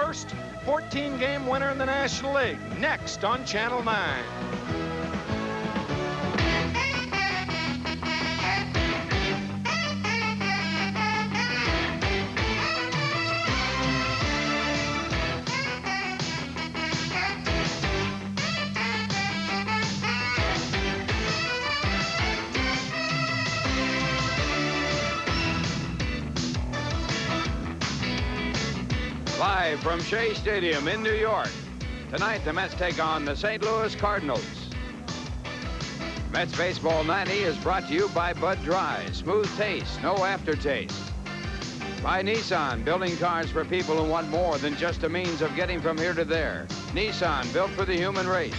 first 14-game winner in the National League. Next on Channel 9. Live from Shea Stadium in New York. Tonight, the Mets take on the St. Louis Cardinals. Mets Baseball 90 is brought to you by Bud Dry. Smooth taste, no aftertaste. By Nissan, building cars for people who want more than just a means of getting from here to there. Nissan, built for the human race.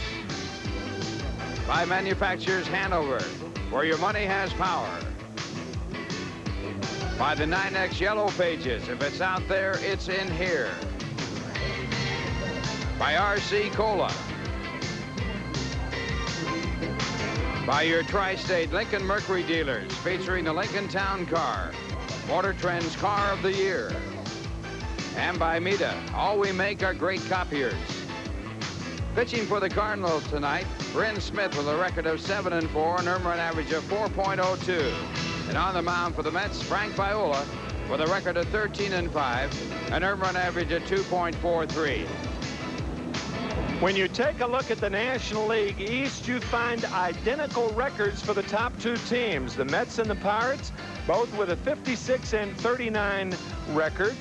By Manufacturers Hanover, where your money has power. By the 9X Yellow Pages. If it's out there, it's in here. By RC Cola. By your tri-state Lincoln Mercury dealers, featuring the Lincoln Town Car, Motor Trend's Car of the Year. And by Mita, all we make are great copiers. Pitching for the Cardinals tonight, Bryn Smith with a record of 7-4, an earned run average of 4.02. And on the mound for the Mets, Frank Viola with a record of 13-5, an earned run average of 2.43. When you take a look at the National League East, you find identical records for the top two teams, the Mets and the Pirates, both with a 56-39 record.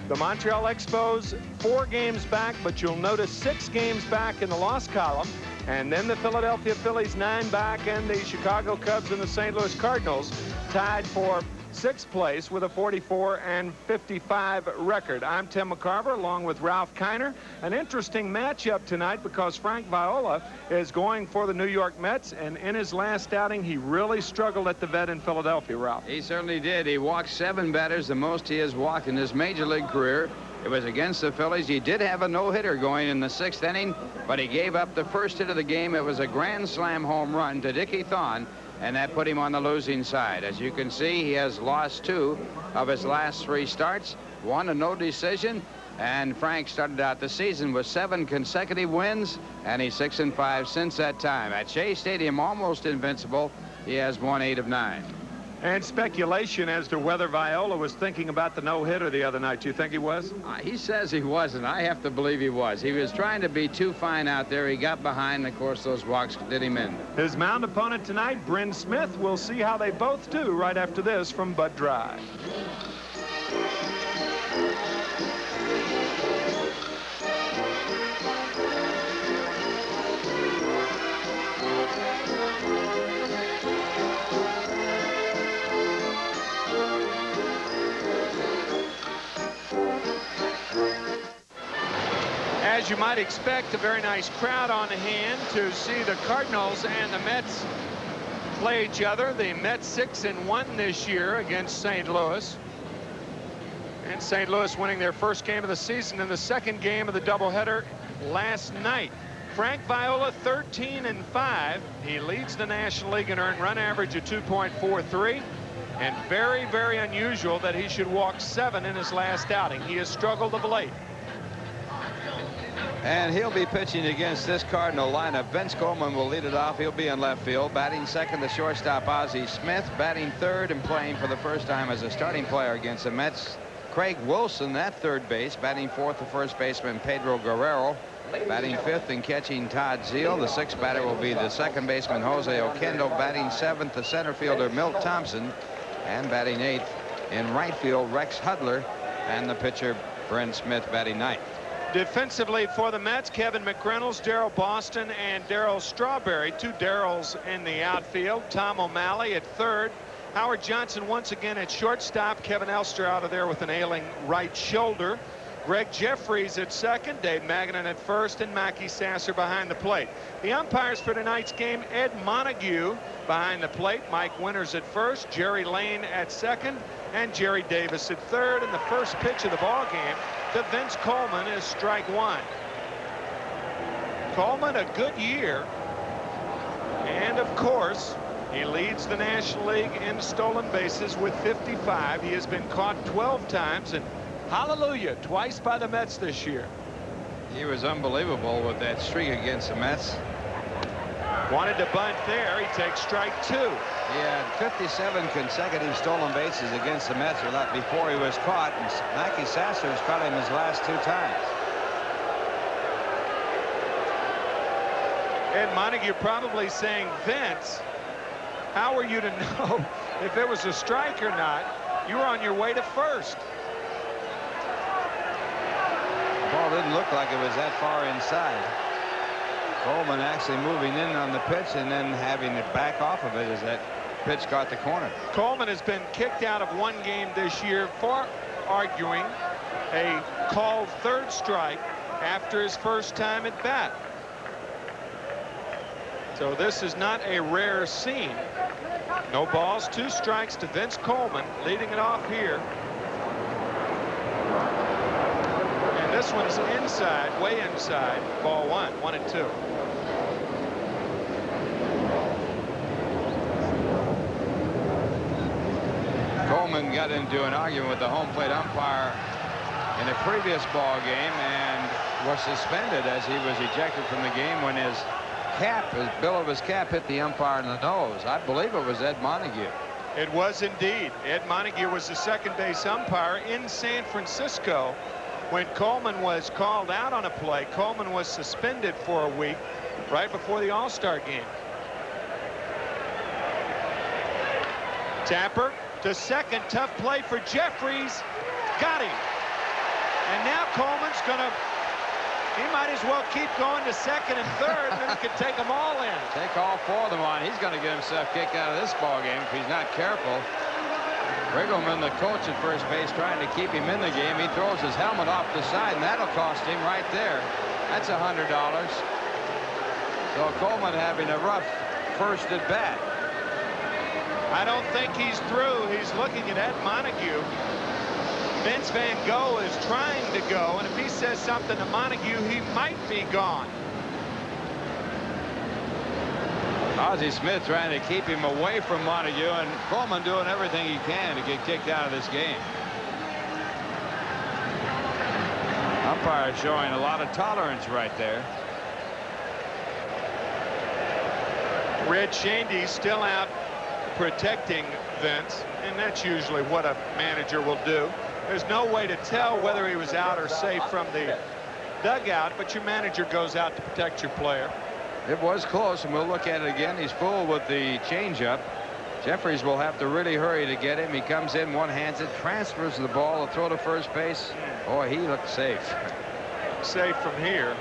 The Montreal Expos 4 games back, but you'll notice 6 games back in the loss column. And then the Philadelphia Phillies 9 back, and the Chicago Cubs and the St. Louis Cardinals tied for 6th place with a 44-55 record. I'm Tim McCarver along with Ralph Kiner. An interesting matchup tonight because Frank Viola is going for the New York Mets, and in his last outing he really struggled at the vet in Philadelphia, Ralph. He certainly did. He walked 7 batters, the most he has walked in his major league career. It was against the Phillies. He did have a no-hitter going in the 6th inning, but he gave up the first hit of the game. It was a grand slam home run to Dickie Thon, and that put him on the losing side. As you can see, he has lost 2 of his last 3 starts, 1 a no decision, and Frank started out the season with 7 consecutive wins, and he's 6-5 since that time. At Shea Stadium, almost invincible, he has won 8 of 9. And speculation as to whether Viola was thinking about the no-hitter the other night. Do you think he was? He says he wasn't. I have to believe he was. He was trying to be too fine out there. He got behind, and of course, those walks did him in. His mound opponent tonight, Bryn Smith. We'll see how they both do right after this from Bud Dry. As you might expect, a very nice crowd on hand to see the Cardinals and the Mets play each other. The Mets 6-1 this year against St. Louis. And St. Louis winning their first game of the season in the second game of the doubleheader last night. Frank Viola 13-5. He leads the National League in earned run average of 2.43. And very, very unusual that he should walk 7 in his last outing. He has struggled of late. And he'll be pitching against this Cardinal lineup. Vince Coleman will lead it off. He'll be in left field. Batting second, the shortstop, Ozzie Smith. Batting third and playing for the first time as a starting player against the Mets, Craig Wilson at third base. Batting fourth, the first baseman, Pedro Guerrero. Batting fifth and catching, Todd Zeile. The 6th batter will be the second baseman, Jose Oquendo. Batting 7th, the center fielder, Milt Thompson. And batting 8th in right field, Rex Hudler. And the pitcher, Bryn Smith, batting 9th. Defensively for the Mets, Kevin McReynolds, Darryl Boston, and Darryl Strawberry. 2 Darryls in the outfield. Tom O'Malley at third. Howard Johnson once again at shortstop. Kevin Elster out of there with an ailing right shoulder. Greg Jeffries at second. Dave Magnan at first. And Mackie Sasser behind the plate. The umpires for tonight's game, Ed Montague behind the plate. Mike Winters at first. Jerry Lane at second. And Jerry Davis at third. And the first pitch of the ball game to Vince Coleman is strike 1. Coleman, a good year. And of course, he leads the National League in stolen bases with 55. He has been caught 12 times and hallelujah twice by the Mets this year. He was unbelievable with that streak against the Mets. Wanted to bunt there. He takes strike 2. He had 57 consecutive stolen bases against the Mets before he was caught, and Mackey Sasser has caught him his last 2 times. Ed Montague probably saying, Vince, how are you to know if it was a strike or not? You were on your way to first. The ball didn't look like it was that far inside. Coleman actually moving in on the pitch and then having it back off of it as that pitch caught the corner. Coleman has been kicked out of 1 game this year for arguing a called 3rd strike after his first time at bat. So this is not a rare scene. No balls, 2 strikes to Vince Coleman, leading it off here. And this one's inside, way inside, ball 1, 1-2. Coleman got into an argument with the home plate umpire in a previous ball game and was suspended as he was ejected from the game when his bill of his cap hit the umpire in the nose. I believe it was Ed Montague. It was indeed. Ed Montague was the second base umpire in San Francisco when Coleman was called out on a play. Coleman was suspended for a week right before the All-Star game. Tapper to second. Tough play for Jeffries. Got him. And now Coleman's gonna, he might as well keep going to second and third, and then he can take them all in. Take all 4 of them on. He's going to get himself kicked out of this ball game if he's not careful. Riggleman, the coach at first base, trying to keep him in the game. He throws his helmet off the side, and that'll cost him right there. That's $100. So Coleman having a rough first at bat. I don't think he's through. He's looking at Ed Montague. Vince Van Gogh is trying to go, and if he says something to Montague, he might be gone. Ozzie Smith trying to keep him away from Montague, and Coleman doing everything he can to get kicked out of this game. Umpire showing a lot of tolerance right there. Red Shandy still out protecting Vince, and that's usually what a manager will do. There's no way to tell whether he was out or safe from the dugout, but your manager goes out to protect your player. It was close, and we'll look at it again. He's full with the changeup. Jeffries will have to really hurry to get him. He comes in, one-hands it, transfers the ball, to throw to first base. Boy, he looked safe. Safe from here.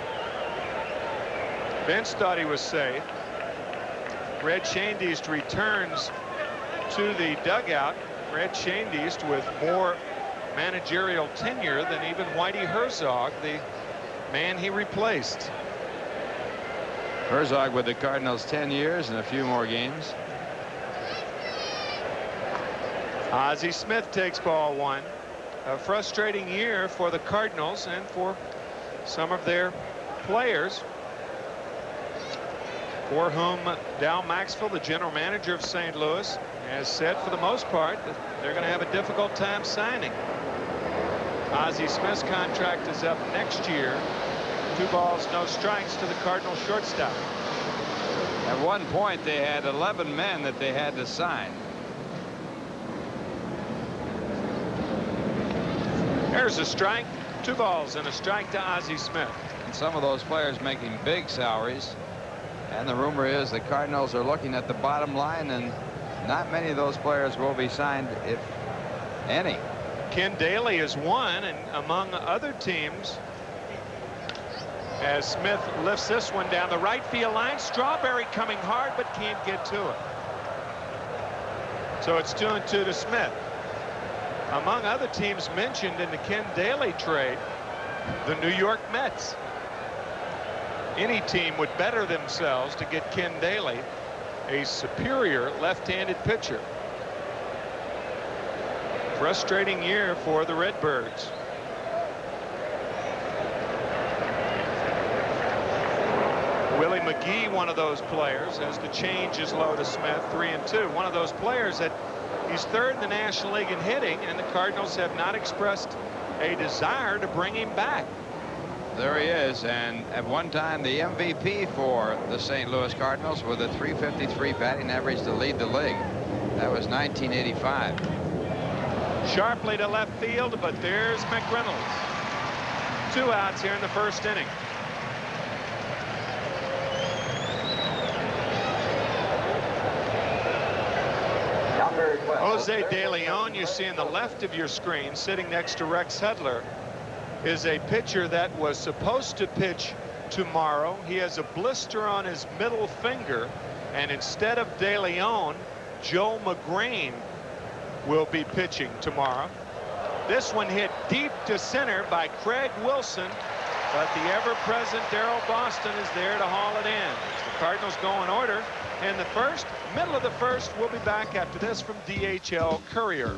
Vince thought he was safe. Red Shandyst returns to the dugout. Red Shandyst with more managerial tenure than even Whitey Herzog, the man he replaced. Herzog with the Cardinals 10 years and a few more games. Ozzie Smith takes ball 1. A frustrating year for the Cardinals and for some of their players, for whom Dow Maxfield, the general manager of St. Louis, has said for the most part that they're going to have a difficult time signing. Ozzie Smith's contract is up next year. 2 balls, no strikes to the Cardinals shortstop. At one point they had 11 men that they had to sign. There's a strike. 2 balls and a strike to Ozzie Smith. And some of those players making big salaries. And the rumor is the Cardinals are looking at the bottom line, and not many of those players will be signed, if any. Ken Daly is one, and among other teams, as Smith lifts this one down the right field line. Strawberry coming hard, but can't get to it. So it's 2-2 to Smith. Among other teams mentioned in the Ken Daly trade, the New York Mets. Any team would better themselves to get Ken Daly, a superior left-handed pitcher. Frustrating year for the Redbirds. Willie McGee, one of those players, as the change is low to Smith, 3-2. One of those players that he's 3rd in the National League in hitting, and the Cardinals have not expressed a desire to bring him back. There he is, and at one time the MVP for the St. Louis Cardinals with a .353 batting average to lead the league. That was 1985. Sharply to left field, but there's McReynolds. 2 outs here in the first inning. Jose De Leon, you see in the left of your screen, sitting next to Rex Hudler, is a pitcher that was supposed to pitch tomorrow. He has a blister on his middle finger, and instead of De Leon, Joe McGrain will be pitching tomorrow. This one hit deep to center by Craig Wilson, but the ever-present Darrell Boston is there to haul it in. The Cardinals go in order in the first. Middle of the first. We'll be back after this from DHL Courier.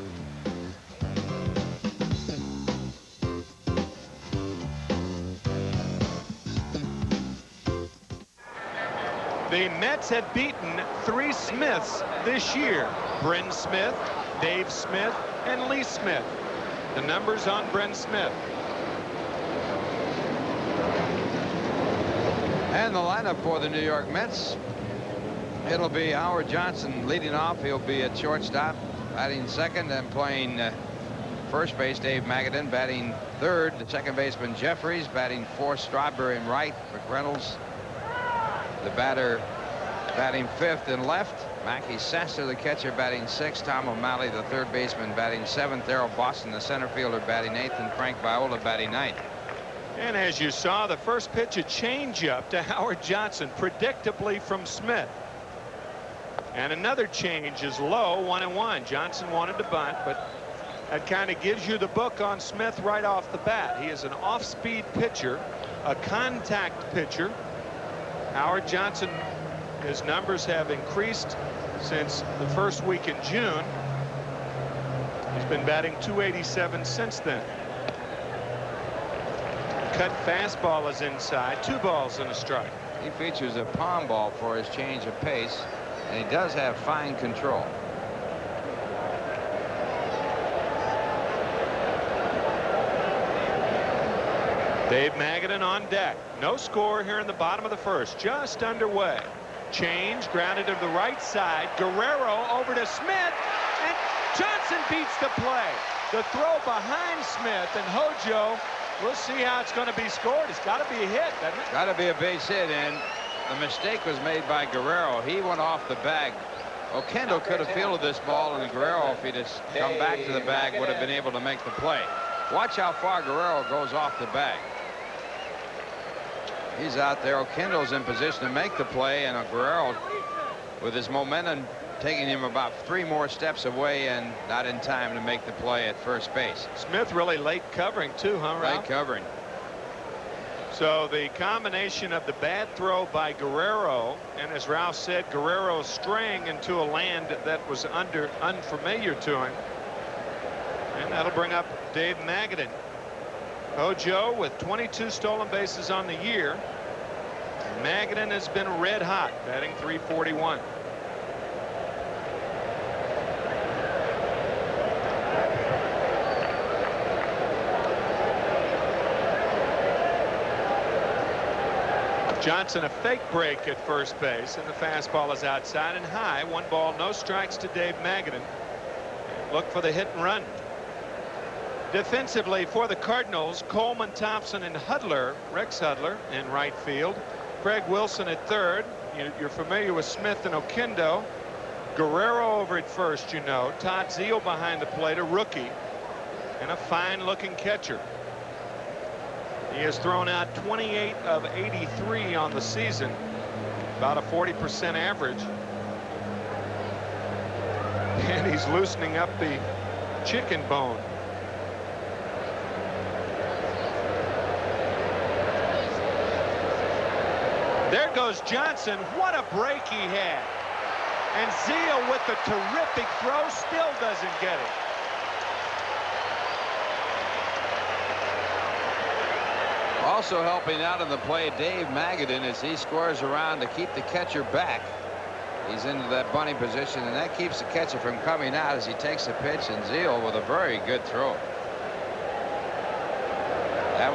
The Mets had beaten 3 Smiths this year. Bryn Smith, Dave Smith, and Lee Smith. The numbers on Bryn Smith. And the lineup for the New York Mets. It'll be Howard Johnson leading off. He'll be at shortstop, batting second, and playing first base. Dave Magadan batting third. The second baseman Jeffries batting fourth. Strawberry in right. McReynolds, the batter, batting fifth and left. Mackie Sasser, the catcher, batting sixth. Tom O'Malley, the third baseman, batting seventh. Darrell Boston, the center fielder, batting eighth, and Frank Viola batting ninth. And as you saw, the first pitch, a changeup to Howard Johnson, predictably from Smith. And another change is low, 1-1. Johnson wanted to bunt, but that kind of gives you the book on Smith right off the bat. He is an off-speed pitcher, a contact pitcher. Howard Johnson, his numbers have increased since the first week in June. He's been batting .287 since then. Cut fastball is inside. 2 balls and a strike. He features a palm ball for his change of pace, and he does have fine control. Dave Magadan on deck. No score here in the bottom of the first. Just underway. Change, grounded to the right side. Guerrero over to Smith, and Johnson beats the play. The throw behind Smith, and Hojo, we'll see how it's going to be scored. It's got to be a hit, doesn't it? Got to be a base hit, and the mistake was made by Guerrero. He went off the bag. Oquendo could have fielded this ball, and Guerrero, if he'd just come back to the bag, would have been able to make the play. Watch how far Guerrero goes off the bag. He's out there. Oquendo's in position to make the play, and Guerrero, with his momentum, taking him about 3 more steps away and not in time to make the play at first base. Smith really late covering too, huh, Ralph? Late covering. So the combination of the bad throw by Guerrero, and as Ralph said, Guerrero straying into a land that was unfamiliar to him, and that'll bring up Dave Magadan. Hojo with 22 stolen bases on the year. Magadan has been red hot, batting .341. Johnson a fake break at first base, and the fastball is outside and high. 1 ball, no strikes to Dave Magadan. Look for the hit and run. Defensively for the Cardinals, Coleman, Thompson, and Hudler, Rex Hudler in right field. Craig Wilson at third. You're familiar with Smith and Oquendo. Guerrero over at first, you know. Todd Zeile behind the plate, a rookie, and a fine-looking catcher. He has thrown out 28 of 83 on the season, about a 40% average. And he's loosening up the chicken bone. There goes Johnson. What a break he had. And Zeile with the terrific throw still doesn't get it. Also helping out in the play, Dave Magadan, as he squares around to keep the catcher back. He's into that bunting position, and that keeps the catcher from coming out as he takes the pitch, and Zeile with a very good throw.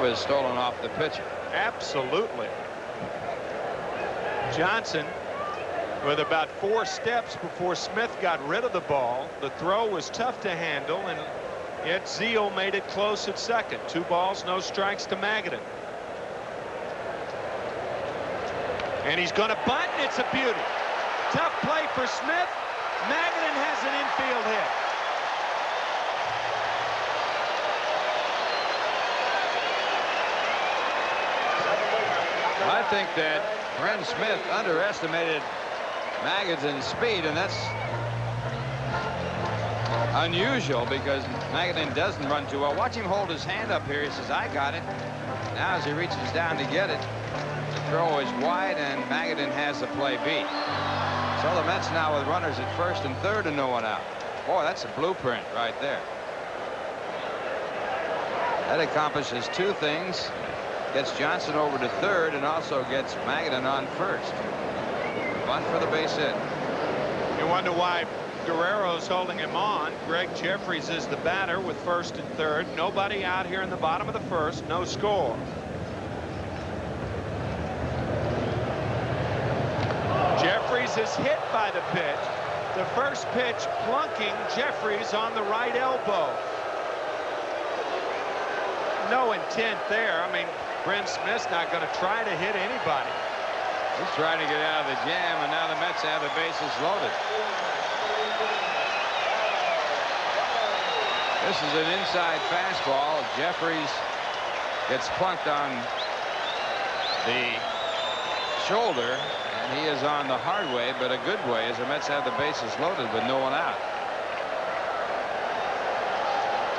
throw is stolen off the pitcher. Absolutely. Johnson with about 4 steps before Smith got rid of the ball. The throw was tough to handle, and yet Zeal made it close at second. 2 balls, no strikes to Magadan. And he's going to bunt, and it's a beauty. Tough play for Smith. Magadan has an infield hit. I think that Ren Smith underestimated Magadan's speed, and that's unusual because Magadan doesn't run too well. Watch him hold his hand up here. He says, I got it. Now as he reaches down to get it, the throw is wide, and Magadan has the play beat. So the Mets now with runners at first and third and no one out. Boy, that's a blueprint right there. That accomplishes 2 things. Gets Johnson over to third and also gets Magadan on first. Bunt for the base hit. You wonder why Guerrero's holding him on. Greg Jeffries is the batter with first and third. Nobody out here in the bottom of the first. No score. Jeffries is hit by the pitch. The first pitch plunking Jeffries on the right elbow. No intent there. I mean, Brent Smith's not going to try to hit anybody. He's trying to get out of the jam, and now the Mets have the bases loaded. This is an inside fastball. Jeffries gets plunked on the shoulder, and he is on the hard way, but a good way, as the Mets have the bases loaded with no one out.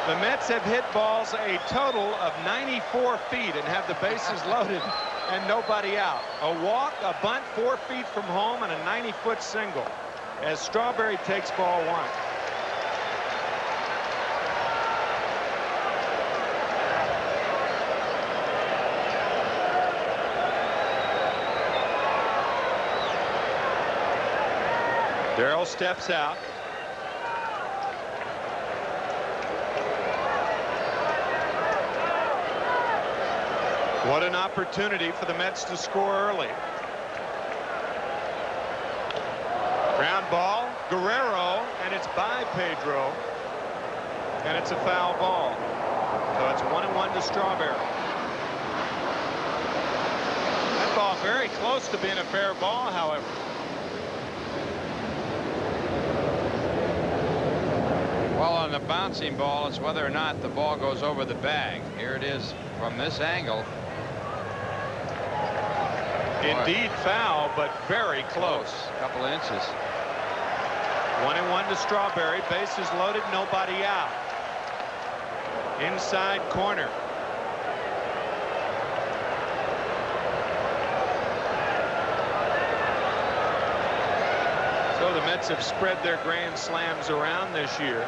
The Mets have hit balls a total of 94 feet and have the bases loaded and nobody out. A walk, a bunt 4 feet from home, and a 90-foot single as Strawberry takes ball 1. Darrell steps out. What an opportunity for the Mets to score early. Ground ball, Guerrero, and it's by Pedro, and it's a foul ball. So it's 1-1 to Strawberry. That ball very close to being a fair ball, however. Well, on the bouncing ball, it's whether or not the ball goes over the bag. Here it is from this angle. Indeed foul, but very close. A couple of inches. 1-1 to Strawberry. Bases loaded, nobody out. Inside corner. So the Mets have spread their grand slams around this year.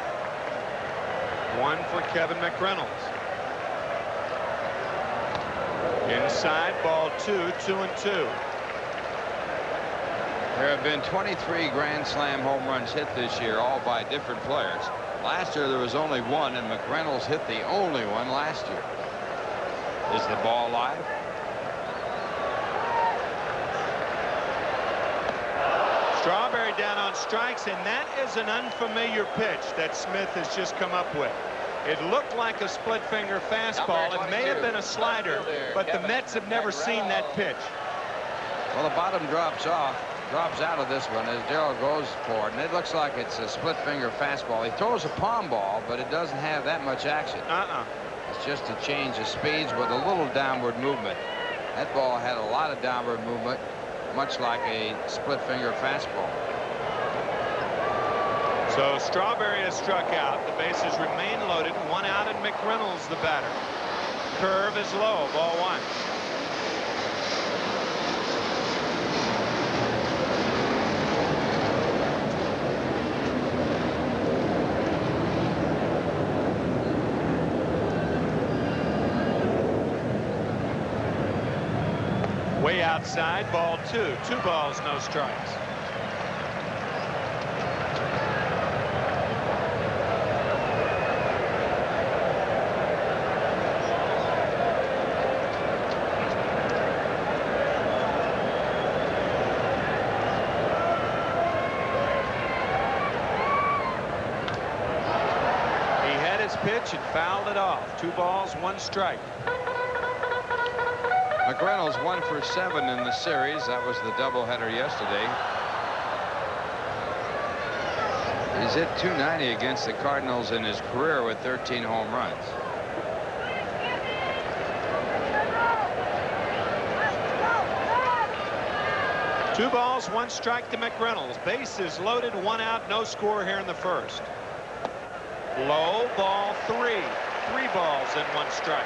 1 for Kevin McReynolds. Inside, ball 2, 2-2. There have been 23 Grand Slam home runs hit this year, all by different players. Last year there was only 1, and McReynolds hit the only one last year. Is the ball live? Strawberry down on strikes, and that is an unfamiliar pitch that Smith has just come up with. It looked like a split finger fastball. It may have been a slider, but the Mets have never seen that pitch. Well, the bottom drops out of this one as Darrell goes for it, and it looks like it's a split finger fastball. He throws a palm ball, but it doesn't have that much action. It's just a change of speeds with a little downward movement. That ball had a lot of downward movement, much like a split finger fastball. So Strawberry has struck out. The bases remain loaded. 1 out, and McReynolds the batter. Curve is low. Ball 1. Way outside, ball 2. 2 balls, no strikes. pitch and fouled it off. 2 balls, 1 strike. McReynolds 1 for 7 in the series. That was the doubleheader yesterday. He's hit .290 against the Cardinals in his career with 13 home runs. Two balls, 1 strike to McReynolds. Bases loaded, 1 out, no score here in the first. Low, ball 3. 3 balls and 1 strike.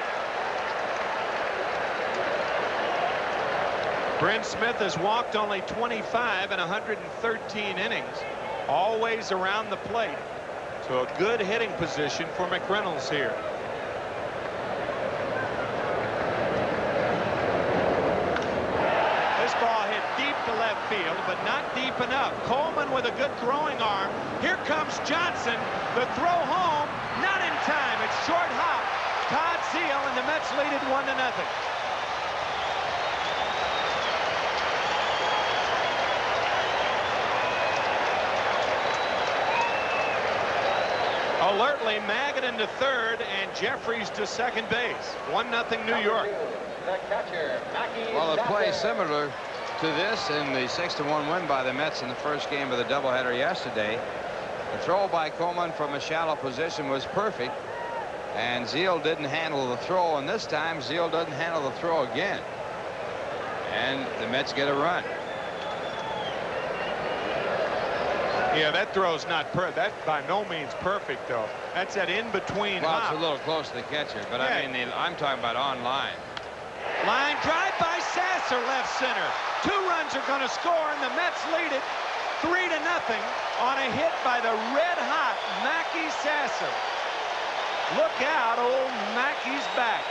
Brent Smith has walked only 25 in 113 innings. Always around the plate. So a good hitting position for McReynolds here. This ball hit deep to left field, but not deep enough. Coleman with a good throwing arm. Here comes Johnson. The throw home, not in time. It's short hop. Todd Zeile, and the Mets lead it 1-0. Alertly, Magadan to third and Jeffries to second base. 1-0 New York. Well, a play similar to this in the 6-1 win by the Mets in the first game of the doubleheader yesterday. The throw by Coleman from a shallow position was perfect, and Zeile didn't handle the throw, and this time Zeile doesn't handle the throw again, and the Mets get a run. Yeah, that throw's not that by no means perfect, though. That's that in between. Well, hop. it's a little close to the catcher, but yeah. I mean, I'm talking about on line. Line drive by Sasser, left center. 2 runs are going to score, and the Mets lead it 3-0 on a hit by the red-hot Mackey Sasser. Look out, old Mackey's back.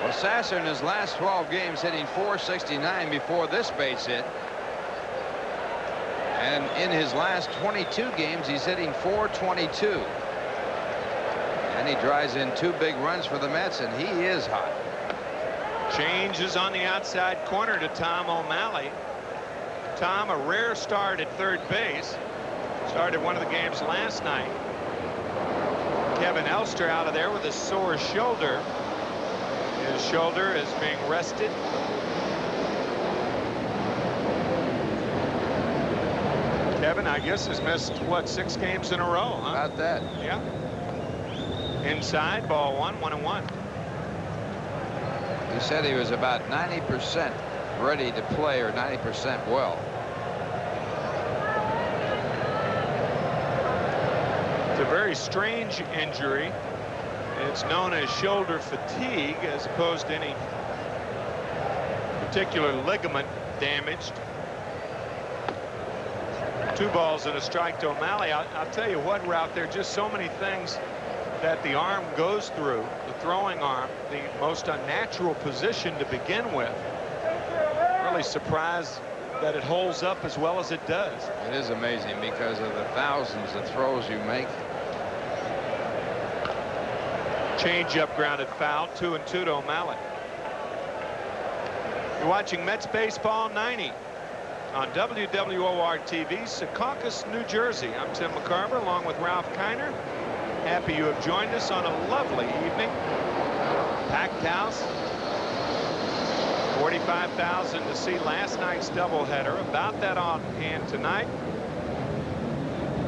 Well, Sasser in his last 12 games hitting .469 before this base hit. And in his last 22 games, he's hitting .422. And he drives in 2 big runs for the Mets, and he is hot. Changes on the outside corner to Tom O'Malley. Tom, a rare start at third base. Started one of the games last night. Kevin Elster out of there with a sore shoulder. His shoulder is being rested. Kevin, I guess, has missed, what, 6 games in a row, huh? About that. Yeah. Inside, ball 1, 1-1. He said he was about 90% ready to play, or 90% well. It's a very strange injury. It's known as shoulder fatigue as opposed to any particular ligament damaged. 2 balls and a strike to O'Malley. I'll tell you what, Ralph, there are just so many things that the arm goes through, the throwing arm, the most unnatural position to begin with. Really surprised that it holds up as well as it does. It is amazing because of the thousands of throws you make. Change-up grounded foul, 2-2 to O'Malley. You're watching Mets Baseball 90 on WWOR-TV, Secaucus, New Jersey. I'm Tim McCarver along with Ralph Kiner. Happy you have joined us on a lovely evening. Packed house. 45,000 to see last night's doubleheader. About that on hand tonight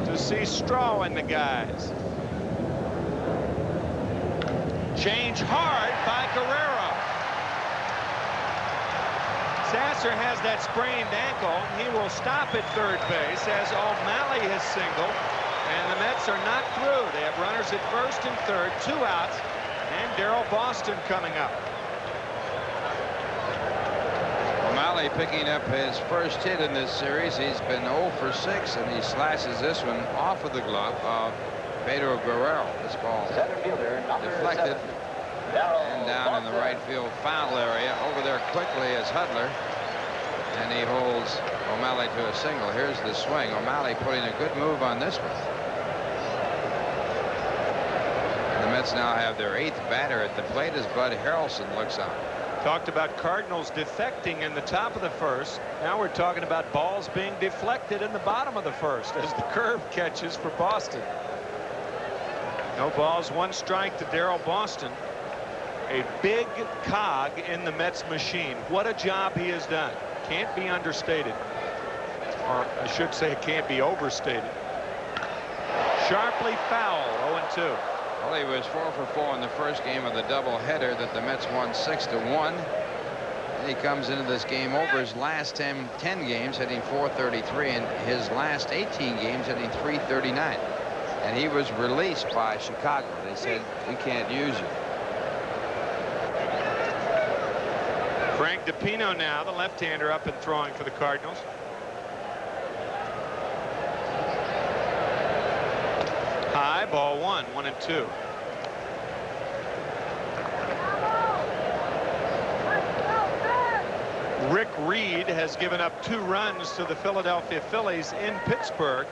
to see Straw and the guys. Change hard by Guerrero. Sasser has that sprained ankle. He will stop at third base as O'Malley has singled, and the Mets are not through. They have runners at first and third, 2 outs, and Darrell Boston coming up. O'Malley picking up his first hit in this series. He's been 0 for 6, and he slashes this one off of the glove of Pedro Guerrero. This ball deflected and down in the right field foul area. Over there quickly is Hudler, and he holds O'Malley to a single. Here's the swing. O'Malley putting a good move on this one. And the Mets now have their 8th batter at the plate as Bud Harrelson looks on. Talked about Cardinals defecting in the top of the first. Now we're talking about balls being deflected in the bottom of the first as the curve catches for Boston. No balls, 1 strike to Darryl Boston. A big cog in the Mets machine. What a job he has done. Can't be understated. Or I should say it can't be overstated. Sharply foul, 0-2. Well, he was 4 for 4 in the first game of the doubleheader that the Mets won 6-1. And he comes into this game over his last 10 games hitting .433 and his last 18 games hitting .339. And he was released by Chicago. They said, we can't use you. Frank DiPino now, the left-hander, up and throwing for the Cardinals. High, ball 1, 1-2. Rick Reed has given up 2 runs to the Philadelphia Phillies in Pittsburgh.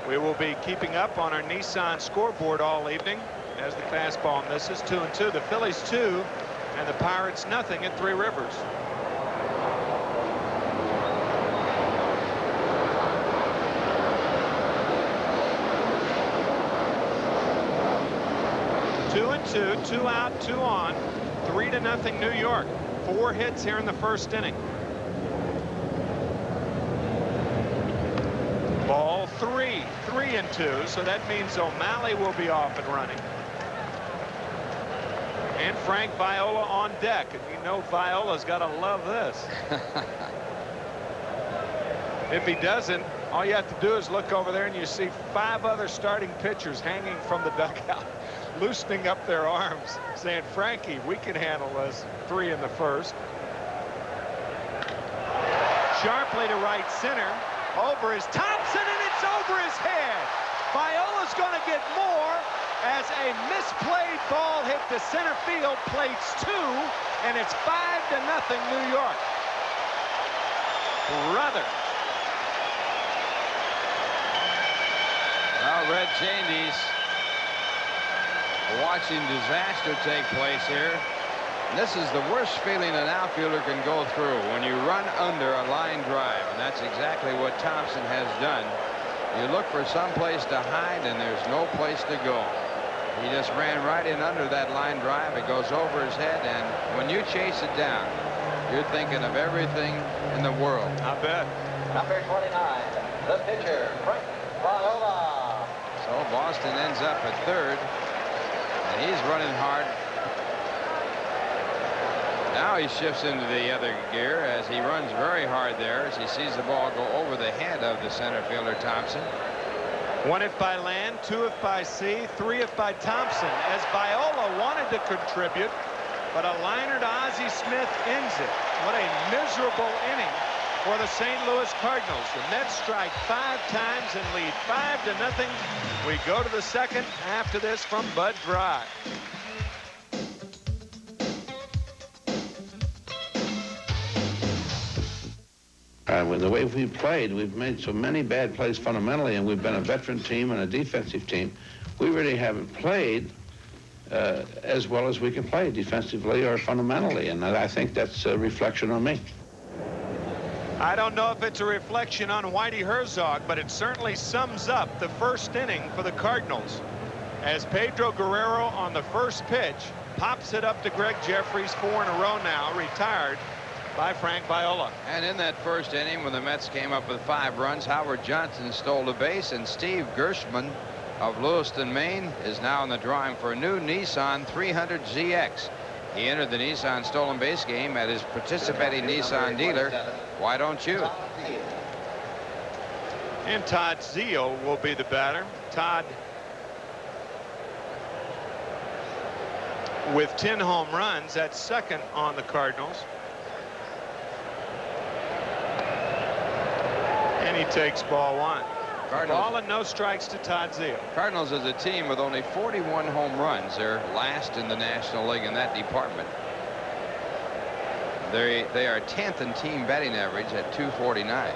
We will be keeping up on our Nissan scoreboard all evening as the fastball misses. 2-2. The Phillies 2 and the Pirates nothing at Three Rivers. Two, 2 out, 2 on, 3-0 New York. 4 hits here in the first inning. Ball 3, 3-2, so that means O'Malley will be off and running. And Frank Viola on deck, and you know Viola's got to love this. If he doesn't, all you have to do is look over there and you see 5 other starting pitchers hanging from the dugout, loosening up their arms, saying, Frankie, we can handle this. 3 in the first. Sharply to right center. Over is Thompson, and it's over his head. Viola's going to get more as a misplayed ball hit to center field, plates 2, and it's 5-0 New York. Brother. Well, Red Chandies watching disaster take place here. And this is the worst feeling an outfielder can go through when you run under a line drive, and that's exactly what Thompson has done. You look for some place to hide, and there's no place to go. He just ran right in under that line drive. It goes over his head, and when you chase it down, you're thinking of everything in the world. I bet. Number 29, the pitcher, Frank Viola. So Boston ends up at third, and he's running hard. Now he shifts into the other gear as he runs very hard there as he sees the ball go over the head of the center fielder Thompson. 1 if by Land, 2 if by sea, 3 if by Thompson, as Viola wanted to contribute, but a liner to Ozzie Smith ends it. What a miserable inning for the St. Louis Cardinals. The Mets strike 5 times and lead 5-0. We go to the second after this from Bud Dry. With the way we've played, we've made so many bad plays fundamentally, and we've been a veteran team and a defensive team. We really haven't played as well as we can play defensively or fundamentally, and I think that's a reflection on me. I don't know if it's a reflection on Whitey Herzog, but it certainly sums up the first inning for the Cardinals, as Pedro Guerrero on the first pitch pops it up to Greg Jeffries. 4 in a row now, retired by Frank Viola. And in that first inning, when the Mets came up with 5 runs, Howard Johnson stole the base, and Steve Gershman of Lewiston, Maine, is now in the drawing for a new Nissan 300ZX. He entered the Nissan stolen base game at his participating Nissan dealer. Why don't you? And Todd Zio will be the batter. Todd with 10 home runs, at second on the Cardinals. And he takes ball 1. Ball and no strikes to Todd Zio. Cardinals is a team with only 41 home runs. They're last in the National League in that department. They are 10th in team batting average at .249.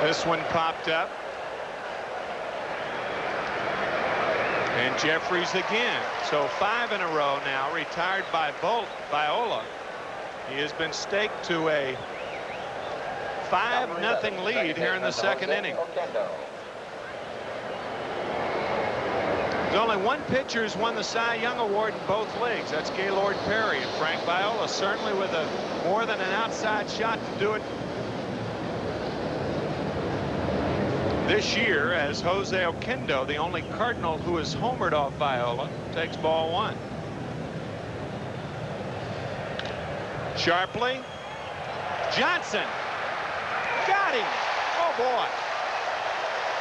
This one popped up. And Jeffries again. So 5 in a row now. Retired by Viola. He has been staked to a 5-0 lead here in the second inning. There's only one pitcher who's won the Cy Young Award in both leagues. That's Gaylord Perry. And Frank Viola certainly with a more than an outside shot to do it this year, as Jose Oquendo, the only Cardinal who has homered off Viola, takes ball 1. Sharply. Johnson. Got him. Oh, boy.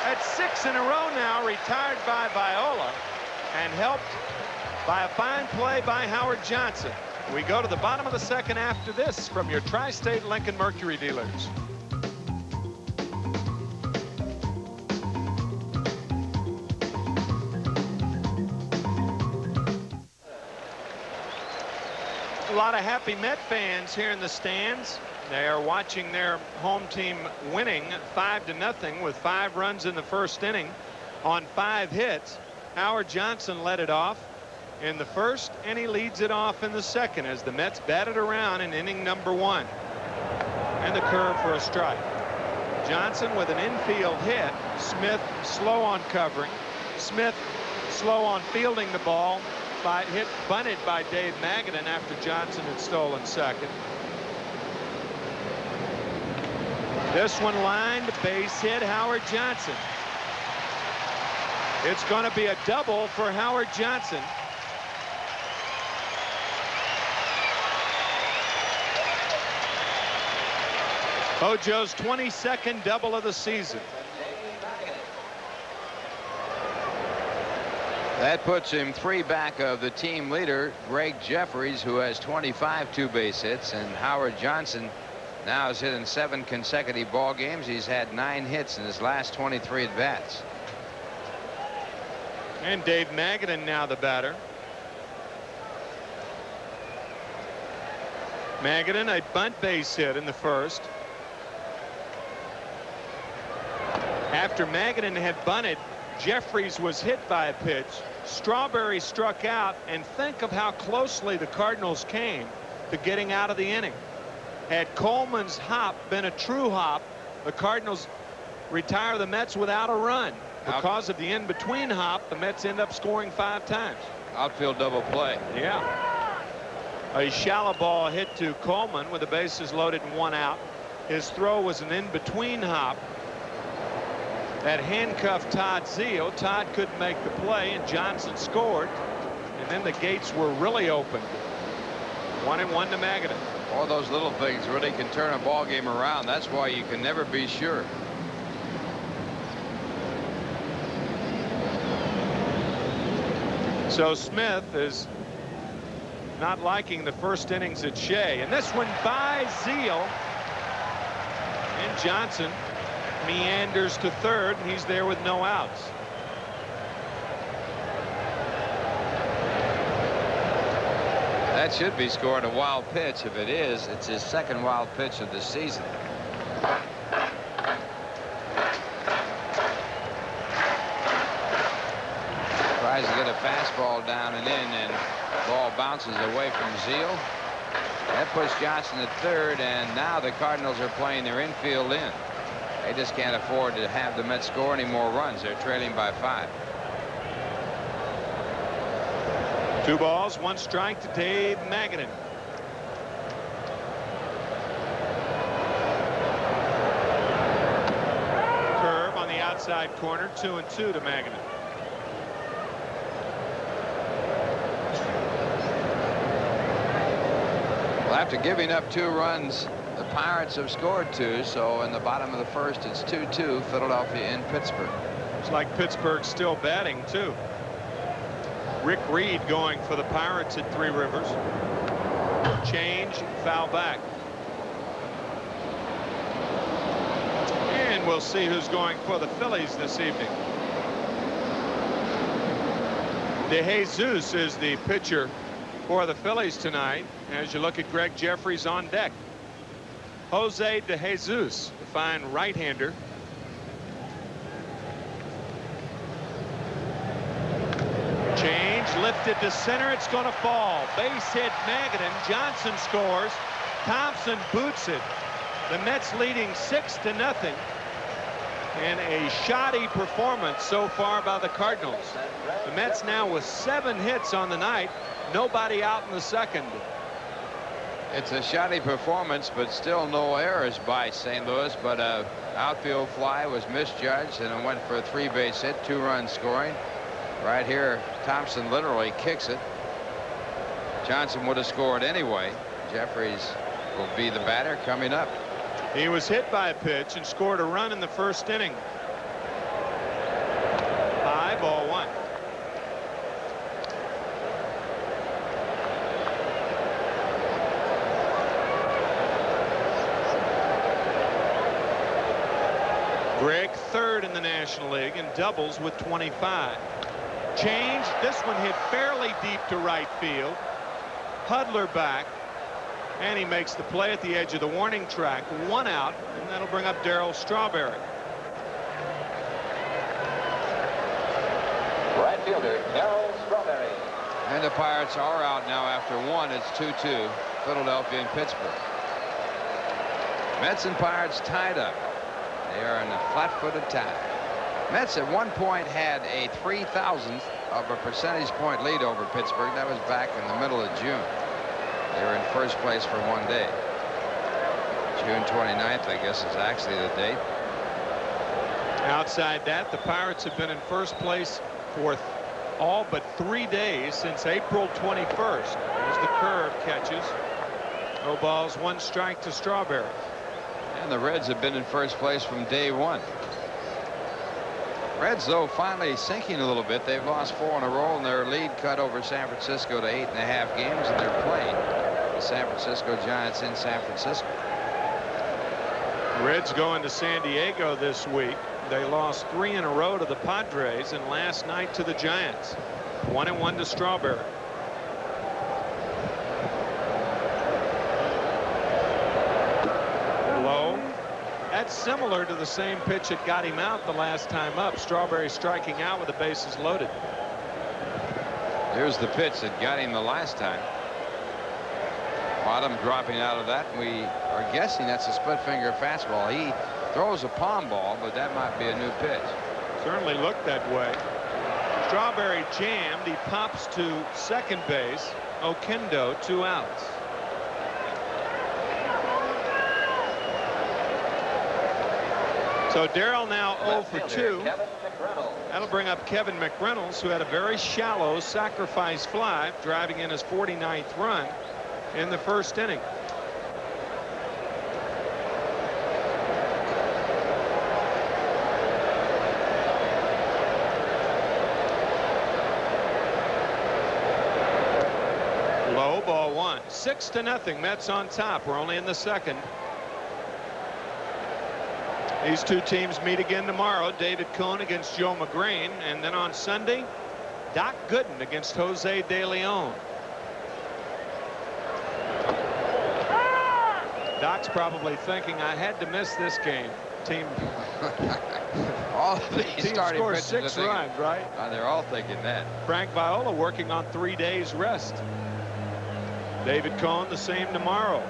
That's 6 in a row now, retired by Viola, and helped by a fine play by Howard Johnson. We go to the bottom of the second after this from your Tri-State Lincoln Mercury dealers. A lot of happy Met fans here in the stands. They are watching their home team winning 5-0 with 5 runs in the first inning on 5 hits. Howard Johnson led it off in the first, and he leads it off in the second as the Mets batted around in inning number 1. And the curve for a strike. Johnson with an infield hit. Smith slow on covering. Smith slow on fielding the ball. Bunted by Dave Magadan after Johnson had stolen second. This one lined, base hit, Howard Johnson. It's going to be a double for Howard Johnson. Hojo's 22nd double of the season. That puts him 3 back of the team leader, Greg Jeffries, who has 25 two-base hits, and Howard Johnson now has hit in 7 consecutive ball games. He's had 9 hits in his last 23 at-bats. And Dave Magadan now the batter. Magadan a bunt base hit in the first. After Magadan had bunted, Jeffries was hit by a pitch. Strawberry struck out, and think of how closely the Cardinals came to getting out of the inning. Had Coleman's hop been a true hop, the Cardinals retire the Mets without a run. Because of the in-between hop, the Mets end up scoring 5 times. Outfield double play. Yeah. A shallow ball hit to Coleman with the bases loaded and 1 out. His throw was an in-between hop that handcuffed Todd Zeile. Todd couldn't make the play, and Johnson scored. And then the gates were really open. 1-1 to Magadan. All those little things really can turn a ball game around. That's why you can never be sure. So Smith is not liking the first innings at Shea, and this one by Zeile, and Johnson meanders to third, and he's there with no outs. That should be scored a wild pitch. If it is, it's his 2nd wild pitch of the season. Tries to get a fastball down and in, and the ball bounces away from Zeile. That puts Johnson at third, and now the Cardinals are playing their infield in. They just can't afford to have the Mets score any more runs. They're trailing by 5. 2 balls, 1 strike to Dave Magadan. Curve on the outside corner, 2-2 to Magadan. Well, after giving up 2 runs, the Pirates have scored 2, so in the bottom of the first, it's 2-2, Philadelphia in Pittsburgh. It's like Pittsburgh's still batting, too. Rick Reed going for the Pirates at 3 Rivers. Change, foul back. And we'll see who's going for the Phillies this evening. De Jesus is the pitcher for the Phillies tonight, as you look at Greg Jeffries on deck. Jose De Jesus, the fine right-hander. Lifted to center. It's going to fall. Base hit Magadan. Johnson scores. Thompson boots it. The Mets leading 6-0. And a shoddy performance so far by the Cardinals. The Mets now with 7 hits on the night. Nobody out in the second. It's a shoddy performance, but still no errors by St. Louis. But a outfield fly was misjudged, and it went for a 3-base hit, 2-run scoring. Right here, Thompson literally kicks it. Johnson would have scored anyway. Jeffries will be the batter coming up. He was hit by a pitch and scored a run in the first inning. 5-1. Greg third in the National League and doubles with 25. Change. This one hit fairly deep to right field. Hudler back. And he makes the play at the edge of the warning track. 1 out, and that'll bring up Darryl Strawberry. Right fielder, Darryl Strawberry. And the Pirates are out now after 1. It's 2-2. Philadelphia and Pittsburgh. Mets and Pirates tied up. They are in a flat-footed tie. Mets at one point had a 0.003 of a percentage point lead over Pittsburgh. That was back in the middle of June. They were in first place for 1 day. June 29th, I guess, is actually the date. Outside that, the Pirates have been in first place for all but 3 days since April 21st. As the curve catches. No balls, 1 strike to Strawberry. And the Reds have been in first place from day 1. Reds, though, finally sinking a little bit. They've lost 4 in a row, and their lead cut over San Francisco to 8.5 games, and they're playing the San Francisco Giants in San Francisco. Reds going to San Diego this week. They lost 3 in a row to the Padres, and last night to the Giants. 1-1 to Strawberry. Low. That's similar to the same pitch that got him out the last time up. Strawberry striking out with the bases loaded. Here's the pitch that got him the last time. Bottom dropping out of that. We are guessing that's a split finger fastball. He throws a palm ball, but that might be a new pitch. Certainly looked that way. Strawberry jammed. He pops to second base. Oquendo 2 outs. So Darryl now 0 for 2. That'll bring up Kevin McReynolds, who had a very shallow sacrifice fly, driving in his 49th run in the first inning. Low, ball 1. 6-0. Mets on top. We're only in the second. These two teams meet again tomorrow. David Cone against Joe McGrain, and then on Sunday, Doc Gooden against Jose De Leon. Doc's probably thinking, I had to miss this game. Team All of these team starting scores pitchers 6 are thinking, runs, right? they're all thinking that. Frank Viola working on 3 days rest. David Cone the same tomorrow.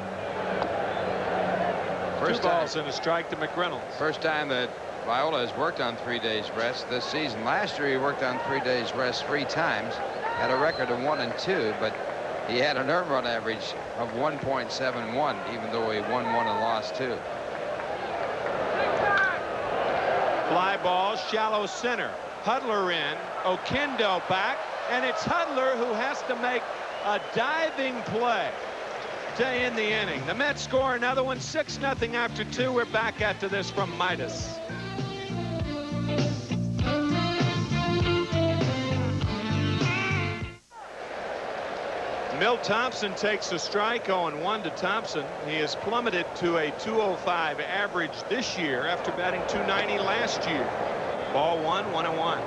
First 2 balls and a strike to McReynolds. First time that Viola has worked on 3 days rest this season. Last year he worked on 3 days rest 3 times. Had a record of 1 and 2, but he had an earned run average of 1.71, even though he won 1 and lost 2. Fly ball, shallow center. Hudler in. Oquendo back, and it's Hudler who has to make a diving play to end the inning. The Mets score another one, 6-0 after 2. We're back after this from Midas. Milt Thompson takes a strike. 0-1 to Thompson. He has plummeted to a .205 average this year after batting .290 last year. Ball 1, 1-1.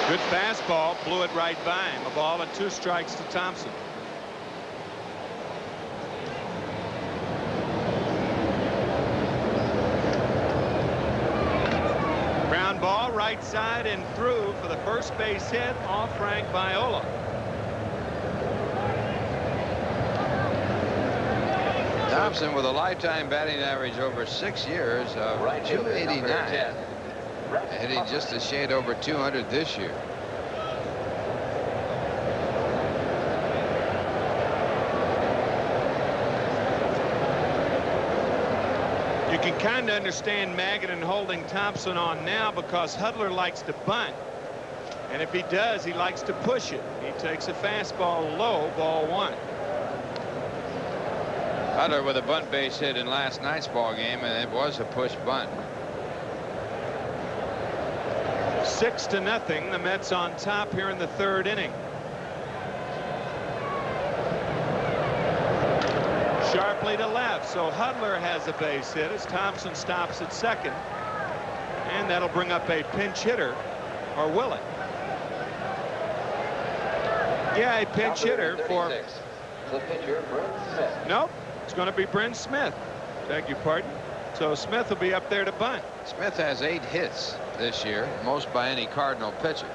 Good fastball, blew it right by him. A ball and 2 strikes to Thompson. Ground ball right side and through for the first base hit off Frank Viola. Thompson with a lifetime batting average over 6 years of 289, hitting just a shade over 200 this year. You can kind of understand Magadan holding Thompson on now because Hudler likes to bunt. And if he does, he likes to push it. He takes a fastball low, ball 1. Hudler with a bunt base hit in last night's ball game, and it was a push bunt. 6-0. The Mets on top here in the 3rd inning. Sharply to left, so Hudler has a base hit as Thompson stops at second. And that'll bring up a pinch hitter, or will it? Yeah, a pinch hitter for... The pitcher, Brent Smith. Nope, it's going to be Brent Smith. Beg your pardon. So Smith will be up there to bunt. Smith has 8 hits this year, most by any Cardinal pitcher.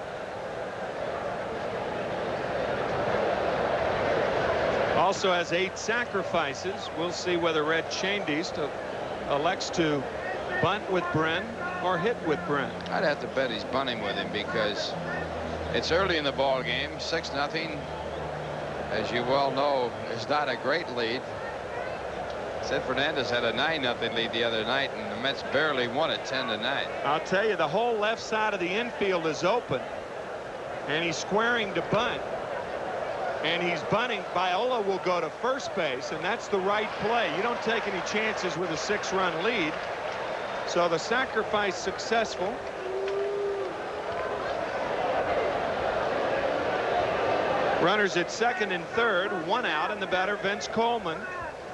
Also has 8 sacrifices. We'll see whether Red Shandiest elects to bunt with Bren or hit with Bren. I'd have to bet he's bunting with him because it's early in the ball game. 6-0. As you well know, is not a great lead. Sid Fernandez had a 9-0 lead the other night, and the Mets barely won it 10-9. I'll tell you, the whole left side of the infield is open, and he's squaring to bunt. And he's bunting. Viola will go to first base, and that's the right play. You don't take any chances with a 6-run lead. So the sacrifice successful. Runners at second and third, 1 out, and the batter Vince Coleman,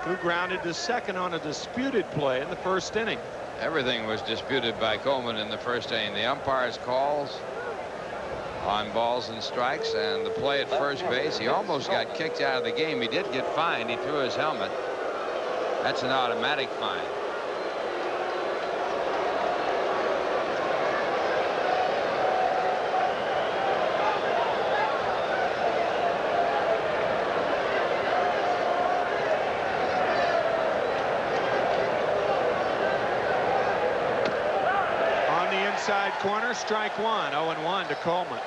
who grounded to second on a disputed play in the 1st inning. Everything was disputed by Coleman in the 1st inning. The umpire's calls on balls and strikes, and the play at first base. He almost got kicked out of the game. He did get fined. He threw his helmet. That's an automatic fine. On the inside corner, strike 1, 0-1 to Coleman.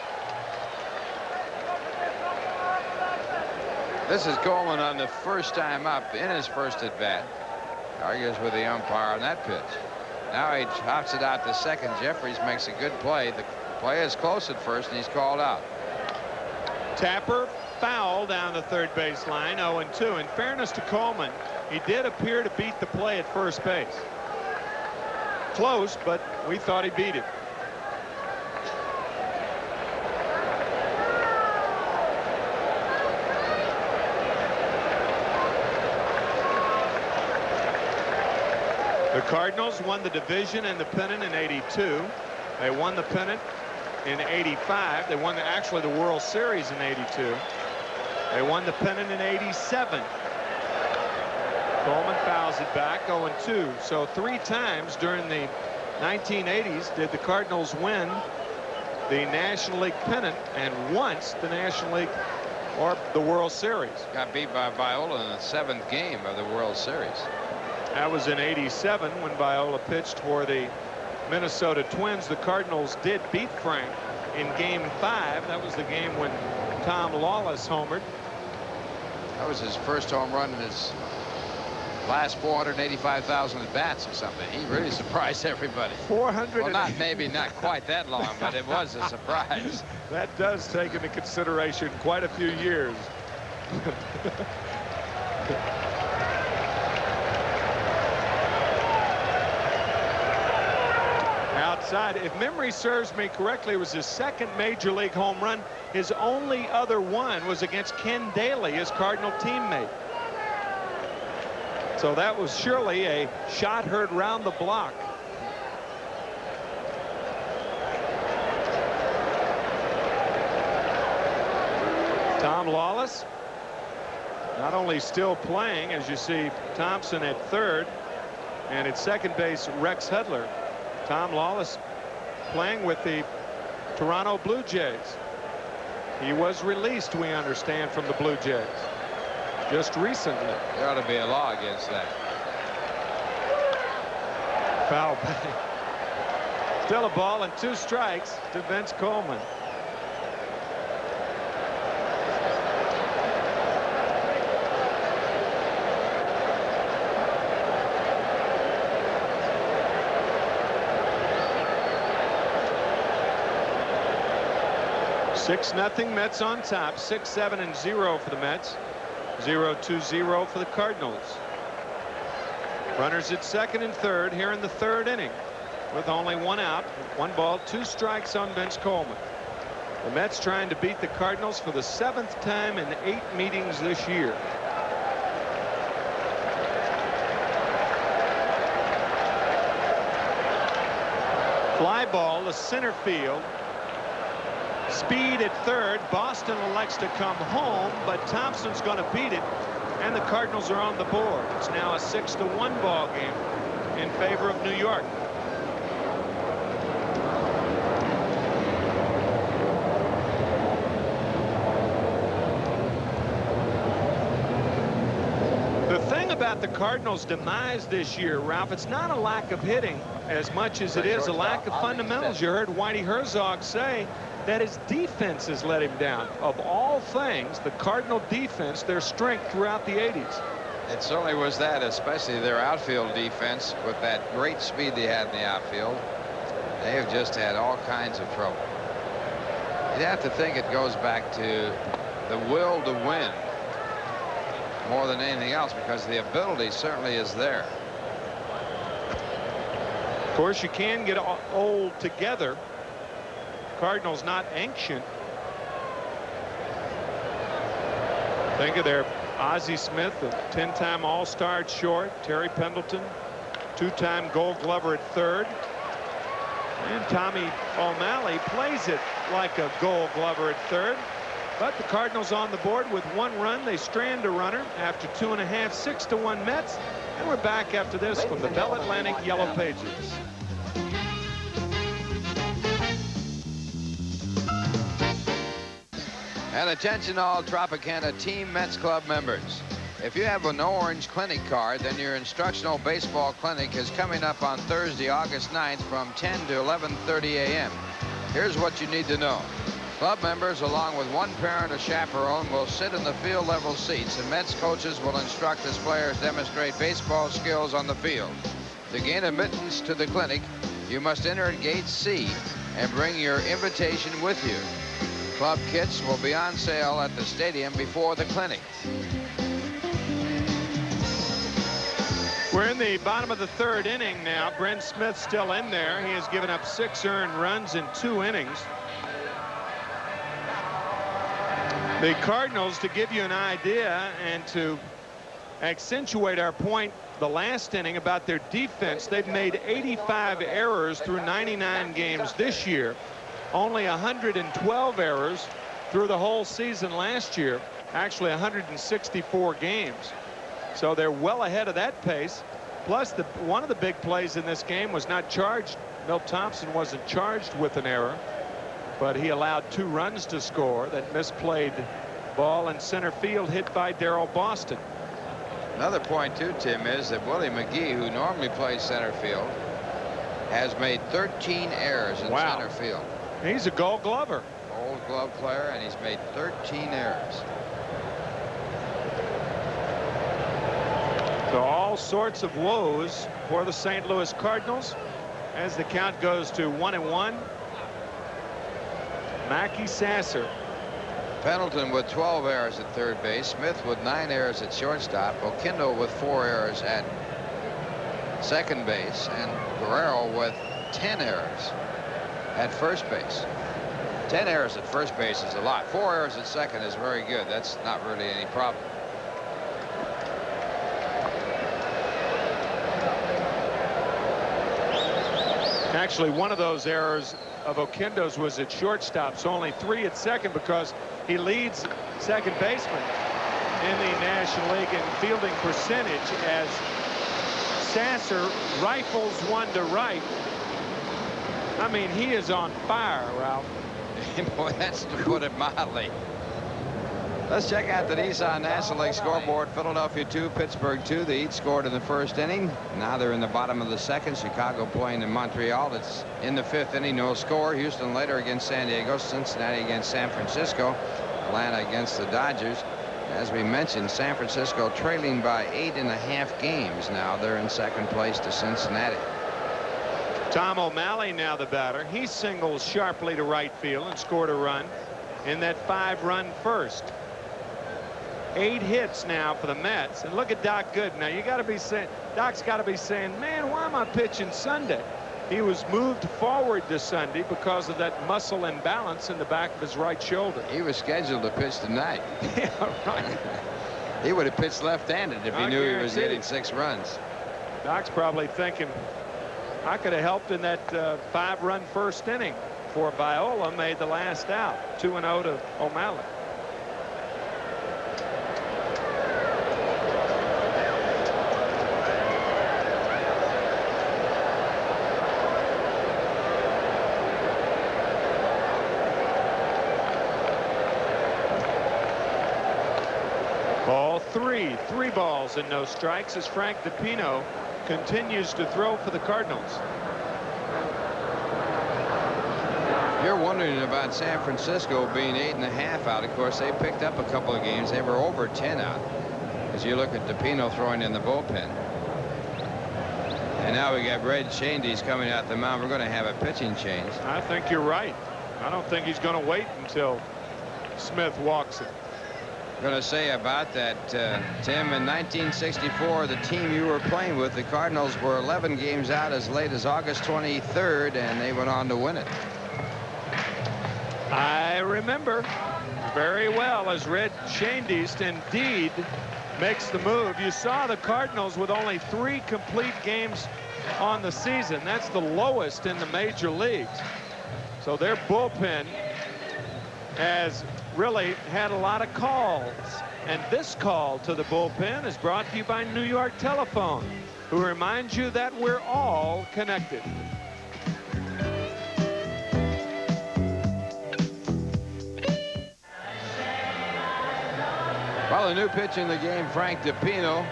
This is Coleman on the first time up in his first at bat. Argues with the umpire on that pitch. Now he hops it out to second. Jeffries makes a good play. The play is close at first, and he's called out. Tapper foul down the third base line, 0-2. In fairness to Coleman, he did appear to beat the play at first base. Close, but we thought he beat it. The Cardinals won the division and the pennant in '82. They won the pennant in '85. They won actually the World Series in '82. They won the pennant in '87. Coleman fouls it back, 0-2. So 3 times during the 1980s did the Cardinals win the National League pennant, and once the National League or the World Series. Got beat by Viola in the 7th game of the World Series. That was in '87 when Viola pitched for the Minnesota Twins. The Cardinals did beat Frank in Game 5. That was the game when Tom Lawless homered. That was his first home run in his last 485,000 at bats or something. He really surprised everybody. 400. Well, maybe not quite that long, but it was a surprise. That does take into consideration quite a few years. Outside, if memory serves me correctly, it was his 2nd major league home run. His only other one was against Ken Daly, his Cardinal teammate. So that was surely a shot heard round the block. Tom Lawless not only still playing, as you see Thompson at third, and at second base Rex Hudler. Tom Lawless playing with the Toronto Blue Jays. He was released, we understand, from the Blue Jays just recently. There ought to be a law against that. Foul play. Still a ball and 2 strikes to Vince Coleman. Six nothing Mets on top. 6-7 and 0 for the Mets. 0-2-0 for the Cardinals. Runners at second and third here in the 3rd inning with only 1 out, 1 ball, 2 strikes on Vince Coleman. The Mets trying to beat the Cardinals for the 7th time in 8 meetings this year. Fly ball to center field. Speed at third. Boston elects to come home, but Thompson's going to beat it, and the Cardinals are on the board. It's now a 6-1 ball game in favor of New York. The thing about the Cardinals' demise this year, Ralph, it's not a lack of hitting as much as it is a lack of fundamentals. You heard Whitey Herzog say that his defense has let him down. Of all things, the Cardinal defense, their strength throughout the 80s. It certainly was that, especially their outfield defense with that great speed they had in the outfield. They have just had all kinds of trouble. You'd have to think it goes back to the will to win more than anything else, because the ability certainly is there. Of course, you can get old together. Cardinals not ancient. Think of their Ozzie Smith, a 10-time All-Star at short, Terry Pendleton, 2-time Gold Glover at third, and Tommy O'Malley plays it like a Gold Glover at third. But the Cardinals on the board with 1 run. They strand a runner after 2.5, 6-1 Mets, and we're back after this from the Bell Atlantic Yellow Pages. And attention all Tropicana Team Mets Club members. If you have an orange clinic card, then your instructional baseball clinic is coming up on Thursday, August 9th from 10 to 11:30 a.m. Here's what you need to know. Club members, along with 1 parent or chaperone, will sit in the field level seats, and Mets coaches will instruct as players demonstrate baseball skills on the field. To gain admittance to the clinic, you must enter at gate C and bring your invitation with you. Club kits will be on sale at the stadium before the clinic. We're in the bottom of the 3rd inning now. Brent Smith still in there. He has given up 6 earned runs in 2 innings. The Cardinals, to give you an idea and to accentuate our point the last inning about their defense, they've made 85 errors through 99 games this year. Only 112 errors through the whole season last year. Actually 164 games. So they're well ahead of that pace. Plus, one of the big plays in this game was not charged. Milt Thompson wasn't charged with an error, but he allowed 2 runs to score. That misplayed ball in center field hit by Darrell Boston. Another point too, Tim, is that Willie McGee, who normally plays center field, has made 13 errors in center field. He's a Gold Glover. Gold Glove player, and he's made 13 errors. So all sorts of woes for the St. Louis Cardinals as the count goes to 1-1. Mackey Sasser. Pendleton with 12 errors at third base. Smith with 9 errors at shortstop. Oquendo with 4 errors at second base. And Guerrero with 10 errors at first base. 10 errors at first base is a lot. 4 errors at second is very good. That's not really any problem. Actually, one of those errors of Oquendo's was at shortstop, so only 3 at second because he leads second baseman in the National League in fielding percentage as Sasser rifles one to right. I mean, he is on fire, Ralph. Boy, that's to put it mildly. Let's check out the Nissan National League scoreboard. Philadelphia 2, Pittsburgh 2. They each scored in the first inning. Now they're in the bottom of the second. Chicago playing in Montreal. It's in the fifth inning, no score. Houston later against San Diego. Cincinnati against San Francisco. Atlanta against the Dodgers. As we mentioned, San Francisco trailing by 8.5 games. Now they're in second place to Cincinnati. Tom O'Malley now the batter. He singles sharply to right field and scored a run in that 5-run first. 8 hits now for the Mets. And look at Doc Good. Now you got to be saying, Doc's got to be saying, man, why am I pitching Sunday? He was moved forward to Sunday because of that muscle imbalance in the back of his right shoulder. He was scheduled to pitch tonight. Yeah, right. He would have pitched left-handed if he knew he was getting 6 runs. Doc's probably thinking, I could have helped in that 5-run first inning before Viola made the last out. 2-0 to O'Malley. Ball 3. 3 balls and no strikes as Frank DiPino continues to throw for the Cardinals. You're wondering about San Francisco being 8.5 out. Of course, they picked up a couple of games. They were over 10 out. As you look at DiPino throwing in the bullpen. And now we got Red Shandy's coming out the mound. We're going to have a pitching change. I think you're right. I don't think he's going to wait until Smith walks it. Going to say about that, Tim, in 1964, the team you were playing with, the Cardinals, were 11 games out as late as August 23rd, and they went on to win it. I remember very well as Red Shandy's indeed makes the move. You saw the Cardinals with only 3 complete games on the season. That's the lowest in the major leagues. So their bullpen has really had a lot of calls, and this call to the bullpen is brought to you by New York Telephone, who reminds you that we're all connected. Well, a new pitch in the game, Frank DiPino.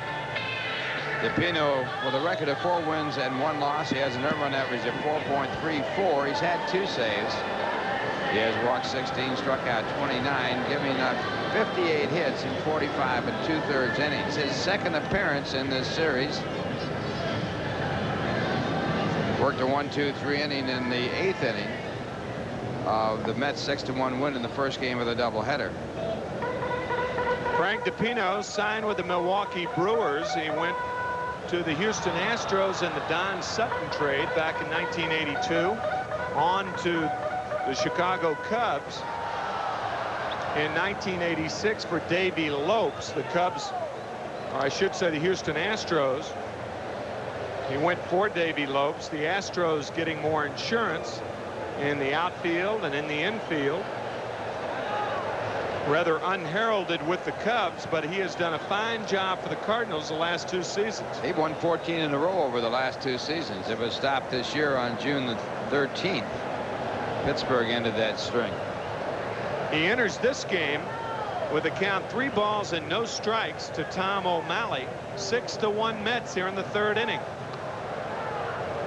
DiPino with a record of 4 wins and 1 loss. He has an earned run average of 4.34. He's had 2 saves. He has walked 16, struck out 29, giving up 58 hits in 45 2/3 innings. His second appearance in this series. Worked a 1-2-3 inning in the 8th inning of the Mets' 6-1 win in the first game of the doubleheader. Frank DiPino signed with the Milwaukee Brewers. He went to the Houston Astros in the Don Sutton trade back in 1982. On to the Chicago Cubs in 1986 for Davey Lopes. The Cubs, or I should say the Houston Astros. He went for Davey Lopes. The Astros getting more insurance in the outfield and in the infield. Rather unheralded with the Cubs, but he has done a fine job for the Cardinals the last 2 seasons. He won 14 in a row over the last 2 seasons. It was stopped this year on June the 13th. Pittsburgh ended that string. He enters this game with a count 3 balls and no strikes to Tom O'Malley. 6-1 Mets here in the 3rd inning.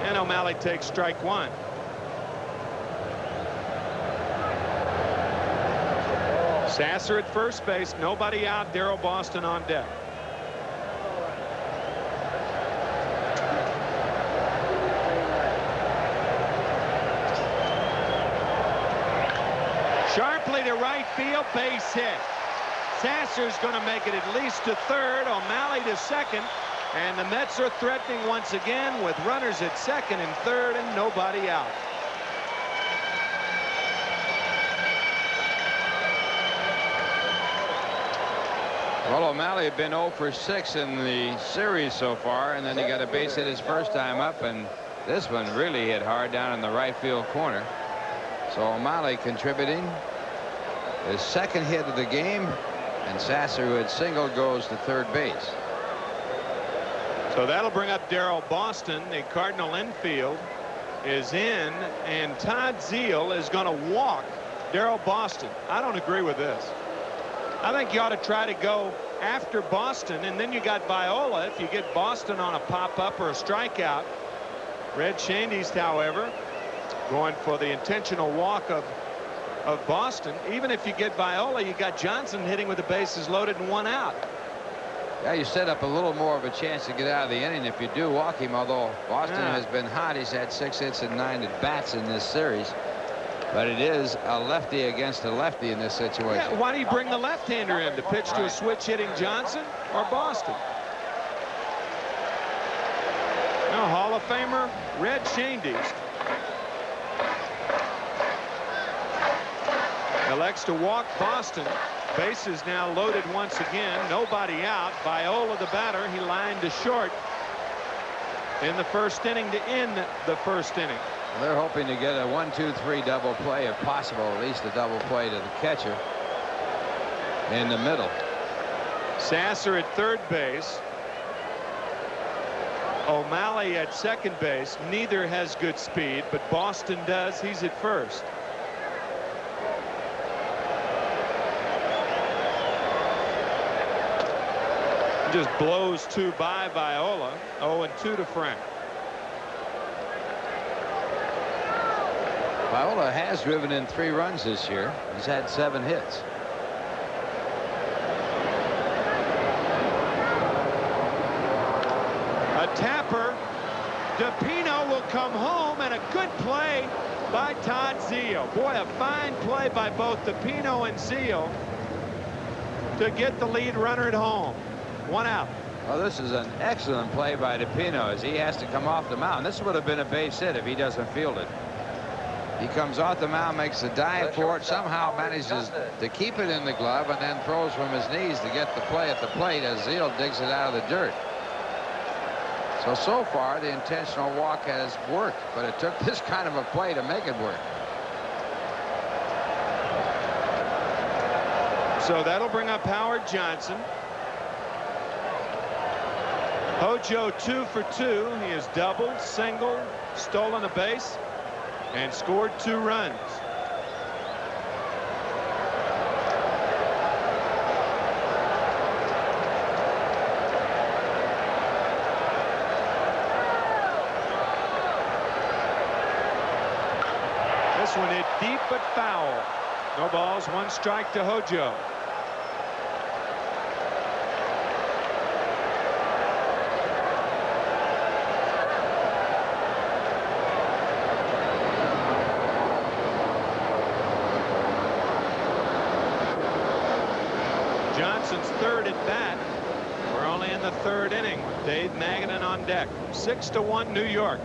And O'Malley takes strike 1. Sasser at first base, nobody out. Darrell Boston on deck. Sharply to right field, base hit. Sasser's going to make it at least to 3rd. O'Malley to 2nd. And the Mets are threatening once again with runners at 2nd and 3rd and nobody out. Well, O'Malley had been 0 for 6 in the series so far, and then he got a base hit his first time up, and this one really hit hard down in the right field corner. So O'Malley contributing his 2nd hit of the game, and Sasser, who had singled, goes to 3rd base. So that'll bring up Darrell Boston, the Cardinal infield. is in, and Todd Zeile is going to walk Darryl Boston. I don't agree with this. I think you ought to try to go after Boston, and then you got Viola if you get Boston on a pop-up or a strikeout. Red Shandy's, however, going for the intentional walk of Boston. Even if you get Viola, you got Johnson hitting with the bases loaded and 1 out. Yeah, you set up a little more of a chance to get out of the inning if you do walk him, although Boston has been hot. He's had 6 hits and 9 at-bats in this series. But it is a lefty against a lefty in this situation. Yeah, why do you bring the left-hander in to pitch to a switch-hitting Johnson or Boston? Now, Hall of Famer Red Shandy elects to walk Boston. Bases now loaded once again. Nobody out. Viola, the batter, he lined to short in the first inning to end the first inning. They're hoping to get a 1-2-3 double play, if possible, at least a double play to the catcher in the middle. Sasser at third base. O'Malley at second base. Neither has good speed, but Boston does. He's at first. Just blows 2 by Viola. 0-2 to Frank. Viola has driven in 3 runs this year. He's had 7 hits. A tapper. DePino will come home, and a good play by Todd Zeile. Boy, a fine play by both DePino and Zeile to get the lead runner at home. 1 out. Well, this is an excellent play by DePino as he has to come off the mound. This would have been a base hit if he doesn't field it. He comes off the mound, makes a dive for it, somehow manages to keep it in the glove, and then throws from his knees to get the play at the plate as Zeile digs it out of the dirt. So far, the intentional walk has worked, but it took this kind of a play to make it work. So that'll bring up Howard Johnson. Hojo 2 for 2. He has doubled, singled, stolen a base, and scored 2 runs. This one hit deep but foul. No balls, 1 strike to Hojo. Johnson's 3rd at bat. We're only in the 3rd inning. Dave Magadan on deck. 6-1 New York.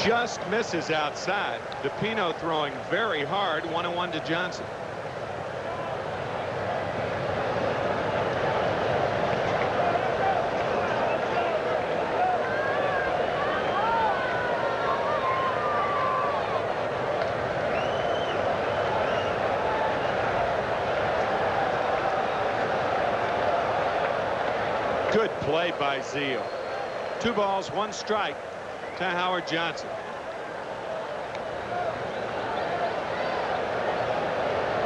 Just misses outside. DePino throwing very hard. 1-1 to Johnson. Good play by Zeile. 2 balls, 1 strike to Howard Johnson.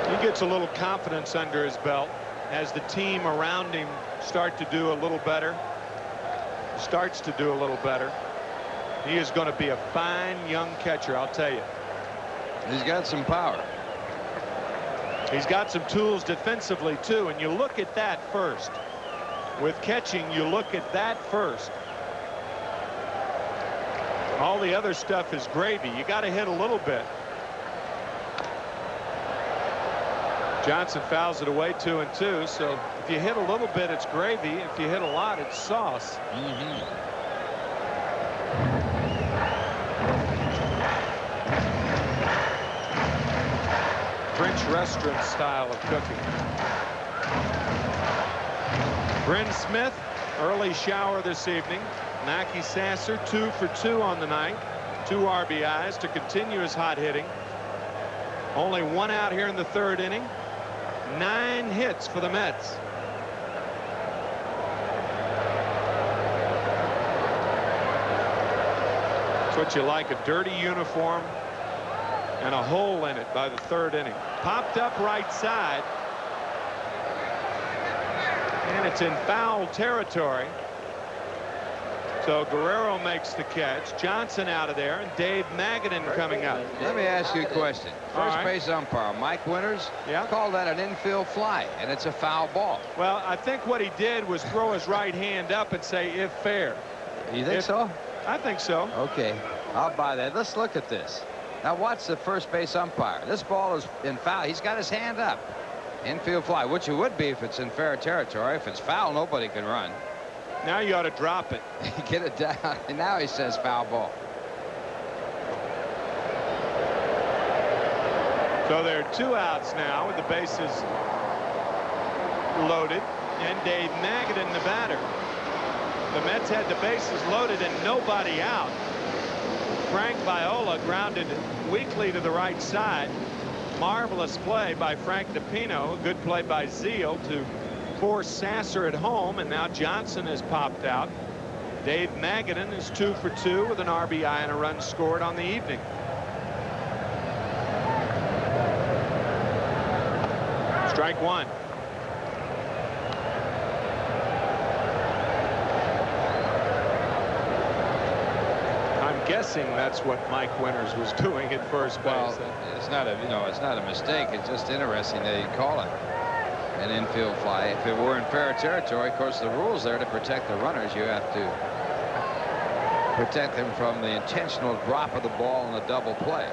He gets a little confidence under his belt as the team around him starts to do a little better. He is going to be a fine young catcher, I'll tell you. He's got some power. He's got some tools defensively too, and you look at that first. With catching, you look at that first. All the other stuff is gravy. You got to hit a little bit. Johnson fouls it away, 2-2. So if you hit a little bit, it's gravy. If you hit a lot, it's sauce. French restaurant style of cooking. Bryn Smith, early shower this evening. Mackey Sasser 2 for 2 on the night. 2 RBIs to continue his hot hitting. Only one out here in the third inning. 9 hits for the Mets. That's what you like, a dirty uniform and a hole in it by the third inning. Popped up right side. And it's in foul territory. So Guerrero makes the catch. Johnson out of there, and Dave Magadan coming up. Let me ask you a question. First base umpire Mike Winters called that an infield fly, and it's a foul ball. Well, I think what he did was throw his right hand up and say, if fair. You think so? I think so. Okay, I'll buy that. Let's look at this. Now watch the first base umpire. This ball is in foul. He's got his hand up. Infield fly, which it would be if it's in fair territory. If it's foul, nobody can run. Now you ought to drop it. Get it down. And now he says foul ball. So there are 2 outs now with the bases loaded, and Dave Magadan the batter. The Mets had the bases loaded and nobody out. Frank Viola grounded weakly to the right side. Marvelous play by Frank DePino. Good play by Zeal to force Sasser at home, and now Johnson has popped out. Dave Magadan is 2 for 2 with an RBI and a run scored on the evening. Strike 1. I'm guessing that's what Mike Winters was doing at first base. Well, it's not a it's not a mistake. It's just interesting that he call it an infield fly. If it were in fair territory, of course, the rules there to protect the runners, you have to protect them from the intentional drop of the ball in a double play.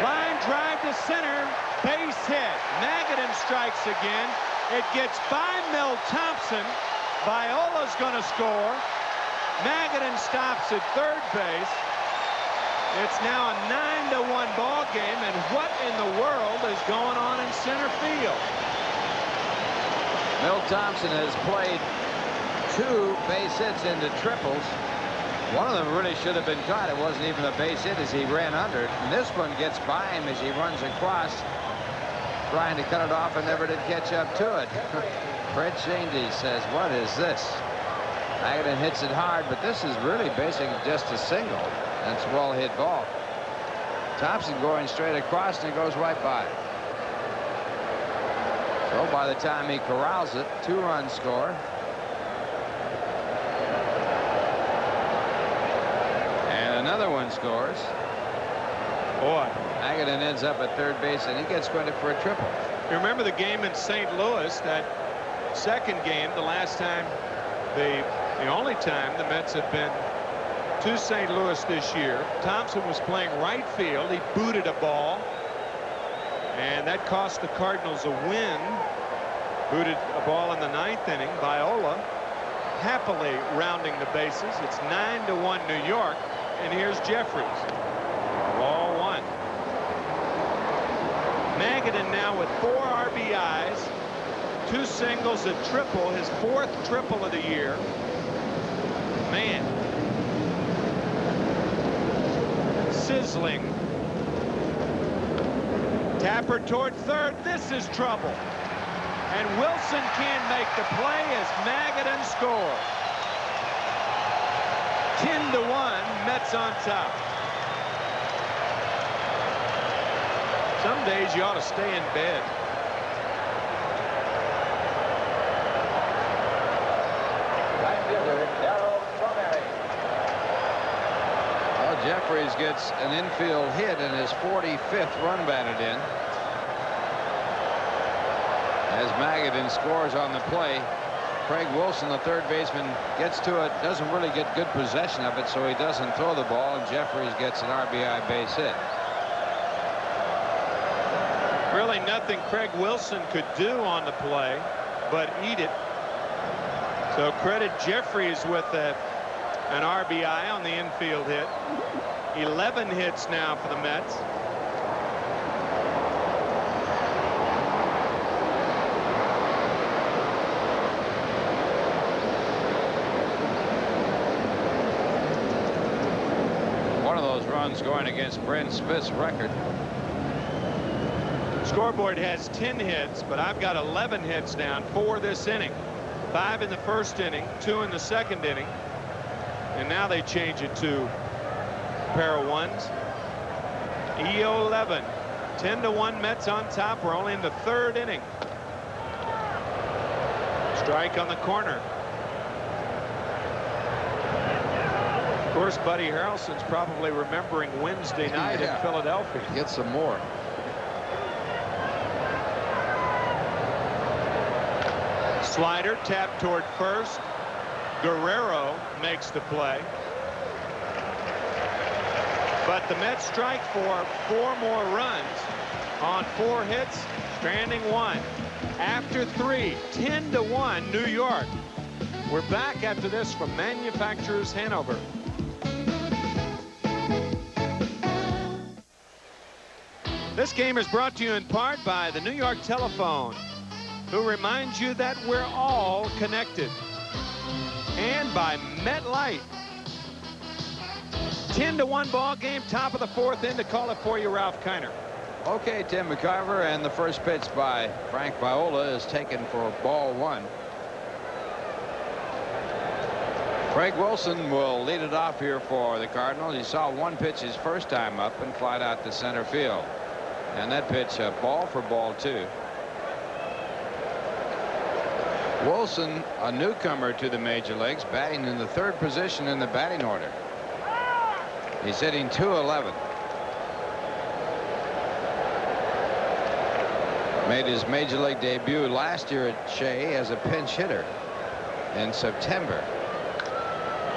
Line drive to center, base hit. Magadan strikes again. It gets by Milt Thompson. Viola's going to score. Magadan stops at third base. It's now a 9-1 ball game, and what in the world is going on in center field? Milt Thompson has played 2 base hits into triples. One of them really should have been caught. It wasn't even a base hit as he ran under it. And this one gets by him as he runs across, trying to cut it off and never did catch up to it. Fred Shandy says, what is this? Magadan hits it hard, but this is really basically just a single. That's a well-hit ball. Thompson going straight across, and it goes right by. So by the time he corrals it, 2-run score. And another one scores. Boy. Magadan ends up at third base, and he gets credit for a triple. You remember the game in St. Louis, that second game, the last time, the only time the Mets have been to St. Louis this year. Thompson was playing right field. He booted a ball, and that cost the Cardinals a win. Booted a ball in the 9th inning. Viola happily rounding the bases. It's 9-1 New York, and here's Jeffries. Ball 1. Magadan now with 4 RBIs, 2 singles, a triple, his 4th triple of the year. Man. Sizzling. Tapper toward third. This is trouble. And Wilson can't make the play as Magadan scores. 10-1, Mets on top. Some days you ought to stay in bed. Jeffries gets an infield hit and his 45th run batted in. As Magadan scores on the play, Craig Wilson, the third baseman, gets to it, doesn't really get good possession of it, so he doesn't throw the ball, and Jeffries gets an RBI base hit. Really nothing Craig Wilson could do on the play but eat it. So credit Jeffries with an RBI on the infield hit. 11 hits now for the Mets. One of those runs going against Brent Smith's record. Scoreboard has 10 hits, but I've got 11 hits down for this inning. 5 in the first inning, 2 in the second inning, and now they change it to a pair of ones. EO 11, 10-1 Mets on top. We're only in the third inning. Strike on the corner. Of course, Buddy Harrelson's probably remembering Wednesday night in Philadelphia. Get some more. Slider tapped toward first. Guerrero makes the play. But the Mets strike for 4 more runs on 4 hits, stranding 1. After 3, 10-1 New York. We're back after this from Manufacturers Hanover. This game is brought to you in part by the New York Telephone, who reminds you that we're all connected, and by MetLife. 10-1 ball game, top of the 4th inning. To call it for you, Ralph Kiner. Okay, Tim McCarver, and the first pitch by Frank Viola is taken for ball 1. Craig Wilson will lead it off here for the Cardinals. He saw one pitch his first time up and flied out to center field. And that pitch, ball for ball 2. Wilson, a newcomer to the major leagues, batting in the 3rd position in the batting order. He's hitting .211. Made his major league debut last year at Shea as a pinch hitter in September.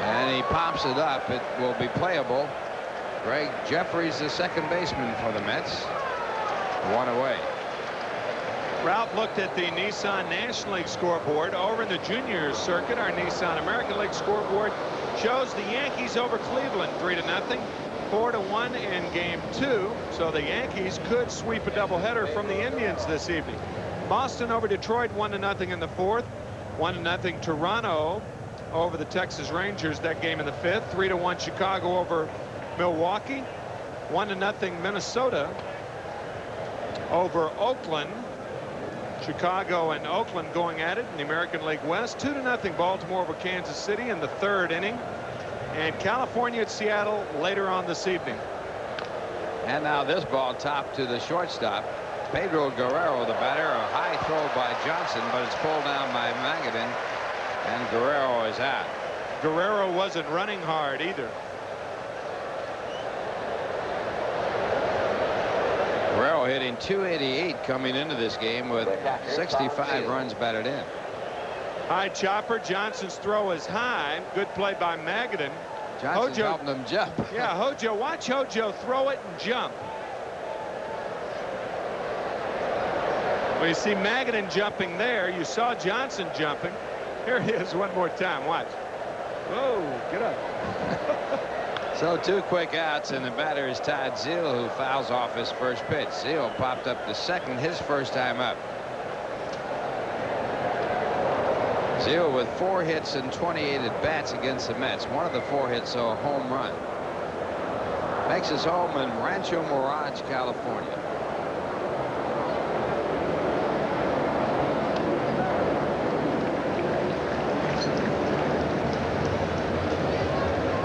And he pops it up. It will be playable. Greg Jeffries, the second baseman for the Mets. 1 away. Ralph looked at the Nissan National League scoreboard. Over in the juniors circuit, our Nissan American League scoreboard shows the Yankees over Cleveland 3-0, 4-1 in game 2. So the Yankees could sweep a doubleheader from the Indians this evening. Boston over Detroit 1-0 in the 4th. 1-0 Toronto over the Texas Rangers, that game in the 5th. 3-1 Chicago over Milwaukee. 1-0 Minnesota over Oakland. Chicago and Oakland going at it in the American League West. 2-0 Baltimore over Kansas City in the 3rd inning. And California at Seattle later on this evening. And now this ball topped to the shortstop. Pedro Guerrero, the batter. A high throw by Johnson, but it's pulled down by Magadan, and Guerrero is out. Guerrero wasn't running hard either. Guerrero hitting .288 coming into this game with 65 runs batted in. High chopper. Johnson's throw is high. Good play by Magadan. Johnson's Hojo, helping him jump. Yeah, Hojo. Watch Hojo throw it and jump. Well, you see Magadan jumping there. You saw Johnson jumping. Here he is one more time. Watch. Whoa, get up. So 2 quick outs, and the batter is Todd Zeile, who fouls off his first pitch. Zeile popped up the second, his first time up. Zeile with 4 hits and 28 at bats against the Mets. One of the 4 hits, so a home run. Makes his home in Rancho Mirage, California.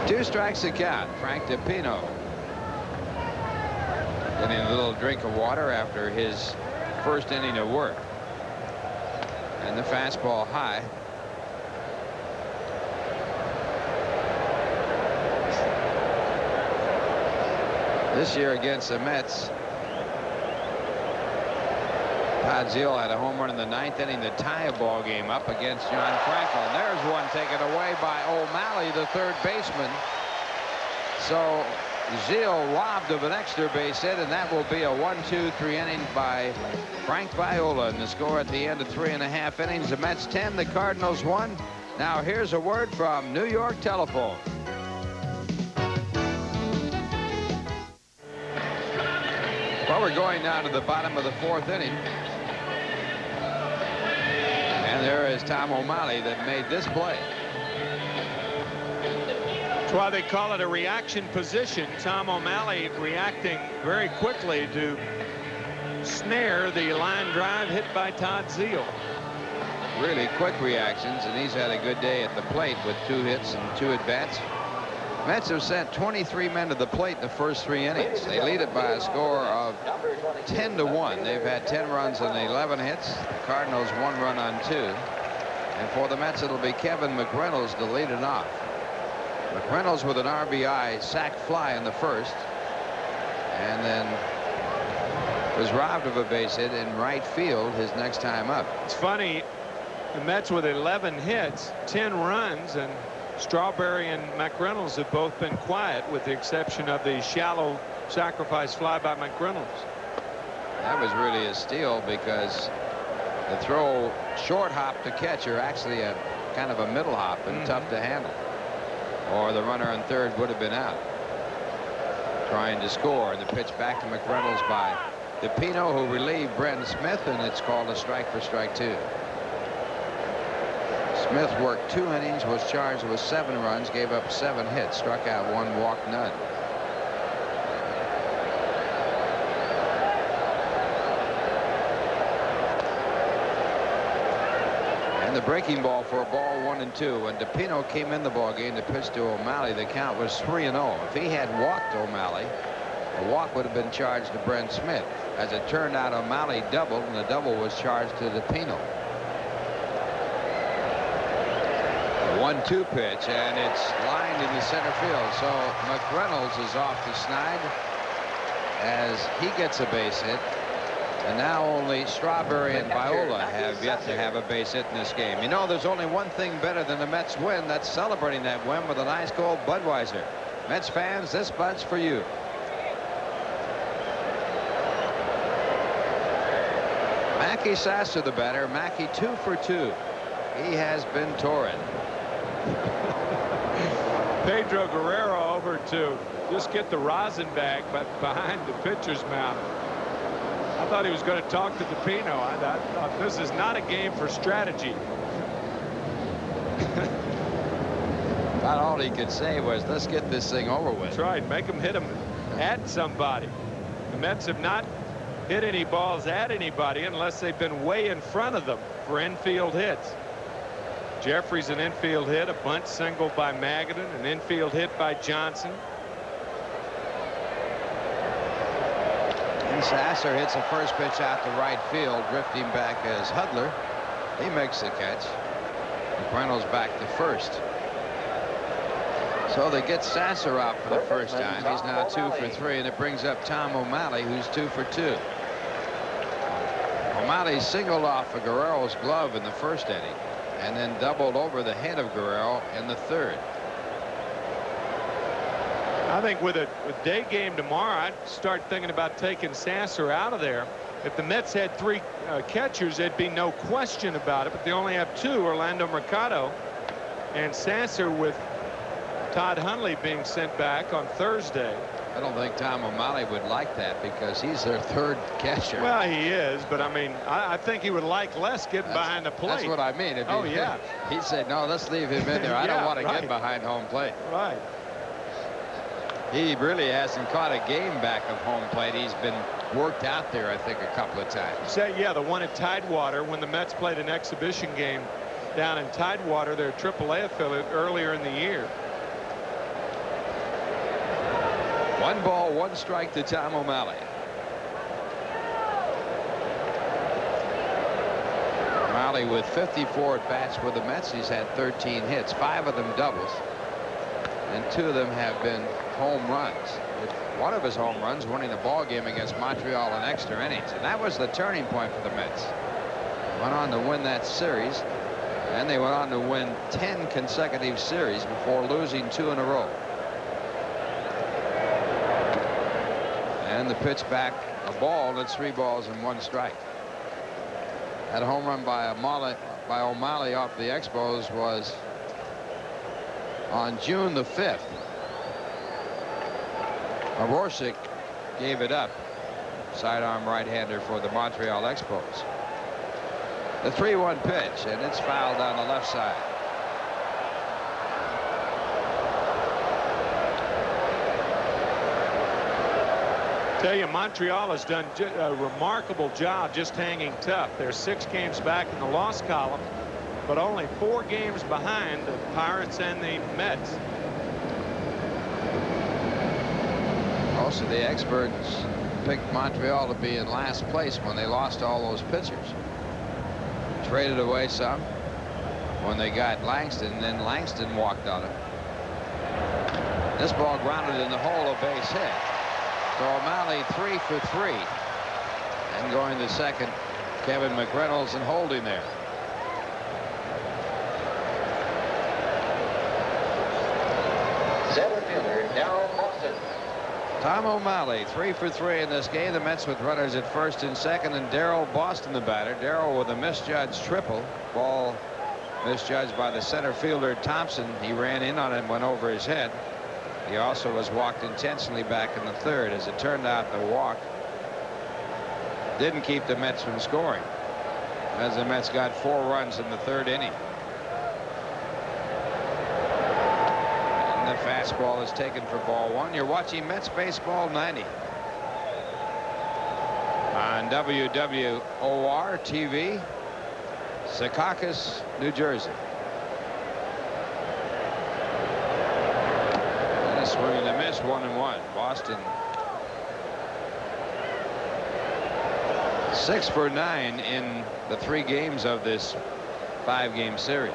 Two strikes to count. Frank DePino getting a little drink of water after his first inning of work. And the fastball high. This year against the Mets, Todd Zeile had a home run in the 9th inning to tie a ball game up against John Franklin. There's one taken away by O'Malley, the 3rd baseman. So Zeile robbed of an extra base hit, and that will be a 1-2-3 inning by Frank Viola. And the score at the end of 3.5 innings, the Mets 10, the Cardinals 1. Now here's a word from New York Telephone. Well, we're going down to the bottom of the 4th inning. And there is Tom O'Malley that made this play. That's why they call it a reaction position. Tom O'Malley reacting very quickly to snare the line drive hit by Todd Zeal. Really quick reactions, and he's had a good day at the plate with 2 hits and 2 at-bats. Mets have sent 23 men to the plate in the first 3 innings. They lead it by a score of 10-1. They've had 10 runs and 11 hits. The Cardinals 1 run on 2. And for the Mets, it'll be Kevin McReynolds to lead it off. McReynolds with an RBI sac fly in the first, and then was robbed of a base hit in right field his next time up. It's funny, the Mets with 11 hits, 10 runs, and Strawberry and McReynolds have both been quiet with the exception of the shallow sacrifice fly by McReynolds. That was really a steal because the throw short hop to catcher, actually a kind of a middle hop and tough to handle, or the runner on third would have been out trying to score. The pitch back to McReynolds by DePino, who relieved Brent Smith, and it's called a strike for strike 2. Smith worked 2 innings, was charged with 7 runs, gave up 7 hits, struck out 1, walked none. And the breaking ball for a ball 1-2. When DePino came in the ball game to pitch to O'Malley, the count was 3-0. If he had walked O'Malley, a walk would have been charged to Brent Smith. As it turned out, O'Malley doubled, and the double was charged to DePino. 1-2 pitch, and it's lined in the center field. So McReynolds is off the snide as he gets a base hit. And now only Strawberry and Viola have yet to have a base hit in this game. You know, there's only one thing better than the Mets win. That's celebrating that win with an ice cold Budweiser. Mets fans, this Bud's for you. Mackey Sasser the batter. Mackey 2 for 2. He has been torrid. Pedro Guerrero over to just get the rosin bag but behind the pitcher's mouth. I thought he was going to talk to DePino. I thought this is not a game for strategy. About all he could say was, let's get this thing over with. That's right. Make him hit him at somebody. The Mets have not hit any balls at anybody unless they've been way in front of them for infield hits. Jeffries an infield hit, a bunt single by Magadan, an infield hit by Johnson. And Sasser hits a first pitch out to right field, drifting back as Hudler. He makes the catch. McReynolds back to first. So they get Sasser out for the first time. He's now 2 for 3, and it brings up Tom O'Malley, who's 2 for 2. O'Malley singled off of Guerrero's glove in the first inning, and then doubled over the head of Guerrero in the third. I think with a day game tomorrow, I'd start thinking about taking Sasser out of there. If the Mets had 3 catchers, there'd be no question about it, but they only have 2, Orlando Mercado and Sasser, with Todd Hundley being sent back on Thursday. I don't think Tom O'Malley would like that because he's their 3rd catcher. Well, he is, but I mean, I think he would like less getting behind the plate. That's what I mean. If he said, no, let's leave him in there. I don't want to get behind home plate. Right. He really hasn't caught a game back of home plate. He's been worked out there, I think, a couple of times. Yeah, the one at Tidewater when the Mets played an exhibition game down in Tidewater, their AAA affiliate, earlier in the year. 1 ball, 1 strike to Tom O'Malley. O'Malley with 54 at bats with the Mets. He's had 13 hits, 5 of them doubles, and 2 of them have been home runs, with one of his home runs winning the ball game against Montreal in extra innings, and that was the turning point for the Mets. Went on to win that series, and they went on to win 10 consecutive series before losing 2 in a row. And the pitch back, a ball, and it's 3 balls and 1 strike. That home run by O'Malley off the Expos was on June the 5th. Rorschach gave it up. Sidearm right-hander for the Montreal Expos. The 3-1 pitch, and it's fouled on the left side. Tell you, Montreal has done a remarkable job just hanging tough. They're 6 games back in the loss column, but only 4 games behind the Pirates and the Mets. Most of the experts picked Montreal to be in last place when they lost all those pitchers. Traded away some when they got Langston, and then Langston walked on it. This ball grounded in the hole, a base hit. So O'Malley 3 for 3. And going to second, Kevin McReynolds, and holding there. Center fielder, Darrell Boston. Tom O'Malley 3 for 3 in this game. The Mets with runners at first and second, and Darrell Boston the batter. Darrell with a misjudged triple. Ball misjudged by the center fielder Thompson. He ran in on it and went over his head. He also was walked intentionally back in the third. As it turned out, the walk didn't keep the Mets from scoring, as the Mets got 4 runs in the third inning. And the fastball is taken for ball 1. You're watching Mets Baseball 90 on WWOR TV, Secaucus, New Jersey. Swing and a miss, 1-1. Boston 6 for 9 in the 3 games of this 5-game series.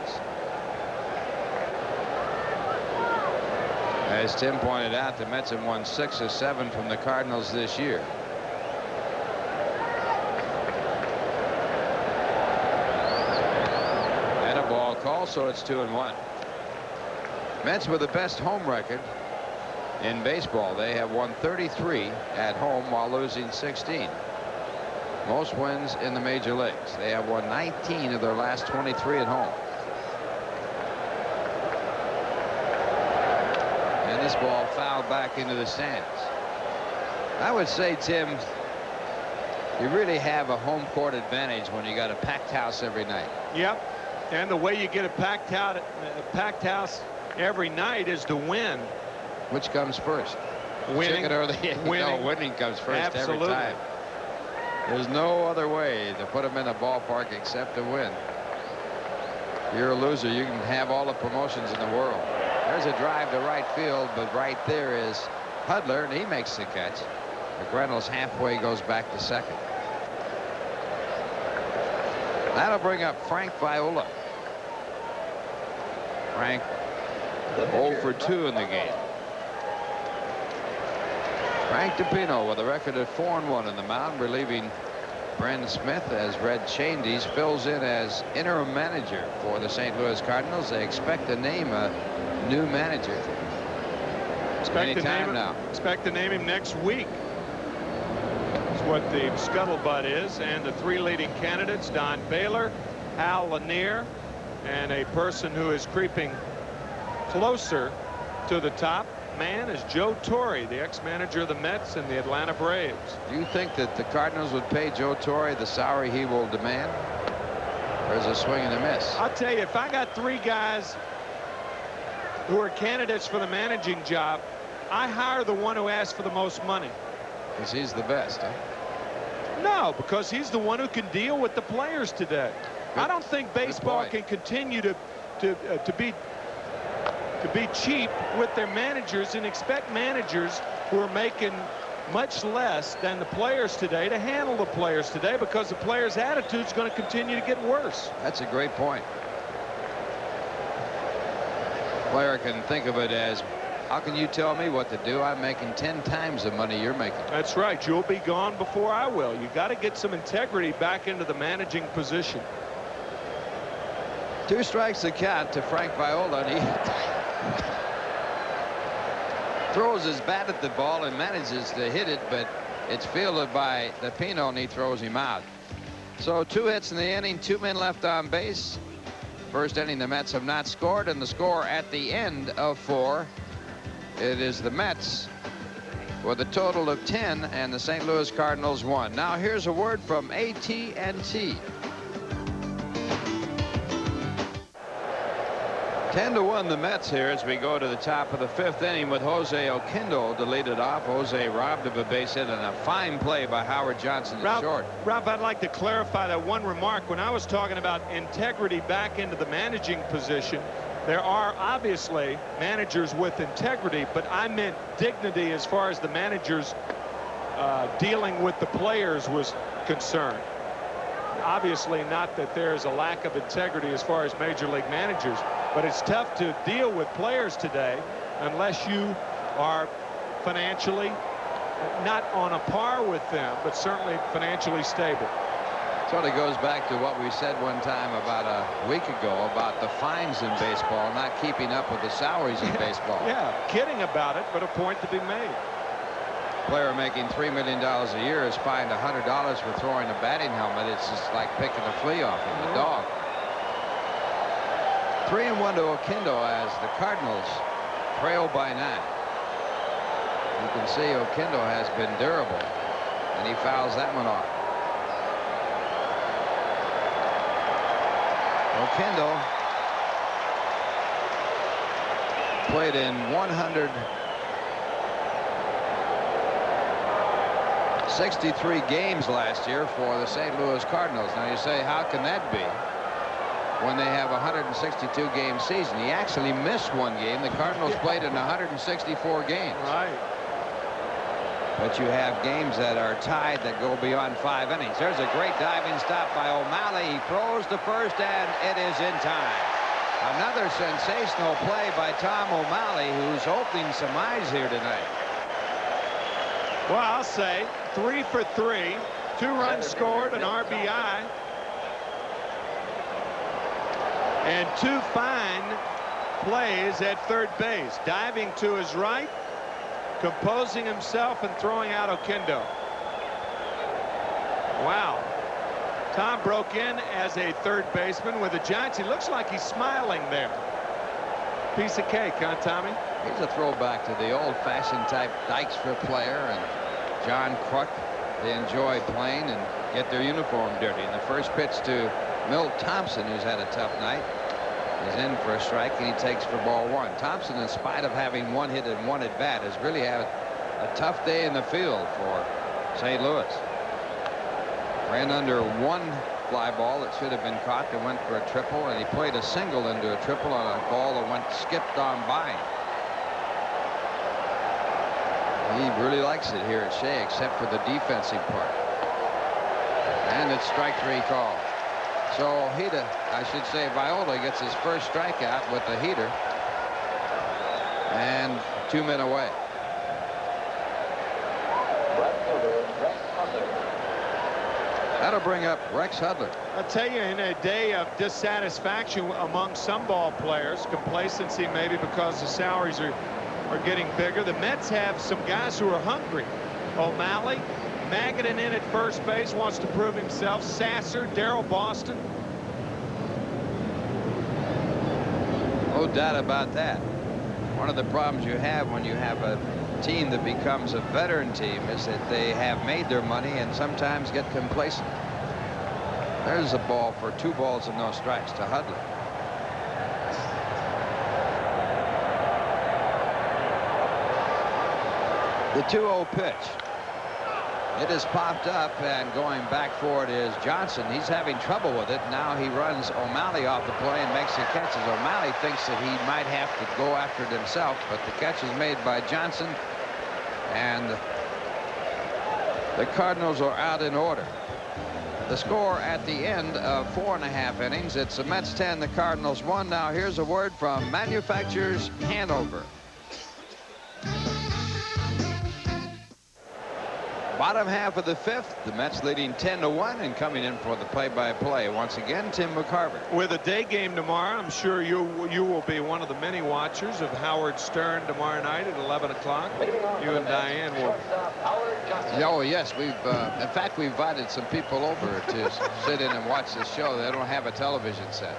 As Tim pointed out, the Mets have won 6 of 7 from the Cardinals this year. And a ball call, so it's 2-1. Mets with the best home record in baseball. They have won 33 at home while losing 16. Most wins in the major leagues. They have won 19 of their last 23 at home. And this ball fouled back into the stands. I would say, Tim, you really have a home court advantage when you got a packed house every night. Yep. And the way you get a packed house every night is to win. Which comes first? Winning. Chicken or the egg? Winning. No, winning comes first. Absolutely. Every time. There's no other way to put them in a ballpark except to win. If you're a loser, you can have all the promotions in the world. There's a drive to right field, but right there is Hudler, and he makes the catch. McReynolds halfway goes back to second. That'll bring up Frank Viola. Frank 0 for 2 in the game. Frank DiPino with a record of 4-1 in the mound, relieving Bren Smith as Red Chandies fills in as interim manager for the St. Louis Cardinals. They expect to name a new manager anytime now. Expect to name him next week. That's what the scuttlebutt is. And the 3 leading candidates, Don Baylor, Hal Lanier, and a person who is creeping closer to the top man is Joe Torre, the ex-manager of the Mets and the Atlanta Braves. Do you think that the Cardinals would pay Joe Torre the salary he will demand? Or is it a swing and a miss? I'll tell you, if I got 3 guys who are candidates for the managing job, I hire the one who asks for the most money. Because he's the best, huh? No, because he's the one who can deal with the players today. I don't think baseball can continue to be cheap with their managers and expect managers who are making much less than the players today to handle the players today, because the players' attitude is going to continue to get worse. That's a great point. Player can think of it as, how can you tell me what to do? I'm making 10 times the money you're making. That's right. You'll be gone before I will. You got to get some integrity back into the managing position. 2 strikes to count to Frank Viola, and he throws his bat at the ball and manages to hit it, but it's fielded by DiPino, and he throws him out. So 2 hits in the inning, 2 men left on base. First inning, the Mets have not scored, and the score at the end of 4, it is the Mets with a total of 10 and the St. Louis Cardinals 1. Now here's a word from AT&T. 10-1 the Mets here as we go to the top of the 5th inning with Jose Oquendo to lead it off. Jose robbed of a base hit and a fine play by Howard Johnson at short. Ralph, I'd like to clarify that one remark. When I was talking about integrity back into the managing position, there are obviously managers with integrity, but I meant dignity as far as the managers dealing with the players was concerned. Obviously not that there's a lack of integrity as far as major league managers, but it's tough to deal with players today unless you are financially not on a par with them, but certainly financially stable. Sort of goes back to what we said one time about a week ago about the fines in baseball not keeping up with the salaries in baseball. Yeah, kidding about it, but a point to be made. Player making $3 million a year is fined $100 for throwing a batting helmet. It's just like picking a flea off of a dog. 3-1 to Oquendo as the Cardinals trail by 9. You can see Oquendo has been durable, and he fouls that one off. Oquendo played in 163 games last year for the St. Louis Cardinals. Now you say, how can that be when they have a 162 game season? He actually missed one game. The Cardinals played in 164 games. Right. But you have games that are tied that go beyond 5 innings. There's a great diving stop by O'Malley. He throws to first, and it is in time. Another sensational play by Tom O'Malley, who's opening some eyes here tonight. Well, I'll say 3 for 3, 2 runs scored, an RBI, and 2 fine plays at third base. Diving to his right, composing himself, and throwing out Oquendo. Wow. Tom broke in as a third baseman with the Giants. He looks like he's smiling there. Piece of cake, huh, Tommy? He's a throwback to the old-fashioned type Dykstra player and John Kruk. They enjoy playing and get their uniform dirty. And the first pitch to Milt Thompson, who's had a tough night, is in for a strike, and he takes for ball 1. Thompson, in spite of having 1 hit and 1 at bat, has really had a tough day in the field for St. Louis. Ran under 1 fly ball that should have been caught that went for a triple, and he played a single into a triple on a ball that went skipped on by him. He really likes it here at Shea, except for the defensive part. And it's strike 3 call. So I should say Viola gets his first strikeout with the heater, and 2 men away. That'll bring up Rex Hudler. I'll tell you, in a day of dissatisfaction among some ball players, complacency maybe because the salaries are getting bigger, the Mets have some guys who are hungry. O'Malley, Magadan in at first base, wants to prove himself. Sasser, Darryl Boston. No doubt about that. One of the problems you have when you have a team that becomes a veteran team is that they have made their money and sometimes get complacent. There's a ball for 2 balls and no strikes to Hudler. The 2-0 pitch. It has popped up, and going back for it is Johnson. He's having trouble with it. Now he runs O'Malley off the play and makes the catches. O'Malley thinks that he might have to go after it himself, but the catch is made by Johnson, and the Cardinals are out in order. The score at the end of 4.5 innings, it's the Mets 10, the Cardinals 1. Now here's a word from Manufacturers Hanover. Bottom half of the 5th, the Mets leading 10-1, and coming in for the play-by-play once again, Tim McCarver. With a day game tomorrow, I'm sure you will be one of the many watchers of Howard Stern tomorrow night at 11 o'clock. You and Diane will. Oh yes, we've in fact we invited some people over to sit in and watch this show. They don't have a television set.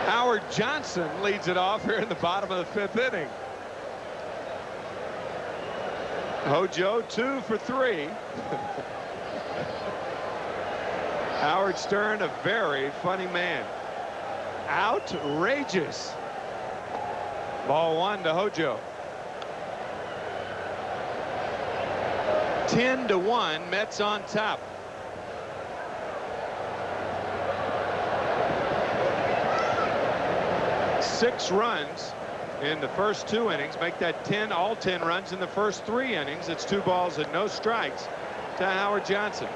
Howard Johnson leads it off here in the bottom of the 5th inning. Hojo 2 for 3. Howard Stern, a very funny man. Outrageous. Ball 1 to Hojo. 10-1, Mets on top. Six runs in the first 2 innings, make that 10, all 10 runs in the first 3 innings. It's 2 balls and no strikes to Howard Johnson.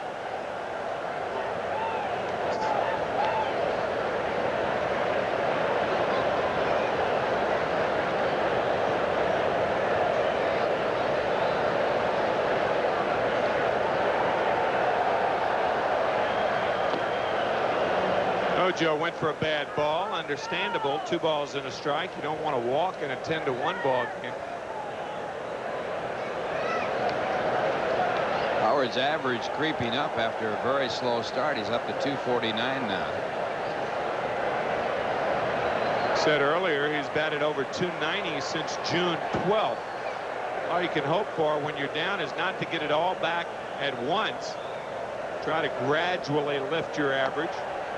Hojo went for a bad ball. Understandable. 2 balls and a strike. You don't want to walk in a 10-1 ball game. Howard's average creeping up after a very slow start. He's up to 249 now. Said earlier he's batted over 290 since June 12th. All you can hope for when you're down is not to get it all back at once. Try to gradually lift your average.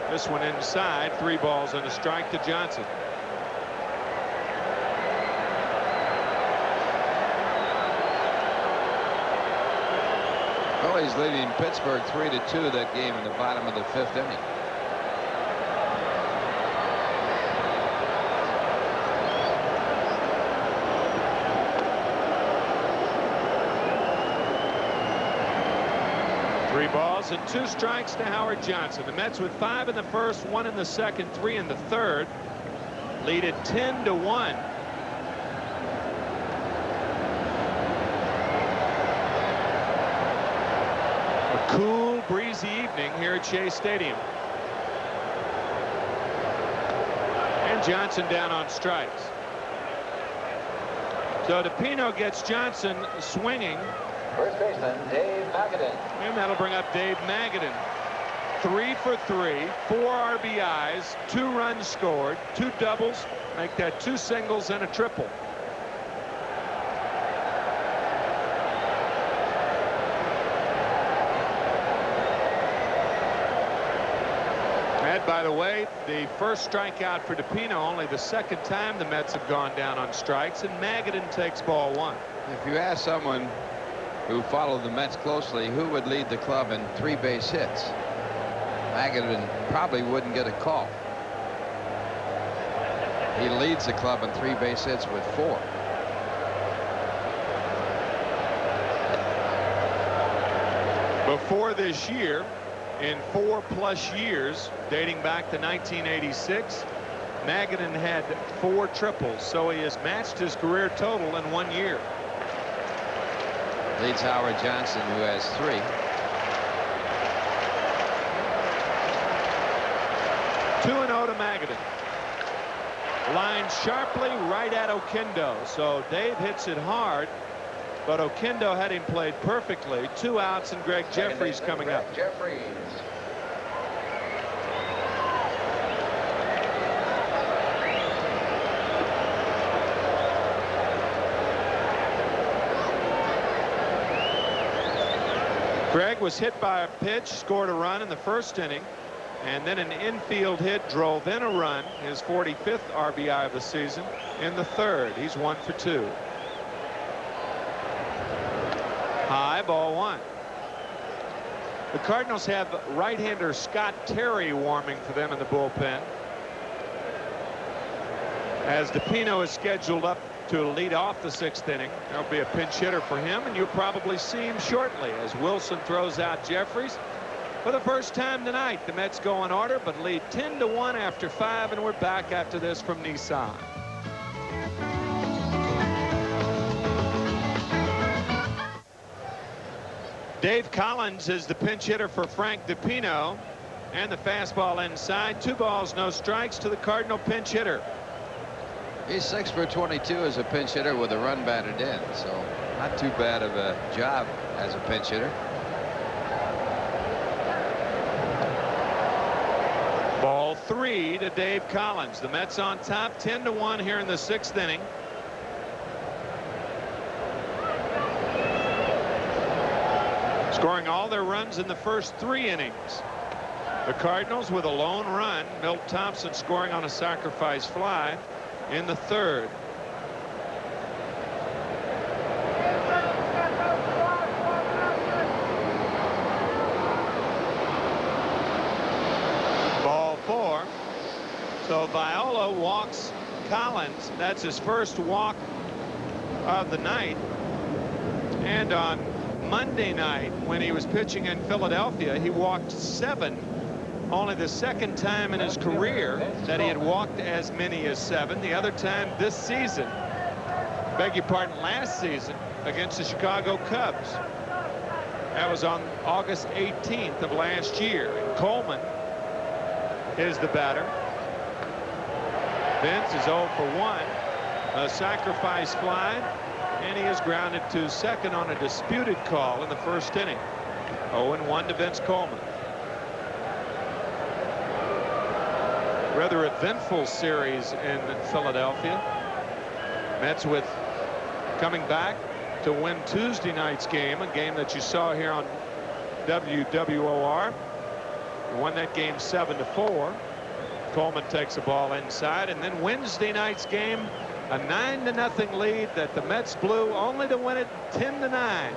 This one inside. 3 balls and a strike to Johnson. Phillies leading Pittsburgh 3-2 that game in the bottom of the 5th inning. Three balls and 2 strikes to Howard Johnson. The Mets with 5 in the first, 1 in the second, 3 in the third. Lead it 10-1. A cool, breezy evening here at Shea Stadium. And Johnson down on strikes. So DePino gets Johnson swinging. First baseman, Dave Magadan. And that'll bring up Dave Magadan. 3 for 3, 4 RBIs, 2 runs scored, 2 doubles, make that 2 singles and a triple. And by the way, the first strikeout for DePino, only the 2nd time the Mets have gone down on strikes, and Magadan takes ball 1. If you ask someone who followed the Mets closely who would lead the club in 3 base hits, Magadan probably wouldn't get a call. He leads the club in 3 base hits with 4. Before this year, in 4+ years dating back to 1986, Magadan had 4 triples, so he has matched his career total in 1 year. Leads Howard Johnson, who has 3. Two and 0 to Magadan. Line sharply right at Oquendo. So Dave hits it hard, but Oquendo had him played perfectly. 2 outs and Greg Jeffries coming up. Jeffries. Greg was hit by a pitch, scored a run in the first inning, and then an infield hit drove in a run, his 45th RBI of the season, in the 3rd. He's 1 for 2. High, ball 1. The Cardinals have right-hander Scott Terry warming for them in the bullpen, as DePino is scheduled up to lead off the 6th inning. There'll be a pinch hitter for him, and you'll probably see him shortly as Wilson throws out Jeffries. For the first time tonight, the Mets go in order, but lead 10-1 after 5, and we're back after this from Nissan. Dave Collins is the pinch hitter for Frank DePino, and the fastball inside. 2 balls, no strikes to the Cardinal pinch hitter. He's 6 for 22 as a pinch hitter with a run batted in, so not too bad of a job as a pinch hitter. Ball 3 to Dave Collins. The Mets on top 10-1 here in the 6th inning. Scoring all their runs in the first 3 innings. The Cardinals with a lone run. Milt Thompson scoring on a sacrifice fly in the third. Ball 4. So Viola walks Collins. That's his first walk of the night. And on Monday night, when he was pitching in Philadelphia, he walked 7. Only the second time in his career that he had walked as many as 7. The other time this season, beg your pardon, last season against the Chicago Cubs. That was on August 18th of last year. And Coleman is the batter. Vince is 0 for 1. A sacrifice fly, and he is grounded to second on a disputed call in the first inning. 0-1 to Vince Coleman. Rather eventful series in Philadelphia. Mets with coming back to win Tuesday night's game, a game that you saw here on WWOR. Won that game 7-4. Coleman takes the ball inside, and then Wednesday night's game, a 9-0 lead that the Mets blew, only to win it 10-9.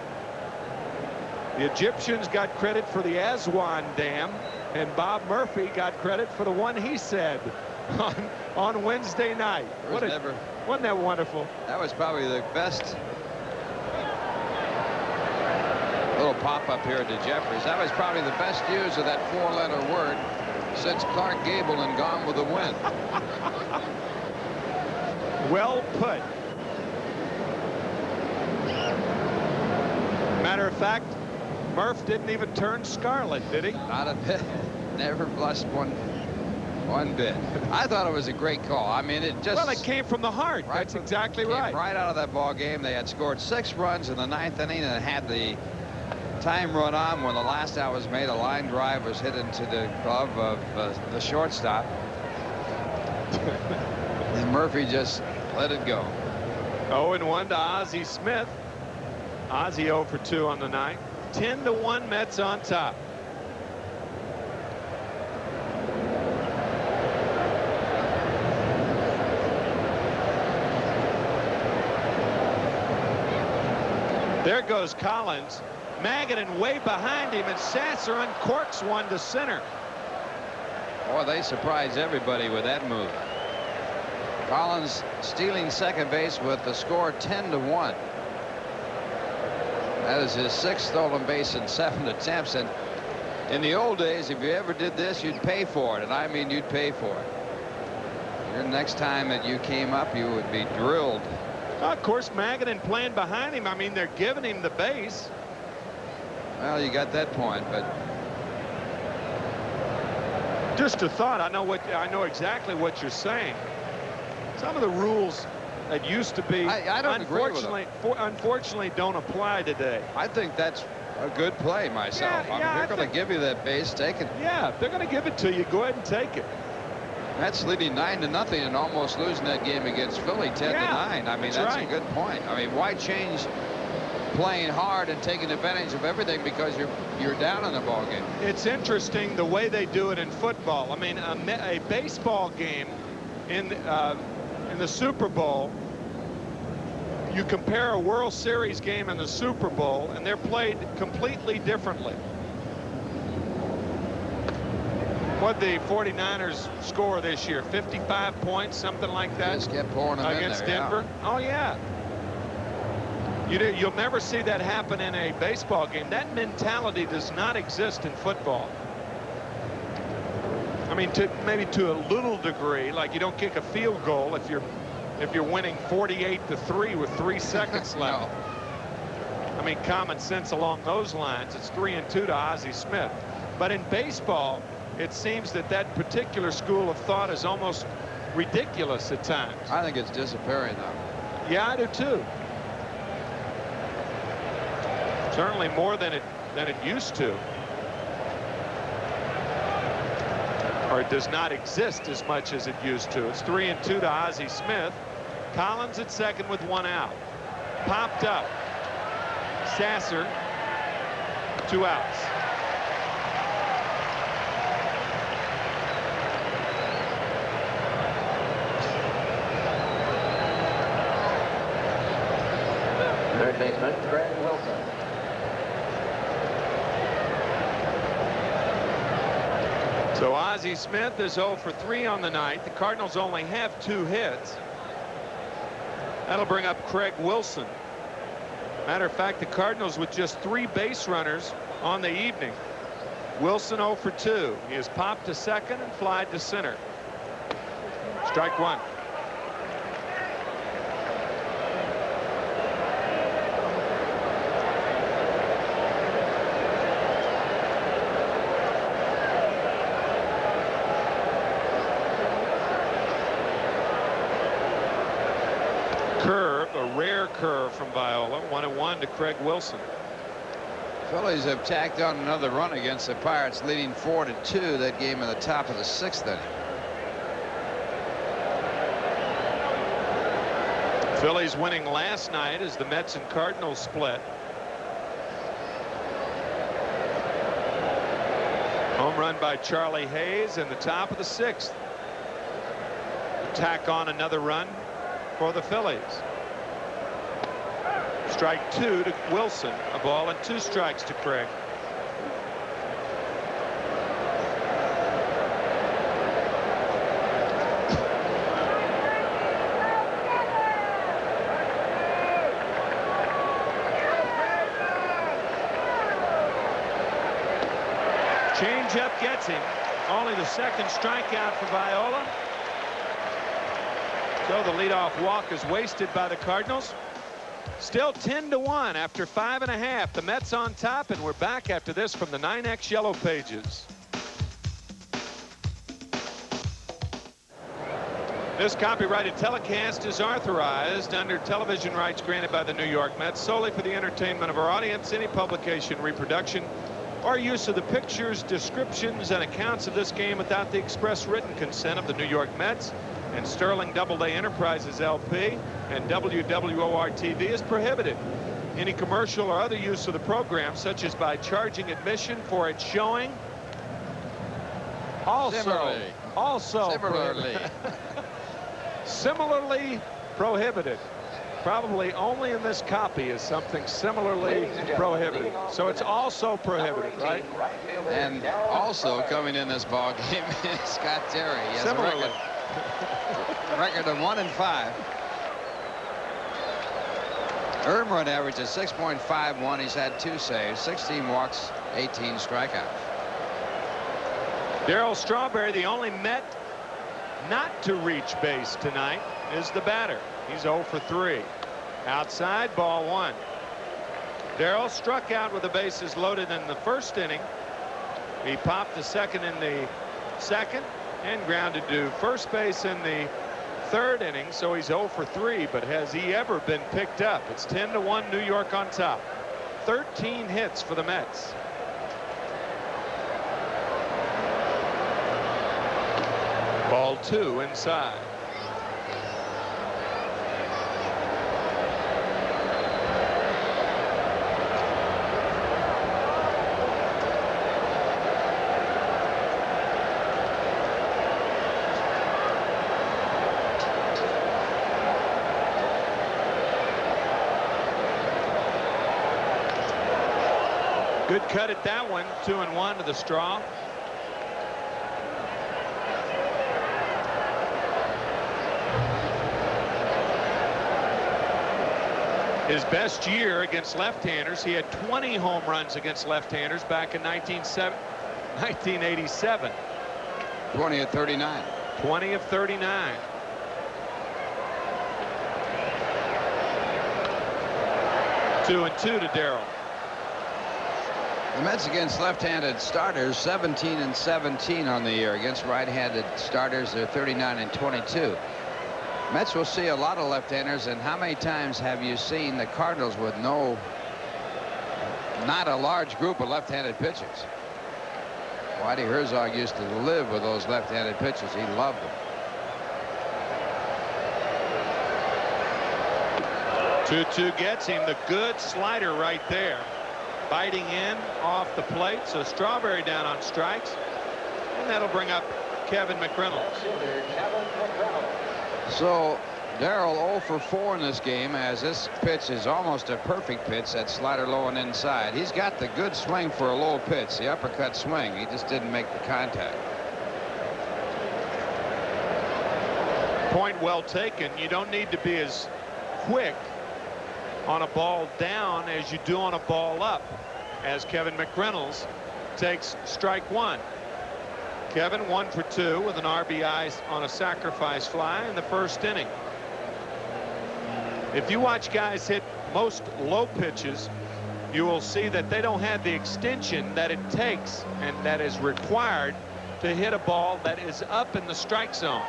The Egyptians got credit for the Aswan Dam, and Bob Murphy got credit for the one he said on Wednesday night. Wasn't that wonderful? That was probably the best little pop-up here to Jeffries. That was probably the best use of that 4-letter word since Clark Gable and Gone with the Wind. Well put. Matter of fact, Murph didn't even turn scarlet, did he? Not a bit. Never blushed one bit. I thought it was a great call. I mean, it just... Well, it came from the heart. Right. That's exactly right. Right out of that ball game, they had scored 6 runs in the 9th inning and had the time run on when the last out was made. A line drive was hit into the glove of the shortstop. And Murphy just let it go. 0-1 to Ozzie Smith. Ozzie 0 for 2 on the night. 10-1 Mets on top. There goes Collins. Magadan way behind him, and Sasser uncorks one to center. Boy, they surprised everybody with that move. Collins stealing second base with the score 10-1. That is his 6th stolen base in 7 attempts. And in the old days, if you ever did this, you'd pay for it. And I mean, you'd pay for it. The next time that you came up, you would be drilled. Of course, Magadan playing behind him. I mean, they're giving him the base. Well, you got that point, but just a thought. I know exactly what you're saying. Some of the rules that used to be, I don't agree with them. Unfortunately, don't apply today. I think that's a good play myself. I mean, they're going to give you that base, take it. Yeah, they're going to give it to you. Go ahead and take it. Mets leading 9-0 and almost losing that game against Philly 10-9. I mean, that's right. A good point. I mean, why change playing hard and taking advantage of everything because you're down in the ball game? It's interesting the way they do it in football. I mean, a baseball game in the Super Bowl, you compare a World Series game and the Super Bowl, and they're played completely differently. What the 49ers score this year? 55 points, something like that. Just kept pouring them against in there, Denver. Yeah. Oh yeah. You'll never see that happen in a baseball game. That mentality does not exist in football. I mean, maybe to a little degree, like you don't kick a field goal if you're winning 48-3 with 3 seconds left. No. I mean, common sense along those lines. It's 3-2 to Ozzie Smith. But in baseball, it seems that particular school of thought is almost ridiculous at times. I think it's disappearing, though. Yeah, I do too. Certainly more than it used to. Or it does not exist as much as it used to. It's 3-2 to Ozzie Smith. Collins at second with 1 out. Popped up. Sasser, 2 outs. Second baseman, Craig Wilson. So Ozzie Smith is 0 for 3 on the night. The Cardinals only have 2 hits. That'll bring up Craig Wilson. Matter of fact, the Cardinals with just 3 base runners on the evening. Wilson 0 for 2. He has popped to second and flied to center. Strike 1. Curve, a rare curve from Viola. 1-1 to Craig Wilson. Phillies have tacked on another run against the Pirates, leading 4-2 that game in the top of the 6th inning. Phillies winning last night as the Mets and Cardinals split. Home run by Charlie Hayes in the top of the 6th. Tack on another run for the Phillies. Strike 2 to Wilson. A ball and 2 strikes to Craig. Changeup gets him. Only the 2nd strikeout for Viola. So the leadoff walk is wasted by the Cardinals. Still 10-1 after 5.5. The Mets on top, and we're back after this from the 9X Yellow Pages. This copyrighted telecast is authorized under television rights granted by the New York Mets solely for the entertainment of our audience. Any publication, reproduction, or use of the pictures, descriptions, and accounts of this game without the express written consent of the New York Mets and Sterling Doubleday Enterprises LP and WWOR-TV is prohibited. Any commercial or other use of the program, such as by charging admission for its showing, similarly prohibited. Probably only in this copy is something similarly prohibited. So it's also prohibited, right? And also coming in this ball game is Scott Terry. He has a record of 1-5. Earned run average is 6.51. He's had 2 saves, 16 walks, 18 strikeouts. Darryl Strawberry, the only Met not to reach base tonight, is the batter. He's 0 for 3. Outside, ball 1. Darryl struck out with the bases loaded in the 1st inning. He popped to second in the 2nd and grounded to first base in the 3rd inning, so he's 0 for 3. But has he ever been picked up? It's 10-1 New York on top. 13 hits for the Mets. Ball 2 inside. Good cut at that one. 2-1 to the straw. His best year against left-handers, he had 20 home runs against left-handers back in 1987. 20 of 39. 20 of 39. Two and 2 to Darryl. The Mets against left-handed starters 17-17 on the year. Against right-handed starters they're 39-22. Mets will see a lot of left-handers, and how many times have you seen the Cardinals with not a large group of left-handed pitchers? Whitey Herzog used to live with those left-handed pitchers. He loved them. 2-2 gets him. The good slider right there. Biting in off the plate. So Strawberry down on strikes. And that'll bring up Kevin McReynolds. So Darrell 0 for 4 in this game, as this pitch is almost a perfect pitch. That slider low and inside. He's got the good swing for a low pitch, the uppercut swing. He just didn't make the contact. Point well taken. You don't need to be as quick on a ball down as you do on a ball up, as Kevin McReynolds takes strike one. Kevin 1 for 2 with an RBI on a sacrifice fly in the first inning. If you watch guys hit most low pitches, you will see that they don't have the extension that it takes and that is required to hit a ball that is up in the strike zone.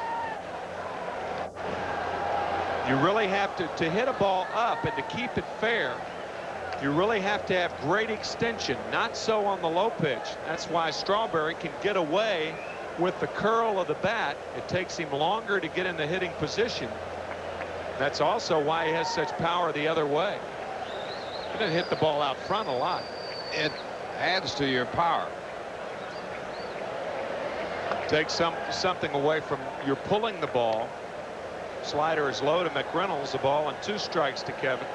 You really have to hit a ball up, and to keep it fair, you really have to have great extension. Not so on the low pitch. That's why Strawberry can get away with the curl of the bat. It takes him longer to get in the hitting position. That's also why he has such power the other way. He didn't hit the ball out front a lot. It adds to your power. Takes something away from you're pulling the ball. Slider is low to McReynolds. The ball and 2 strikes to Kevin.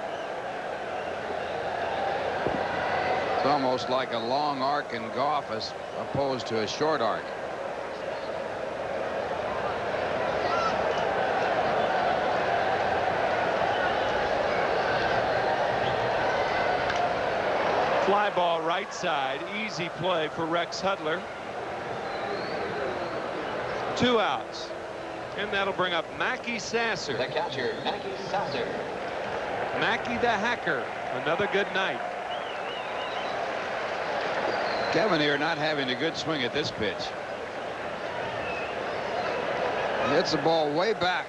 It's almost like a long arc in golf as opposed to a short arc. Fly ball right side. Easy play for Rex Hudler. 2 outs. And that'll bring up Mackey Sasser. The catcher, Mackey Sasser. Mackey the hacker. Another good night. Kevin here not having a good swing at this pitch. He hits the ball way back.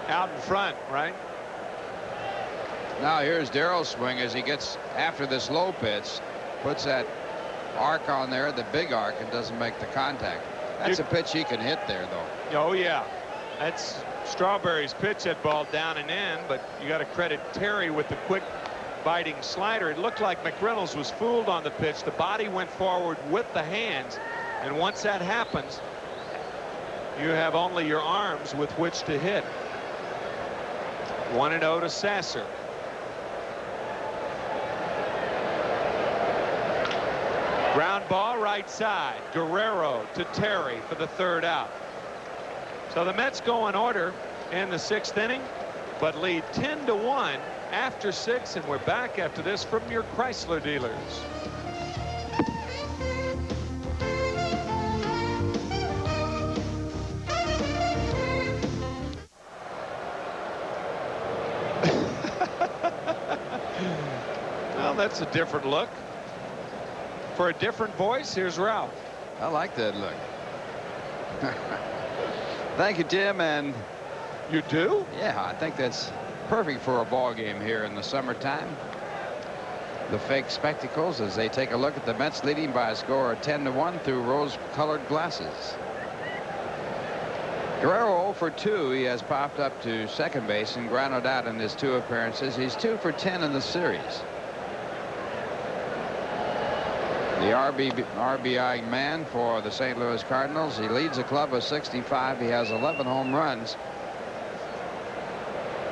Out in front, right? Now here's Darrell's swing as he gets after this low pitch. Puts that arc on there, the big arc, and doesn't make the contact. That's a pitch he can hit there, though. Oh, yeah. That's Strawberry's pitch, that ball down and in, but you got to credit Terry with the quick biting slider. It looked like McReynolds was fooled on the pitch. The body went forward with the hands, and once that happens, you have only your arms with which to hit. 1-0 to Sasser. Ground ball right side. Guerrero to Terry for the 3rd out. So the Mets go in order in the 6th inning, but lead 10-1 after 6, and we're back after this from your Chrysler dealers. Well, that's a different look. For a different voice, here's Ralph. I like that look. Thank you, Tim. And you do? Yeah, I think that's perfect for a ball game here in the summertime. The fake spectacles as they take a look at the Mets leading by a score of 10-1 through rose-colored glasses. Guerrero 0 for 2. He has popped up to second base and grounded out in his 2 appearances. He's 2 for 10 in the series. The RBI man for the St. Louis Cardinals. He leads the club with 65. He has 11 home runs.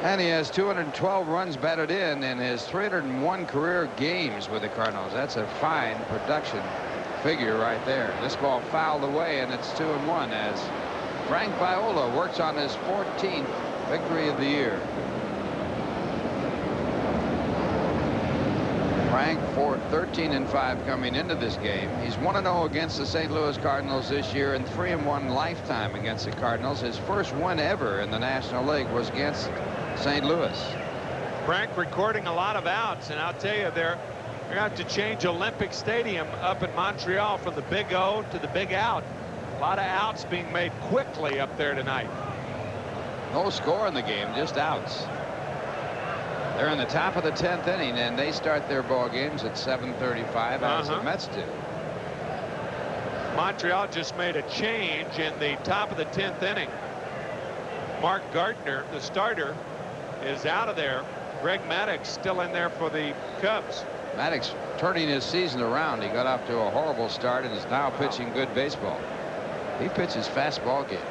And he has 212 runs batted in his 301 career games with the Cardinals. That's a fine production figure right there. This ball fouled away, and it's 2-1 as Frank Viola works on his 14th victory of the year. Frank for 13-5 coming into this game. He's 1-0 against the St. Louis Cardinals this year and 3-1 lifetime against the Cardinals. His first win ever in the National League was against St. Louis. Frank recording a lot of outs, and I'll tell you, they're going to have to change Olympic Stadium up in Montreal from the Big O to the Big Out. A lot of outs being made quickly up there tonight. No score in the game, just outs. They're in the top of the 10th inning, and they start their ball games at 7:35 as the Mets do. Montreal just made a change in the top of the 10th inning. Mark Gardner, the starter, is out of there. Greg Maddox still in there for the Cubs. Maddox turning his season around. He got off to a horrible start and is now pitching good baseball. He pitches fast ball games.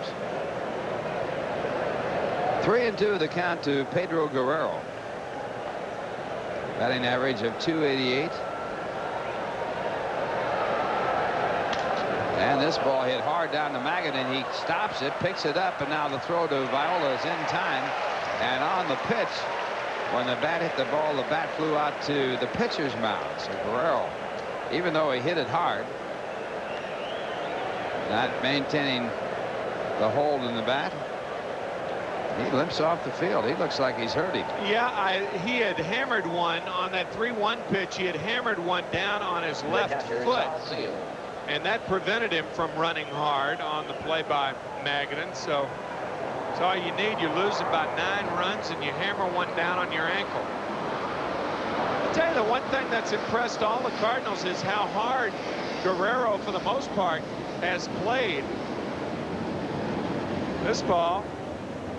3-2 the count to Pedro Guerrero. Batting average of .288. And this ball hit hard down to Magadan. He stops it, picks it up, and now the throw to Viola is in time. And on the pitch, when the bat hit the ball, the bat flew out to the pitcher's mound. So Guerrero, even though he hit it hard, not maintaining the hold in the bat, he limps off the field. He looks like he's hurting. Yeah, he had hammered one on that 3-1 pitch. He had hammered one down on his left foot. And that prevented him from running hard on the play by Magadan. So that's all you need. You're losing by 9 runs and you hammer one down on your ankle. I'll tell you, the one thing that's impressed all the Cardinals is how hard Guerrero, for the most part, has played. This ball,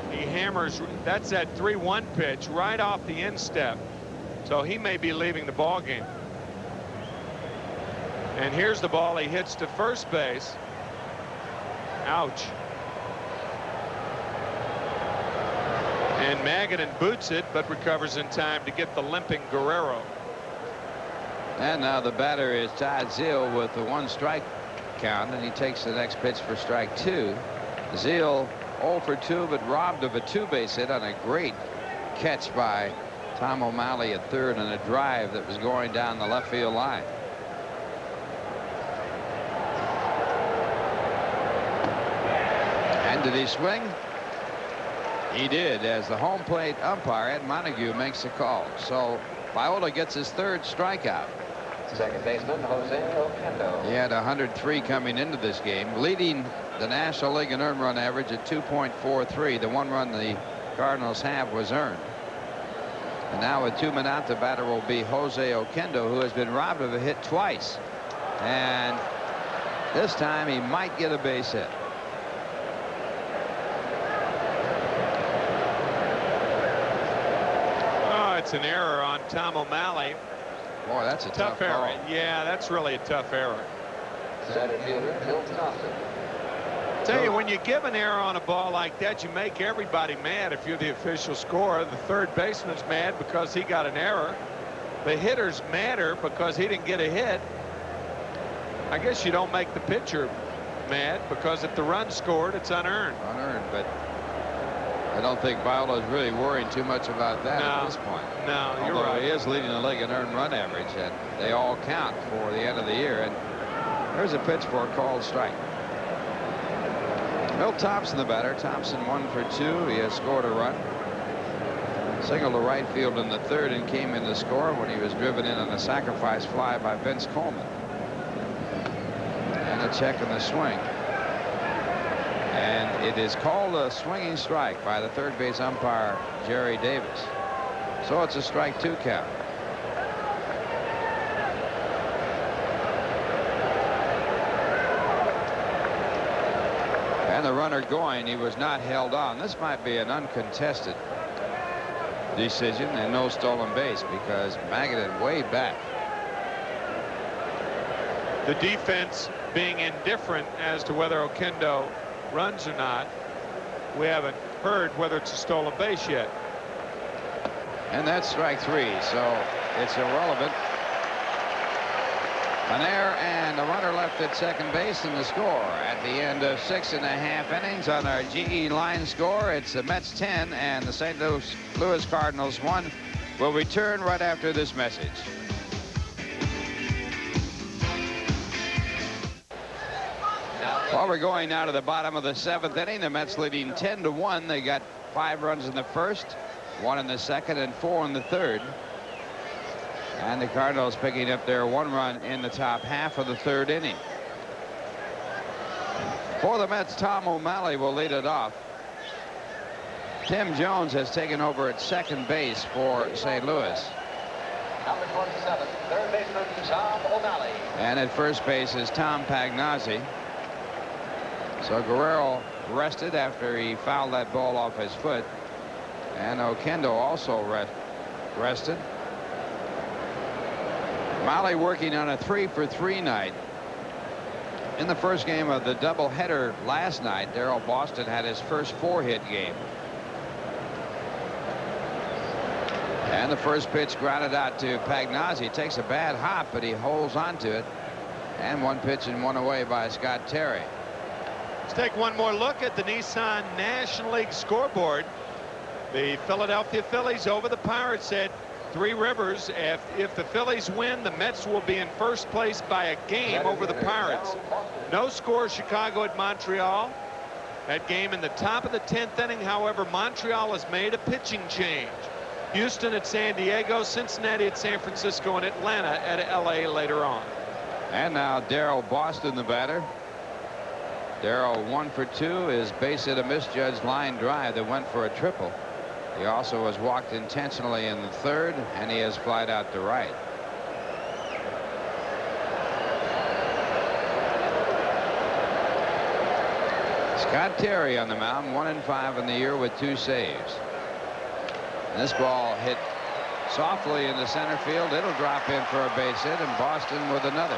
he hammers. That's that 3-1 pitch right off the instep. So he may be leaving the ball game. And here's the ball he hits to first base. Ouch. And Magadan boots it, but recovers in time to get the limping Guerrero. And now the batter is Todd Zeile with the 1 strike count, and he takes the next pitch for strike 2. Zeile 0 for 2, but robbed of a 2-base hit on a great catch by Tom O'Malley at third on a drive that was going down the left field line. And did he swing? He did, as the home plate umpire, Ed Montague, makes the call. So Viola gets his 3rd strikeout. Second baseman Jose Oquendo. He had 103 coming into this game, leading the National League in earned run average at 2.43. The 1 run the Cardinals have was earned. And now with 2 men out, the batter will be Jose Oquendo, who has been robbed of a hit twice. And this time he might get a base hit. It's an error on Tom O'Malley. Boy, that's a tough error. call. Yeah, that's really a tough error. Center fielder Bill Thompson. Tell you, when you give an error on a ball like that, you make everybody mad. If you're the official scorer, the 3rd baseman's mad because he got an error. The hitter's madder because he didn't get a hit. I guess you don't make the pitcher mad, because if the run's scored, it's unearned. Unearned, but I don't think Viola is really worrying too much about that at this point. No, you're Although right. he is leading the league in earned run average, and they all count for the end of the year. And there's a pitch for a called strike. Bill Thompson, the batter. Thompson 1 for 2. He has scored a run. Single to right field in the 3rd and came in to score when he was driven in on a sacrifice fly by Vince Coleman. And a check on the swing. And it is called a swinging strike by the 3rd base umpire, Jerry Davis. So it's a strike 2 count. And the runner going, he was not held on. This might be an uncontested decision and no stolen base, because Magadan way back. The defense being indifferent as to whether Oquendo runs or not. We haven't heard whether it's a stolen base yet. And that's strike 3, so it's irrelevant. An error and a runner left at second base, and the score at the end of 6.5 innings on our GE line score. It's the Mets 10 and the St. Louis Cardinals 1. We'll return right after this message. Well, we're going now to the bottom of the 7th inning. The Mets leading 10-1. They got 5 runs in the 1st, 1 in the 2nd, and 4 in the 3rd. And the Cardinals picking up their 1 run in the top half of the 3rd inning. For the Mets, Tom O'Malley will lead it off. Tim Jones has taken over at second base for St. Louis. Number 27, 3rd baseman Tom O'Malley. And at first base is Tom Pagnozzi. So Guerrero rested after he fouled that ball off his foot. And Oquendo also rested. O'Malley working on a 3-for-3 night. In the first game of the doubleheader last night, Darrell Boston had his first 4-hit game. And the first pitch grounded out to Pagnozzi. Takes a bad hop, but he holds on to it. And one pitch and one away by Scott Terry. Let's take one more look at the Nissan National League scoreboard. The Philadelphia Phillies over the Pirates at Three Rivers. If the Phillies win, the Mets will be in first place by a game over the Pirates. No score, Chicago at Montreal. That game in the top of the 10th inning. However, Montreal has made a pitching change. Houston at San Diego, Cincinnati at San Francisco, and Atlanta at LA later on. And now Darryl Boston, the batter. Darryl 1 for 2. His base hit a misjudged line drive that went for a triple. He also has walked intentionally in the third, and he has flied out to right. Scott Terry on the mound, 1-5 in the year with 2 saves. And this ball hit softly into center field. It'll drop in for a base hit, and Boston with another.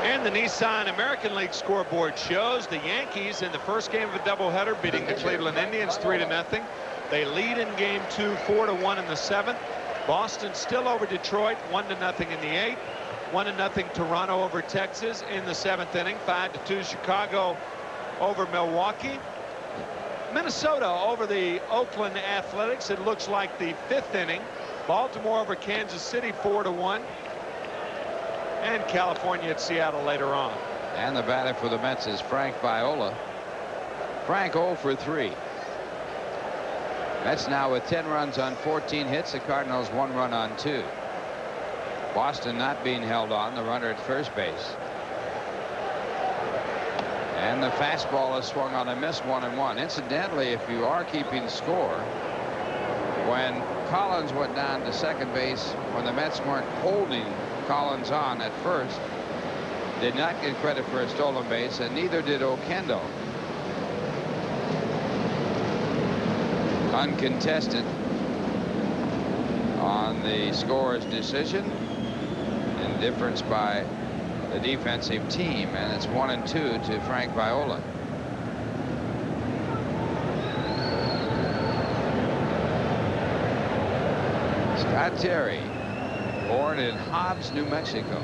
And the Nissan American League scoreboard shows the Yankees in the first game of a doubleheader beating the Cleveland Indians 3-0. They lead in game 2 4-1 in the 7th. Boston still over Detroit 1-0 in the 8th. 1-0 Toronto over Texas in the 7th inning. 5-2 Chicago over Milwaukee. Minnesota over the Oakland Athletics. It looks like the 5th inning. Baltimore over Kansas City 4-1. And California at Seattle later on. And the batter for the Mets is Frank Viola. Frank 0 for 3. Mets now with 10 runs on 14 hits. The Cardinals 1 run on 2. Boston not being held on, the runner at first base. And the fastball is swung on a miss, 1-1. Incidentally, if you are keeping score, when Collins went down to second base, when the Mets weren't holding Collins on at first, did not get credit for a stolen base, and neither did Oquendo. Uncontested on the scorer's decision. Indifference by the defensive team, and it's 1-2 to Frank Viola. Scott Terry, born in Hobbs, New Mexico.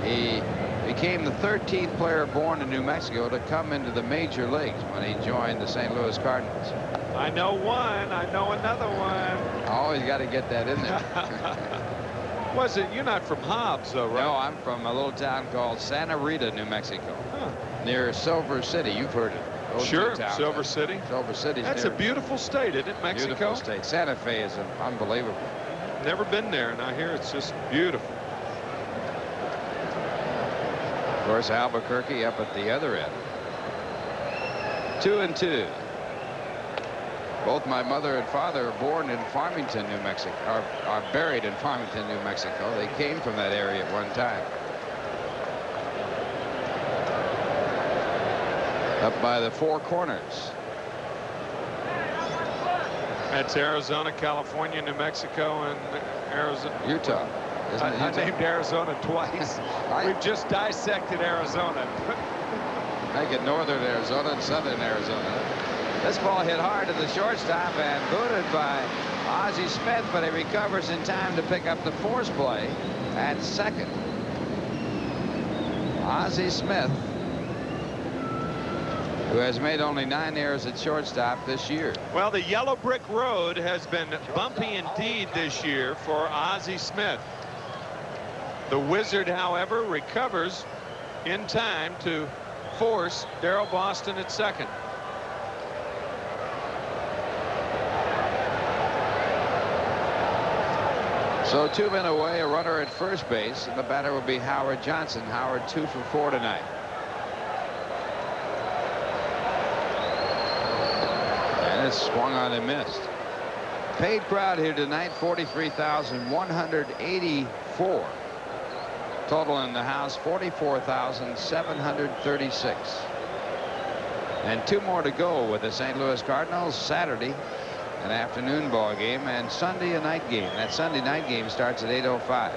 He became the 13th player born in New Mexico to come into the major leagues when he joined the St. Louis Cardinals. I know one. I know another one. Always got to get that in there. Was it? You're not from Hobbs, though, right? No, I'm from a little town called Santa Rita, New Mexico, Huh. near Silver City. You've heard it. Those Sure, two towns. Silver City. Silver City. That's a beautiful state, isn't it, Mexico? Beautiful state. Santa Fe is unbelievable. Never been there, and I hear it's just beautiful. Of course, Albuquerque up at the other end. 2-2. Both my mother and father are born in Farmington, New Mexico, are buried in Farmington, New Mexico. They came from that area at one time. Up by the Four Corners. That's Arizona, California, New Mexico, and Arizona. Utah. I named Arizona twice. We've just dissected Arizona. Make it northern Arizona and southern Arizona. This ball hit hard to the shortstop and booted by Ozzie Smith, but he recovers in time to pick up the force play at second. Ozzie Smith, who has made only 9 errors at shortstop this year. Well, the yellow brick road has been bumpy indeed this year for Ozzie Smith. The Wizard, however, recovers in time to force Darryl Boston at second. So 2 men away, a runner at first base, and the batter will be Howard Johnson. Howard 2 for 4 tonight. And it's swung on and missed. Paid crowd here tonight, 43,184. Total in the house, 44,736. And 2 more to go with the St. Louis Cardinals. Saturday, an afternoon ball game, and Sunday a night game. That Sunday night game starts at 8:05.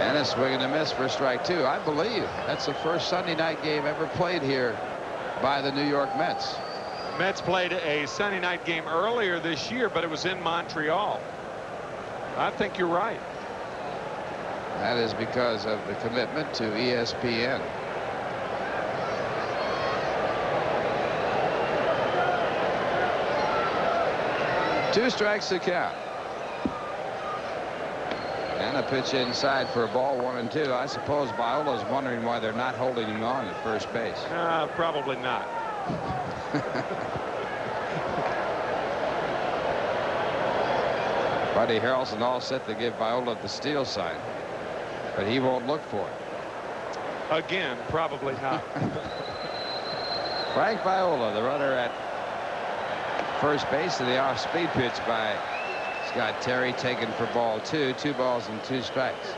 And a swing and a miss for strike 2. I believe that's the first Sunday night game ever played here by the New York Mets. Mets played a Sunday night game earlier this year, but it was in Montreal. I think you're right. That is because of the commitment to ESPN. Two strikes to count. And a pitch inside for a ball, 1-2. I suppose Viola's wondering why they're not holding him on at first base. Probably not. Buddy Harrelson all set to give Viola the steal sign, but he won't look for it. Again, probably not. Frank Viola, the runner at first base, of the off-speed pitch by Scott Terry, taken for ball 2. 2 balls and 2 strikes.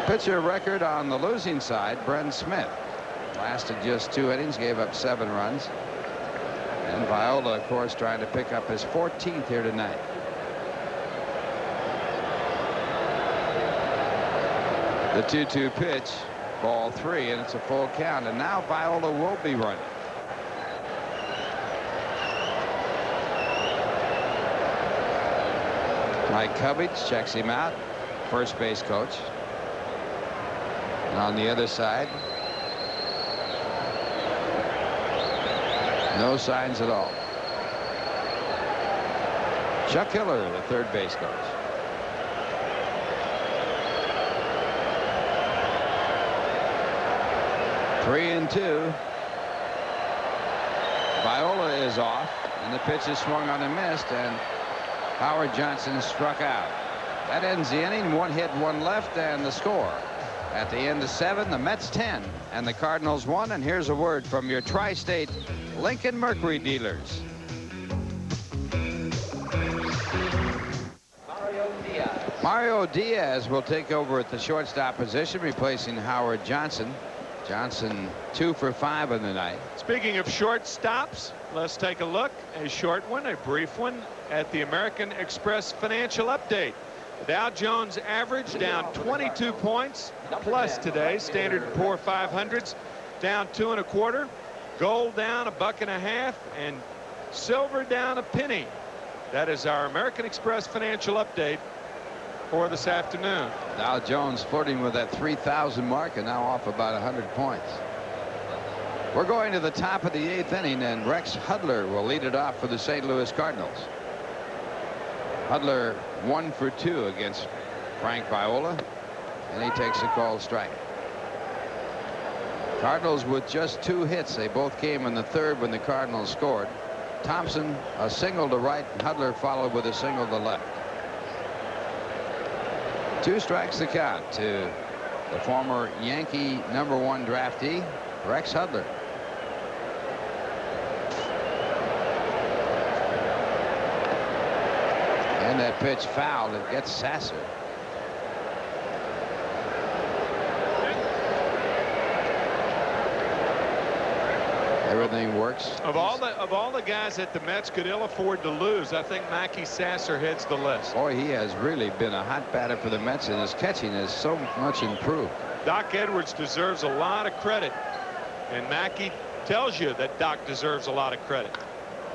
Pitcher record on the losing side, Brent Smith. Lasted just 2 innings, gave up 7 runs. And Viola, of course, trying to pick up his 14th here tonight. The 2-2 pitch, ball 3, and it's a full count. And now Viola will be running. Mike Cubbage checks him out, first base coach. And on the other side, no signs at all. Chuck Hiller, the third base coach. Three and 2. Viola is off, and the pitch is swung on and missed, and Howard Johnson struck out. That ends the inning. 1 hit, 1 left, and the score. At the end of 7, the Mets 10 and the Cardinals 1. And here's a word from your tri-state Lincoln Mercury dealers. Mario Diaz will take over at the shortstop position, replacing Howard Johnson. Johnson 2 for 5 in the night. Speaking of shortstops, let's take a look. A short one, a brief one, at the American Express Financial Update. The Dow Jones average down 22 points plus today. Standard & Poor 500s down 2 1/4. Gold down $1.50, and silver down a penny. That is our American Express Financial Update for this afternoon. Dow Jones flirting with that 3,000 mark and now off about 100 points. We're going to the top of the 8th inning, and Rex Hudler will lead it off for the St. Louis Cardinals. Hudler 1 for 2 against Frank Viola, and he takes a called strike. Cardinals with just 2 hits. They both came in the 3rd when the Cardinals scored. Thompson a single to right, and Hudler followed with a single to left. 2 strikes to count to the former Yankee #1 draftee, Rex Hudler. And that pitch fouled. It gets Sasser. Everything works. Of all the guys that the Mets could ill afford to lose, I think Mackey Sasser heads the list. Boy, he has really been a hot batter for the Mets, and his catching is so much improved. Doc Edwards deserves a lot of credit, and Mackey tells you that Doc deserves a lot of credit.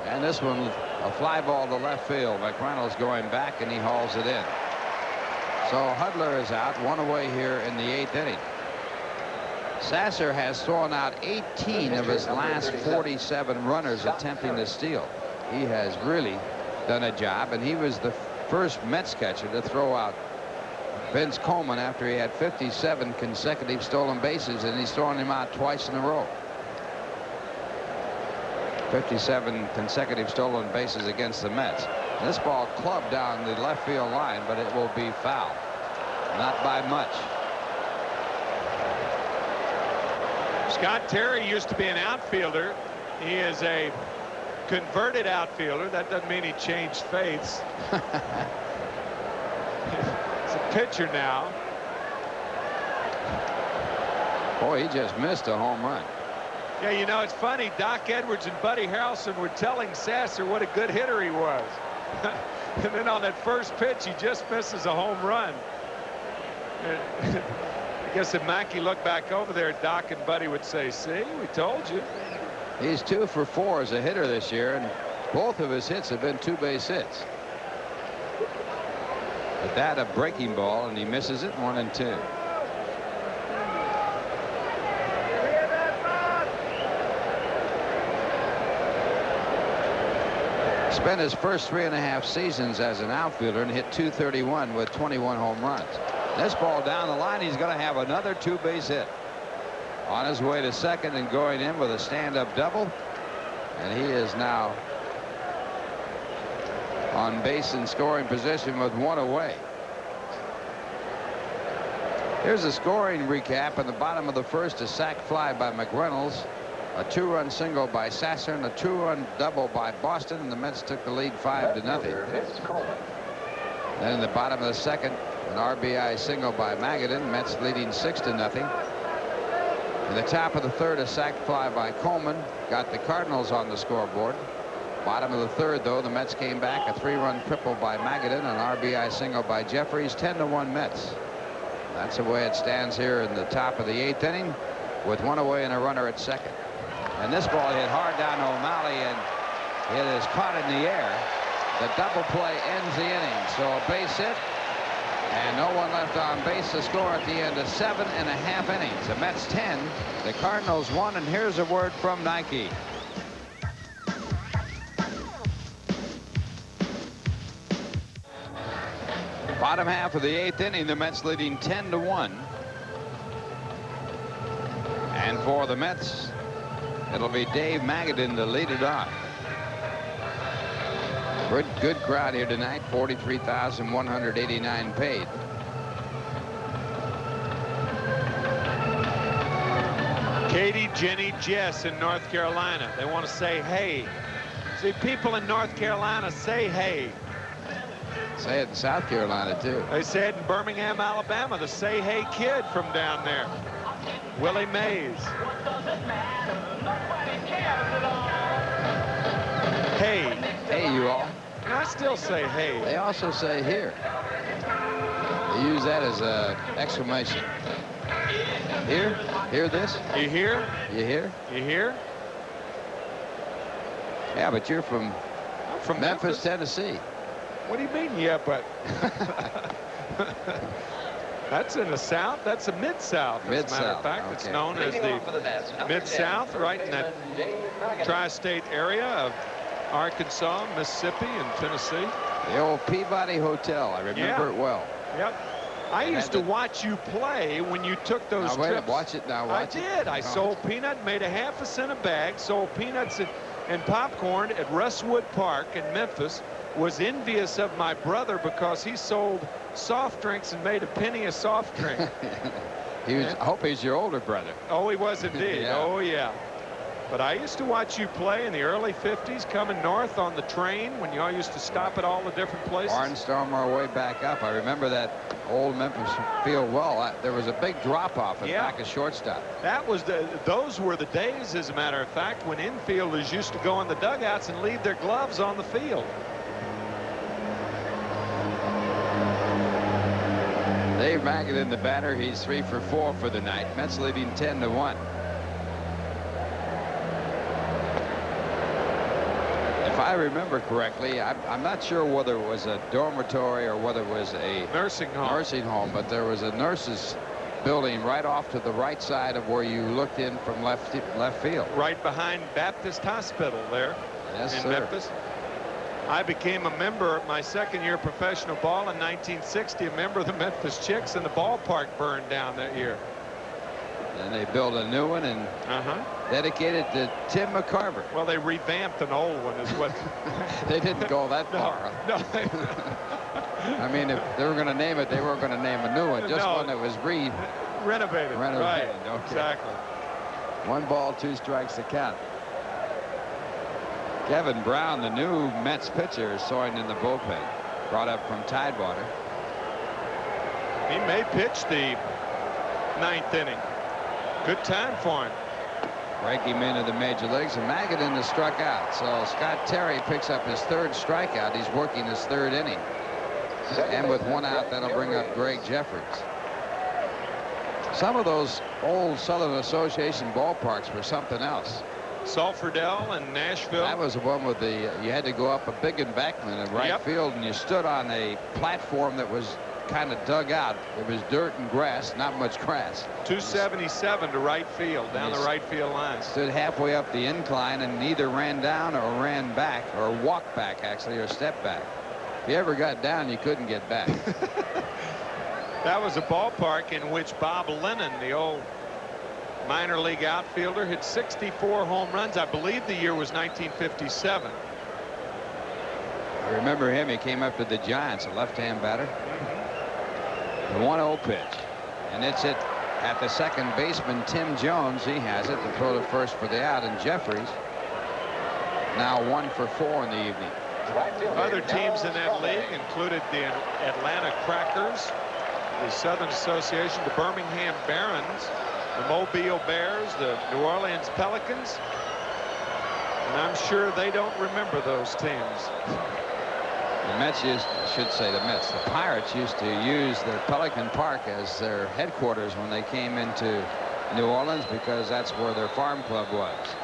And this one, a fly ball to left field. McReynolds going back, and he hauls it in. So Hudler is out, 1 away here in the 8th inning. Sasser has thrown out 18 of his last 47 runners attempting to steal. He has really done a job, and he was the first Mets catcher to throw out Vince Coleman after he had 57 consecutive stolen bases, and he's thrown him out twice in a row. 57 consecutive stolen bases against the Mets. This ball clubbed down the left field line, but it will be foul. Not by much. Scott Terry used to be an outfielder. He is a converted outfielder. That doesn't mean he changed faiths. He's a pitcher now. Boy, he just missed a home run. Yeah, you know, it's funny. Doc Edwards and Buddy Harrelson were telling Sasser what a good hitter he was. And then on that first pitch, he just misses a home run. I guess if Mackey looked back over there, Doc and Buddy would say, see, we told you. He's 2 for 4 as a hitter this year, and both of his hits have been 2-base hits. But that a breaking ball, and he misses it. 1-2. Spent his first 3.5 seasons as an outfielder and hit .231 with 21 home runs. This ball down the line, he's going to have another 2-base hit. On his way to second and going in with a stand-up double. And he is now on base in scoring position with 1 away. Here's a scoring recap. In the bottom of the first, a sac fly by McReynolds, a 2-run single by Sasser, and a 2-run double by Boston, and the Mets took the lead 5-0. Then in the bottom of the second, an RBI single by Magadan, Mets leading 6-0. In the top of the third, a sac fly by Coleman got the Cardinals on the scoreboard. Bottom of the third, though, the Mets came back, a 3-run triple by Magadan, an RBI single by Jeffries, 10-1 Mets. That's the way it stands here in the top of the 8th inning, with 1 away and a runner at second. And this ball hit hard down to O'Malley, and it is caught in the air. The double play ends the inning, so a base hit, and no one left on base to score at the end of 7.5 innings. The Mets 10, the Cardinals 1, and here's a word from Nike. Bottom half of the 8th inning, the Mets leading 10-1. And for the Mets, it'll be Dave Magadan to lead it off. Good crowd here tonight, 43,189 paid. Katie, Jenny, Jess in North Carolina. They want to say hey. See, people in North Carolina say hey. Say it in South Carolina, too. They say it in Birmingham, Alabama. The say hey kid from down there. Willie Mays. Hey. Hey, you all. I still say hey. They also say here. They use that as a exclamation. Here? Hear this? You hear? You hear? You hear? Yeah, but you're from Memphis, Tennessee. What do you mean, yeah, but? That's in the South. That's a Mid-South, as a matter of fact. Okay. It's known as the Mid-South, right in that tri-state area of Arkansas, Mississippi, and Tennessee. The old Peabody Hotel. I remember it well. Yep. I used to watch you play when you took those trips. Wait, watch it now. Watch it. I did. I sold peanut, made a ½ cent a bag, sold peanuts and popcorn at Russwood Park in Memphis. Was envious of my brother because he sold soft drinks and made a penny a soft drink. I hope he's your older brother. Oh, he was indeed. Yeah. Oh, yeah. But I used to watch you play in the early 50s coming north on the train when you all used to stop at all the different places. Barnstorm our way back up. I remember that old Memphis field well. There was a big drop-off at back of shortstop. Those were the days, as a matter of fact, when infielders used to go in the dugouts and leave their gloves on the field. Dave Magadan, the batter. He's 3 for 4 for the night. Mets leading 10-1. If I remember correctly, I'm not sure whether it was a dormitory or whether it was a nursing home, but there was a nurse's building right off to the right side of where you looked in from left field. Right behind Baptist Hospital there in Memphis. I became a member my second year of professional ball in 1960, a member of the Memphis Chicks, and the ballpark burned down that year. And they built a new one and dedicated to Tim McCarver. Well, they revamped an old one is what. They didn't go that far. No. I mean, if they were going to name it, they weren't going to name a new one. Just one that was renovated. Right. Okay. Exactly. 1 ball, 2 strikes to count. Kevin Brown, the new Mets pitcher, is throwing in the bullpen. Brought up from Tidewater. He may pitch the 9th inning. Good time for him. Break him into the major leagues, and Magadan has struck out. So Scott Terry picks up his 3rd strikeout. He's working his 3rd inning. And with 1 out, that'll bring up Greg Jeffries. Some of those old Southern Association ballparks were something else. Sulphurdale and Nashville. That was the one with the you had to go up a big embankment in right field, and you stood on a platform that was kind of dug out. It was dirt and grass, not much grass. 277 to right field, down the right field line. Stood halfway up the incline and either ran down or ran back, or walked back actually, or stepped back. If you ever got down, you couldn't get back. That was a ballpark in which Bob Lennon, the old minor league outfielder, hit 64 home runs. I believe the year was 1957. I remember him. He came up to the Giants, a left-hand batter. The 1-0 pitch, and it's it at the second baseman, Tim Jones. He has it to throw to first for the out, and Jeffries now 1 for 4 in the evening. Other teams in that league included the Atlanta Crackers, the Southern Association, the Birmingham Barons, the Mobile Bears, the New Orleans Pelicans, and I'm sure they don't remember those teams. The Mets the Pirates used to use the Pelican Park as their headquarters when they came into New Orleans, because that's where their farm club was.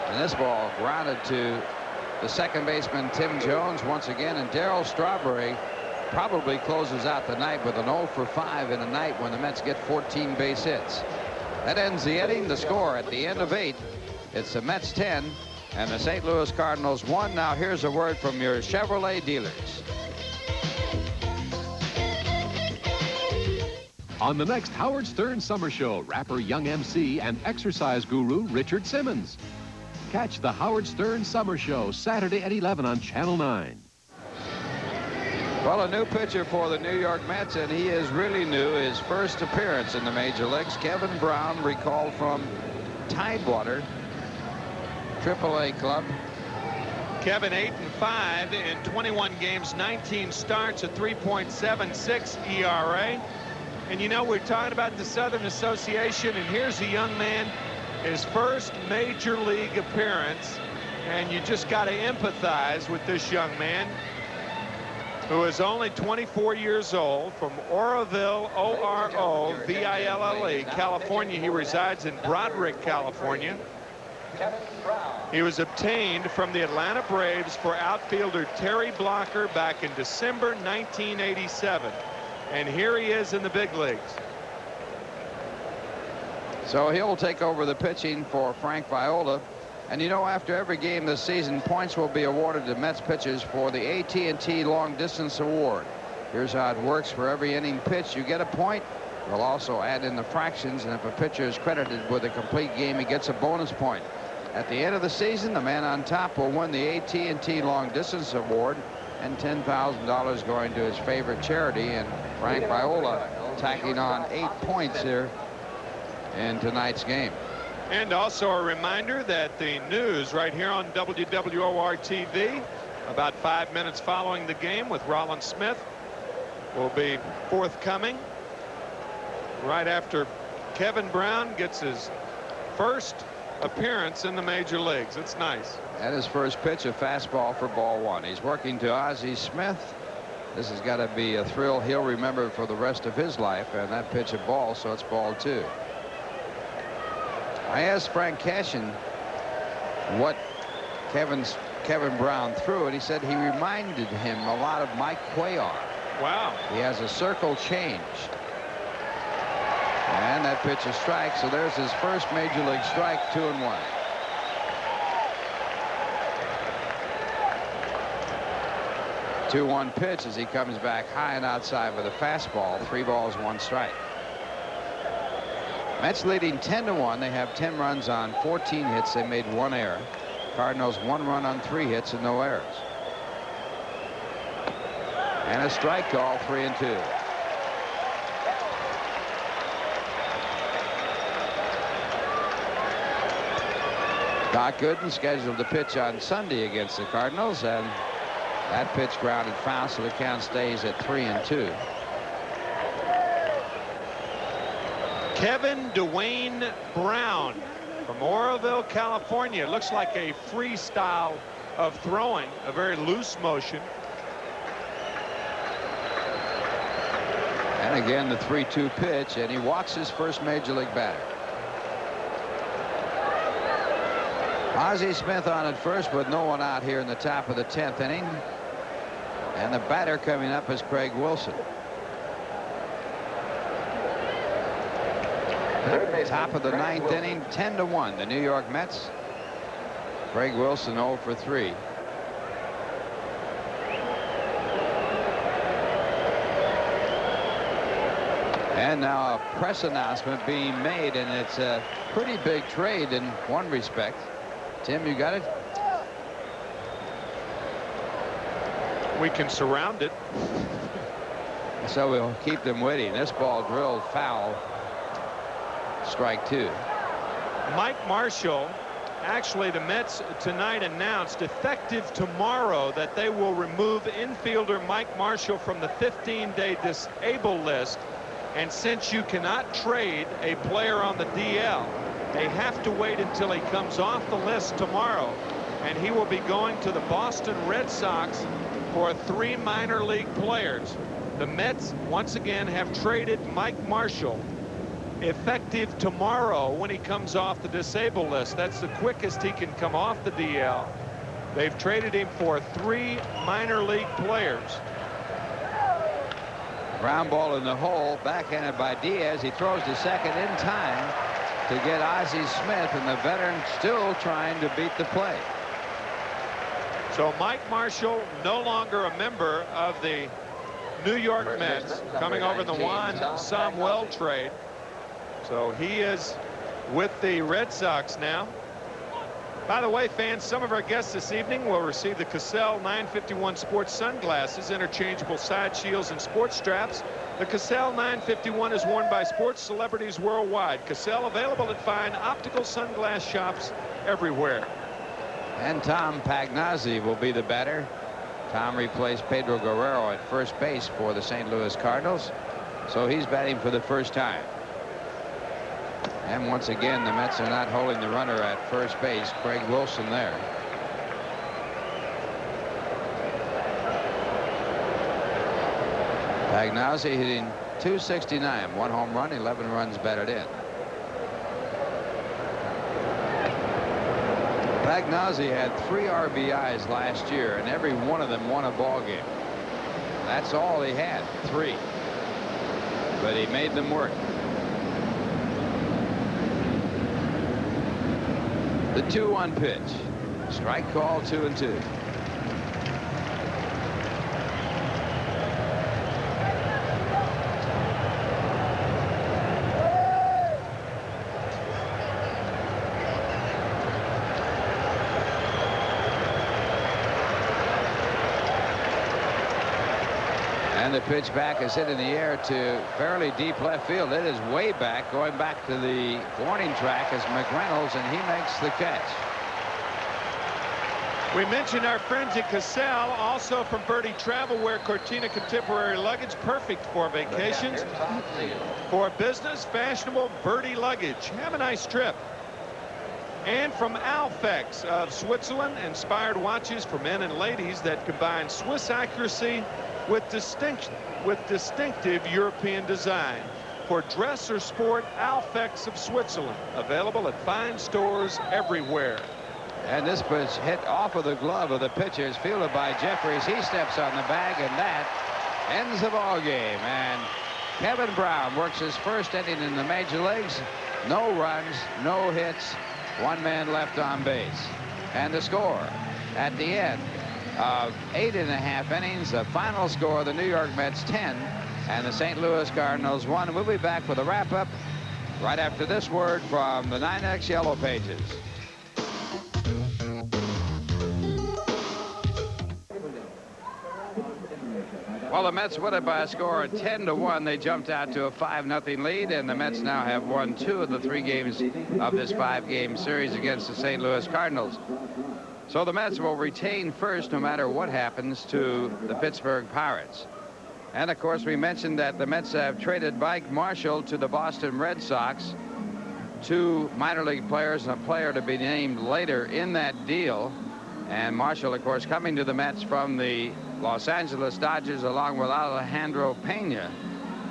And this ball grounded to the second baseman, Tim Jones, once again, and Darryl Strawberry probably closes out the night with an 0 for 5 in a night when the Mets get 14 base hits. That ends the inning. The score at the end of 8, it's the Mets 10 and the St. Louis Cardinals 1. Now here's a word from your Chevrolet dealers. On the next Howard Stern Summer Show, rapper Young MC and exercise guru Richard Simmons. Catch the Howard Stern Summer Show Saturday at 11 on Channel 9. Well, a new pitcher for the New York Mets, and he is really new. His first appearance in the major leagues. Kevin Brown, recalled from Tidewater AAA club. Kevin 8-5 in 21 games, 19 starts, a 3.76 ERA. And you know, we're talking about the Southern Association, and here's a young man, his first major league appearance, and you just got to empathize with this young man, who is only 24 years old, from Oroville, O-R-O-V-I-L-L-E, California. He resides in Broderick, California. He was obtained from the Atlanta Braves for outfielder Terry Blocker back in December 1987. And here he is in the big leagues. So he'll take over the pitching for Frank Viola. And you know, after every game this season, points will be awarded to Mets pitchers for the AT&T Long Distance Award. Here's how it works. For every inning pitch, you get a point. We'll also add in the fractions, and if a pitcher is credited with a complete game, he gets a bonus point. At the end of the season, the man on top will win the AT&T Long Distance Award, and $10,000 going to his favorite charity. And Frank Viola tacking on 8 points here in tonight's game. And also a reminder that the news right here on WWOR-TV, about 5 minutes following the game with Rollins Smith, will be forthcoming right after Kevin Brown gets his first appearance in the major leagues. It's nice. At his first pitch, a fastball for ball 1. He's working to Ozzie Smith. This has got to be a thrill he'll remember for the rest of his life, and that pitch a ball, so it's ball 2. I asked Frank Cashin what Kevin Brown threw, and he said he reminded him a lot of Mike Cuellar. Wow. He has a circle change. And that pitch is strike, so there's his first major league strike, 2-1. Two-1 pitch as he comes back high and outside with a fastball. 3 balls, 1 strike. Mets leading 10-1. They have 10 runs on 14 hits. They made 1 error. Cardinals 1 run on 3 hits and no errors. And a strike call, 3-2. Doc Gooden scheduled to pitch on Sunday against the Cardinals, and that pitch grounded foul, so the count stays at 3-2. Kevin Dwayne Brown from Oroville, California. It looks like a freestyle of throwing, a very loose motion. And again, the 3-2 pitch, and he walks his first major league batter. Ozzie Smith on at first with no one out here in the top of the 10th inning. And the batter coming up is Craig Wilson. Top of the 9th inning, 10-1, the New York Mets. Craig Wilson 0 for 3. And now a press announcement being made, and it's a pretty big trade in one respect. Tim, you got it? We can surround it. So we'll keep them waiting. This ball drilled foul. Strike 2. Mike Marshall, actually the Mets tonight announced effective tomorrow that they will remove infielder Mike Marshall from the 15-day disabled list. And since you cannot trade a player on the DL, they have to wait until he comes off the list tomorrow. And he will be going to the Boston Red Sox for 3 minor league players. The Mets once again have traded Mike Marshall effective tomorrow when he comes off the disabled list. That's the quickest he can come off the DL. They've traded him for 3 minor league players. Ground ball in the hole, backhanded by Diaz. He throws to second in time to get Ozzie Smith, and the veteran still trying to beat the play. So Mike Marshall no longer a member of the New York Mets, coming over the Juan Samuel trade. So he is with the Red Sox now. By the way, fans, some of our guests this evening will receive the Cassell 951 sports sunglasses, interchangeable side shields and sports straps. The Cassell 951 is worn by sports celebrities worldwide. Cassell available at fine optical sunglass shops everywhere. And Tom Pagnozzi will be the batter. Tom replaced Pedro Guerrero at first base for the St. Louis Cardinals. So he's batting for the first time. And once again, the Mets are not holding the runner at first base. Craig Wilson there. Pagnozzi hitting .269, 1 home run, 11 runs batted in. Pagnozzi had 3 RBIs last year, and every one of them won a ball game. That's all he had, 3. But he made them work. The 2-1 pitch. Strike call, 2-2. And the pitch back is hit in the air to fairly deep left field. It is way back, going back to the warning track as McReynolds, and he makes the catch. We mentioned our friends at Cassell, also from Birdie Travel Wear, Cortina Contemporary Luggage, perfect for vacations. For business, fashionable Birdie luggage. Have a nice trip. And from Alfex of Switzerland, inspired watches for men and ladies that combine Swiss accuracy with distinctive European design. For dress or sport, Alfex of Switzerland, available at fine stores everywhere. And this pitch hit off of the glove of the pitcher, is fielded by Jeffries. He steps on the bag, and that ends the ball game. And Kevin Brown works his first inning in the major leagues. No runs, no hits, 1 man left on base. And the score at the end of 8.5 innings, the final score, the New York Mets 10 and the St. Louis Cardinals 1. We'll be back with a wrap-up right after this word from the 9X Yellow Pages. Well, the Mets win it by a score of 10-1. They jumped out to a 5-0 lead, and the Mets now have won 2 of the 3 games of this 5-game series against the St. Louis Cardinals. So the Mets will retain first no matter what happens to the Pittsburgh Pirates. And, of course, we mentioned that the Mets have traded Mike Marshall to the Boston Red Sox, 2 minor league players and a player to be named later in that deal. And Marshall, of course, coming to the Mets from the Los Angeles Dodgers along with Alejandro Pena.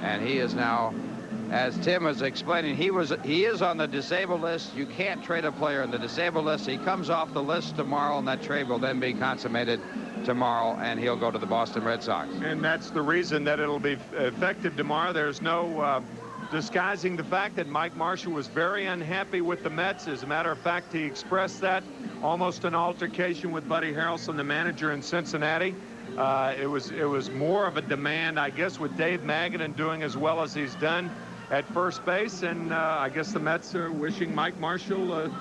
And he is now, as Tim was explaining, he is on the disabled list. You can't trade a player on the disabled list. He comes off the list tomorrow, and that trade will then be consummated tomorrow, and he'll go to the Boston Red Sox. And that's the reason that it'll be effective tomorrow. There's no disguising the fact that Mike Marshall was very unhappy with the Mets. As a matter of fact, he expressed that almost an altercation with Buddy Harrelson, the manager in Cincinnati. It was more of a demand, I guess, with Dave Magadan doing as well as he's done at first base, and I guess the Mets are wishing Mike Marshall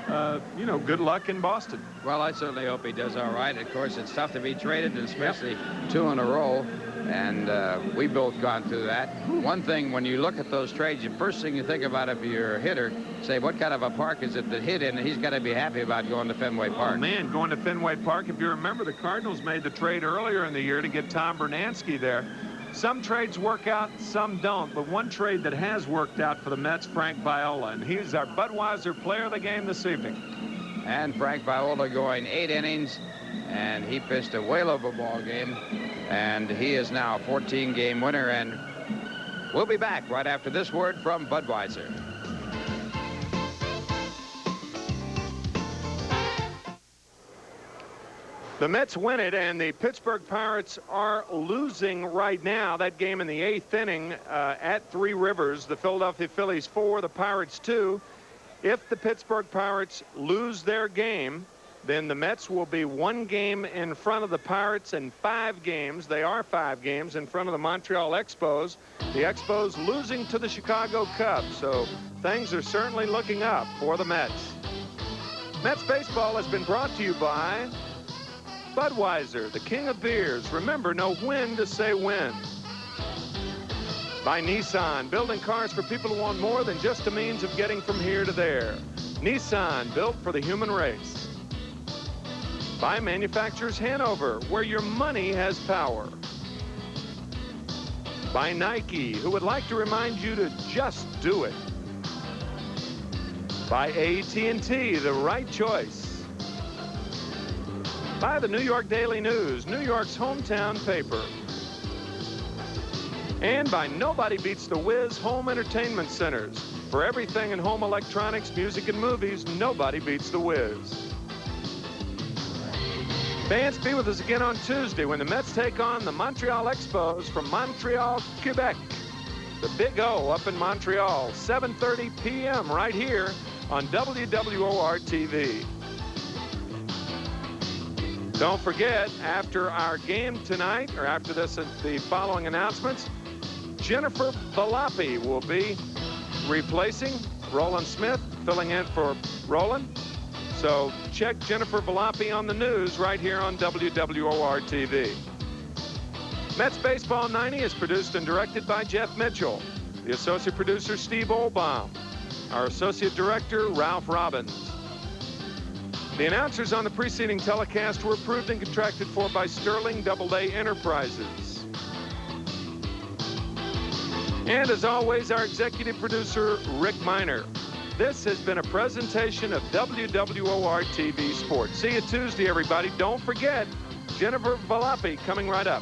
good luck in Boston. Well, I certainly hope he does all right. Of course, it's tough to be traded, and especially 2 in a row, and we both gone through that. One thing, when you look at those trades, the first thing you think about if you're a hitter, say, what kind of a park is it that hit in? And he's got to be happy about going to Fenway Park. Oh, man, going to Fenway Park. If you remember, the Cardinals made the trade earlier in the year to get Tom Bernansky there. Some trades work out, some don't, but one trade that has worked out for the Mets, Frank Viola, and he's our Budweiser player of the game this evening. And Frank Viola going 8 innings, and he pitched a whale of a ball game, and he is now a 14-game winner, and we'll be back right after this word from Budweiser. The Mets win it, and the Pittsburgh Pirates are losing right now. That game in the 8th inning at Three Rivers. The Philadelphia Phillies 4, the Pirates 2. If the Pittsburgh Pirates lose their game, then the Mets will be 1 game in front of the Pirates and 5 games. They are 5 games in front of the Montreal Expos. The Expos losing to the Chicago Cubs. So things are certainly looking up for the Mets. Mets baseball has been brought to you by Budweiser, the king of beers. Remember, know when to say when. By Nissan, building cars for people who want more than just a means of getting from here to there. Nissan, built for the human race. By Manufacturers Hanover, where your money has power. By Nike, who would like to remind you to just do it. By AT&T, the right choice. By the New York Daily News, New York's hometown paper. And by Nobody Beats the Wiz Home Entertainment Centers. For everything in home electronics, music, and movies, nobody beats the Wiz. Fans, be with us again on Tuesday when the Mets take on the Montreal Expos from Montreal, Quebec. The Big O up in Montreal, 7:30 p.m. right here on WWOR-TV. Don't forget, after our game tonight, or after this, the following announcements, Jennifer Valapi will be replacing Roland Smith, filling in for Roland. So check Jennifer Valapi on the news right here on WWOR-TV. Mets Baseball 90 is produced and directed by Jeff Mitchell. The associate producer, Steve Olbaum. Our associate director, Ralph Robbins. The announcers on the preceding telecast were approved and contracted for by Sterling Doubleday Enterprises. And as always, our executive producer, Rick Miner. This has been a presentation of WWOR-TV Sports. See you Tuesday, everybody. Don't forget, Jennifer Valapi coming right up.